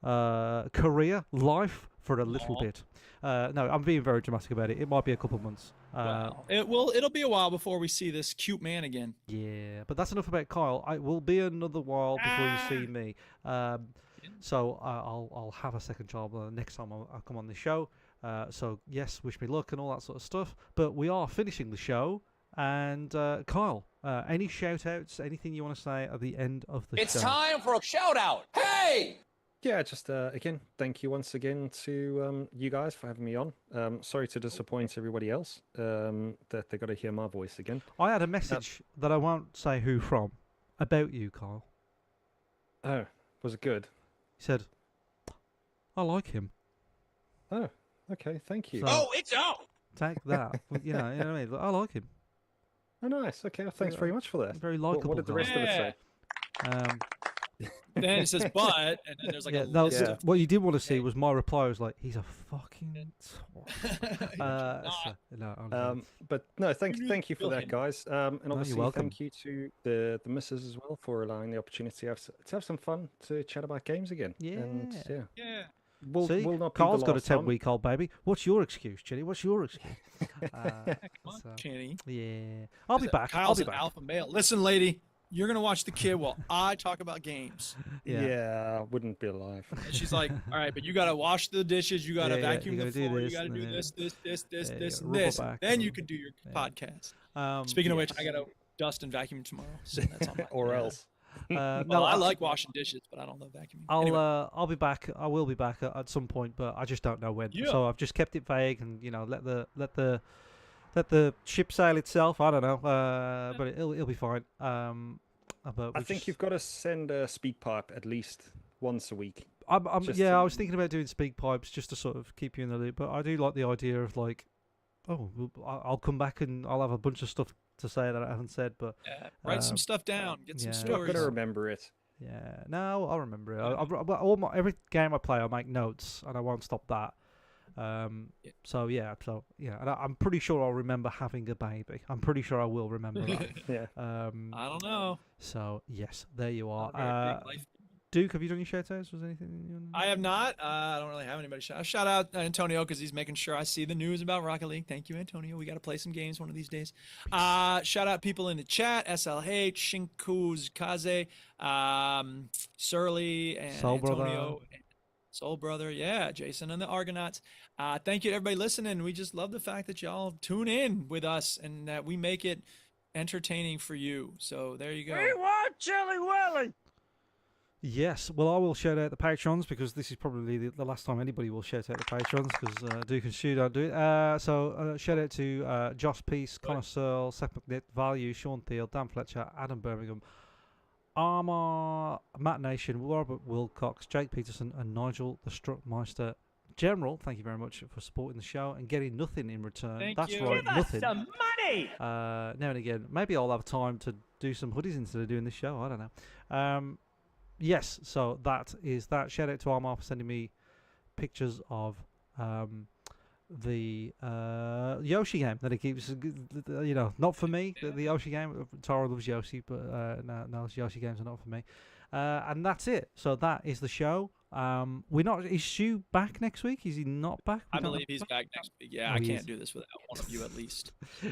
career, life for a little bit. No, I'm being very dramatic about it. It might be a couple of months. It'll be a while before we see this cute man again. Yeah, but that's enough about Kyle. It will be another while before you see me. So I'll have a second child next time I come on the show. So yes, wish me luck and all that sort of stuff. But we are finishing the show. And Kyle, any shout outs, anything you want to say at the end of the show? It's time for a shout out. Hey! Yeah, just again, thank you once again to you guys for having me on. Sorry to disappoint everybody else that they got to hear my voice again. I had a message that I won't say who from about you, Kyle. Oh, was it good? He said, I like him. Oh, okay, thank you. So, it's out! Take that. You know what I mean? I like him. Oh, nice. Okay, well, thanks very much for that. Very likeable. What did the rest of it say? Then it says but, and then there's like a no, list of what you did want to see was my reply was like, he's a fucking but no, thank you for that, guys. And obviously welcome. thank you to the missus as well for allowing the opportunity to have some fun, to chat about games again. Yeah. And Yeah. We'll not be Carl's the got a last time. 10-week-old baby. What's your excuse, Jenny? What's your excuse? Come on, Chinny. Yeah. I'll be back. Kyle's I'll be an back. alpha male. Listen, lady, you're gonna watch the kid while I talk about games. Yeah, I wouldn't be alive. And she's like, all right, but you gotta wash the dishes, you gotta vacuum you the gotta do floor, you this, gotta and do then- this, rubber this. back Then and- you can do your podcast. Speaking of which, I gotta dust and vacuum tomorrow. So that's on my Or else. well, I like washing dishes, but I don't love vacuuming. Anyway. I'll be back. I will be back at some point, but I just don't know when. Yeah. So I've just kept it vague and let the ship sail itself. I don't know, but it'll be fine. But I think you've got to send a speak pipe at least once a week. I was thinking about doing speak pipes just to sort of keep you in the loop. But I do like the idea of like, I'll come back and I'll have a bunch of stuff to say that I haven't said. But write some stuff down, get some I've stories. got to remember it. Yeah, no, I'll remember it. Every game I play, I make notes, and I won't stop that. So yeah, and I'm pretty sure I'll remember having a baby. I'm pretty sure I will remember that. Yeah. I don't know. So yes, there you are. Very big life. Duke, have you done your shout outs? Was anything? I have not. I don't really have anybody shout out Antonio because he's making sure I see the news about Rocket League. Thank you, Antonio. We got to play some games one of these days. Shout out people in the chat: SLH, Shinkuz, Kaze, Surly, and Soul Antonio. Soul Brother, yeah, Jason and the Argonauts. Thank you to everybody listening. We just love the fact that y'all tune in with us and that we make it entertaining for you. So there you go. We want Chili Willy. Yes, well, I will shout out the patrons because this is probably the last time anybody will shout out the patrons because Duke and Stu don't do it. So shout out to Josh Peace, Connor Searle, Seth McNitt, Value, Sean Thiel, Dan Fletcher, Adam Birmingham, Armour, Matt Nation, Robert Wilcox, Jake Peterson, and Nigel the Struckmeister. General, thank you very much for supporting the show and getting nothing in return. Thank That's you. right, Give nothing. us some money. Now and again, maybe I'll have time to do some hoodies instead of doing this show. I don't know. Yes, so that is that. Shout out to Armar for sending me pictures of the Yoshi game that he keeps, not for me, the Yoshi game. Tara loves Yoshi, but no, Yoshi games are not for me. And that's it. So that is the show. Is Stu back next week? Is he not back? I believe he's back next week. Yeah, I can't do this without one of you at least.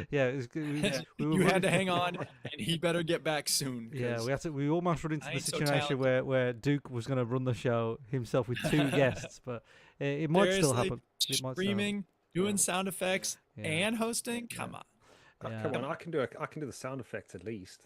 Yeah, it's good. You had to hang on, and he better get back soon. Yeah, we almost run into I the ain't so situation where Duke was going to run the show himself with 2 guests, but it might still Seriously, happen. It might still Streaming, doing sound effects, Yeah. and hosting. Come on. Yeah. Come on, I can do the sound effects at least.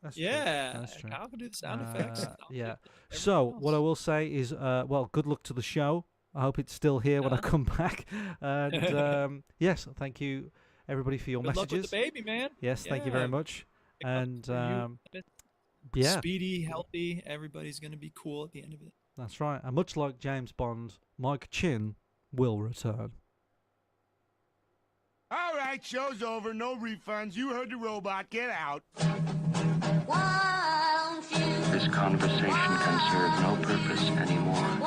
That's true. Yeah, That's true. Kyle can do the sound effects. Yeah. So what I will say is, good luck to the show. I hope it's still here when I come back. And yes, thank you everybody for your Good luck messages. with the baby, man. Yes, thank you very Yeah. much. Big luck And for you. yeah, Speedy, healthy. Everybody's gonna be cool at the end of it. that's right. And much like James Bond, Mike Chin will return. All right, show's over. No refunds. You heard the robot. Get out. This conversation can serve no purpose anymore.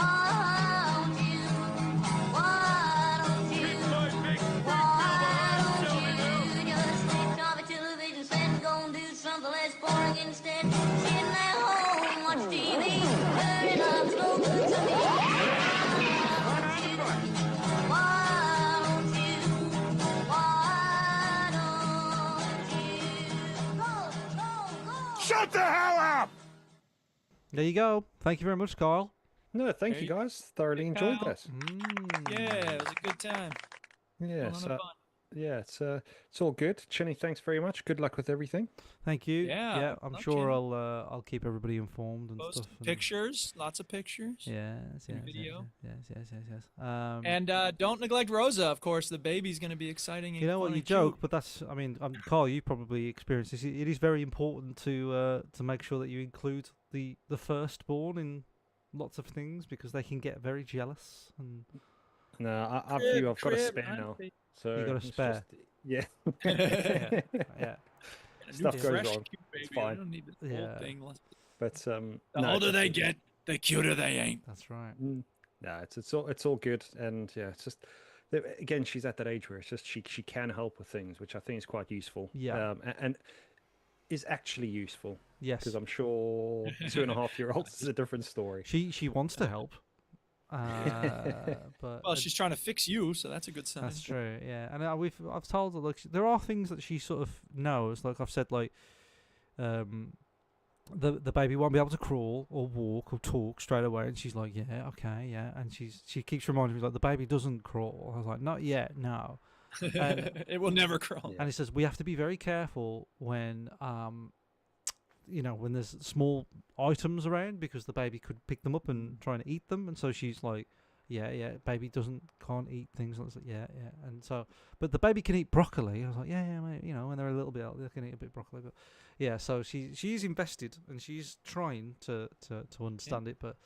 Shut the hell up! There you go. Thank you very much, Carl. No, thank you guys. Thoroughly enjoyed Kyle. that. Yeah, it was a good time. Yeah, Fun so, fun. yeah, it's all good. Chinny, thanks very much. Good luck with everything. Thank you. Yeah, I'm love sure Chin. I'll keep everybody informed and Post stuff. and- pictures, lots of pictures. Yes, and yes, video. yes. And don't neglect Rosa, of course. The baby's going to be exciting. And You know what, fun you and joke, cute. but that's, Carl, you probably experienced this. It is very important to make sure that you include the firstborn in lots of things because they can get very jealous. And No, I've got a Crib, spare now. auntie. So You got a it's spare? just- yeah. yeah, A new Stuff goes fresh, on. cute It's baby. I fine. don't need this Yeah. whole thing. But The no, older it's they just- get, the cuter they ain't. that's right. No, it's all good, and yeah, it's just again she's at that age where it's just she can help with things, which I think is quite useful. Yeah. And is actually useful. Yes. Because I'm sure 2.5-year-olds is a different story. She wants to help. But Well, she's trying to fix you, so that's a good sign. that's true, yeah. And I've told her like there are things that she sort of knows. Like I've said, like the baby won't be able to crawl or walk or talk straight away, and she's like, yeah, okay, yeah. And she keeps reminding me like the baby doesn't crawl. I was like, not yet, no. And, It will never crawl. and he says we have to be very careful when when there's small items around because the baby could pick them up and try and eat them. And so she's like, yeah, baby can't eat things. I was like, yeah. And so, but the baby can eat broccoli. I was like, yeah, mate, when they're a little bit old, they can eat a bit of broccoli. But yeah, so she's invested and she's trying to understand it, but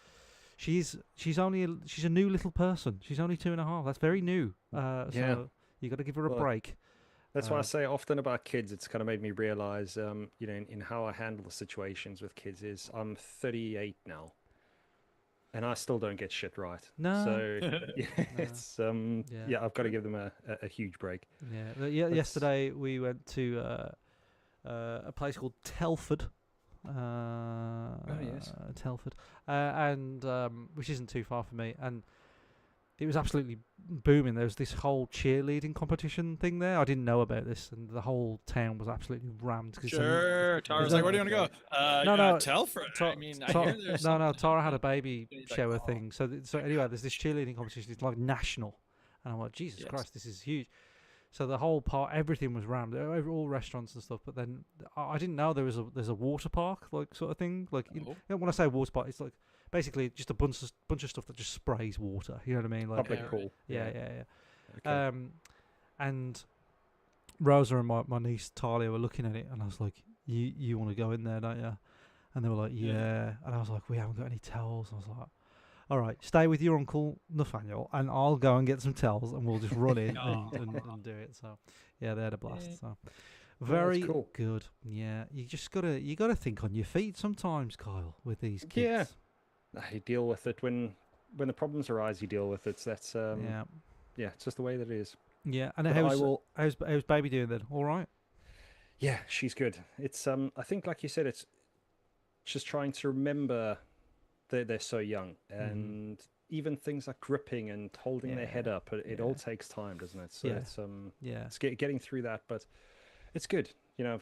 she's a new little person. She's only 2.5. That's very new. So you got to give her a Well, break. That's why I say often about kids. It's kind of made me realize, in how I handle the situations with kids. Is I'm 38 now, and I still don't get shit right. No. So it's I've got to give them a huge break. Yeah. Yesterday we went to a place called Telford. Yes. Telford, and which isn't too far from me, and it was absolutely booming. There was this whole cheerleading competition thing there. I didn't know about this, and the whole town was absolutely rammed. Sure. Tara's like, where do you want to go? No, Telford. I mean, I hear there's no. Tara had a baby He's like, shower thing. So anyway, there's this cheerleading competition. It's like national, and I'm like, Jesus Christ, this is huge. So the whole part, everything was rammed, all restaurants and stuff. But then I didn't know there's a water park like sort of thing. Like when I say water park, it's like basically just a bunch of stuff that just sprays water. You know what I mean? Like Public pool. Yeah. Okay. And Rosa and my niece Talia were looking at it, and I was like, "You want to go in there, don't you?" And they were like, "Yeah." And I was like, "We haven't got any towels." And I was like, "All right, stay with your uncle Nathaniel, and I'll go and get some towels, and we'll just run in and do it." So, yeah, they had a blast. So, very cool. good. Yeah, you gotta think on your feet sometimes, Kyle, with these kids. Yeah, you deal with it when the problems arise. You deal with it. That's yeah, it's just the way that it is. Yeah, and how's baby doing then? All right. Yeah, she's good. It's I think, like you said, it's just trying to remember that they're so young, and even things like gripping and holding their head up. It all takes time, doesn't it? So it's getting through that, but it's good. You know,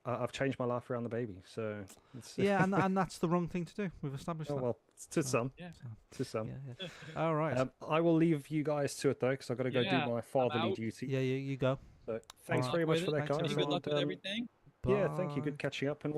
I've changed my life around the baby, so it's and that's the wrong thing to do. We've established that. Well, to some. All right. I will leave you guys to it though, because I've got to go do my fatherly duty. Yeah, you go. So thanks very much for that, guys. Good luck with everything. Yeah, thank you. Good catching up, and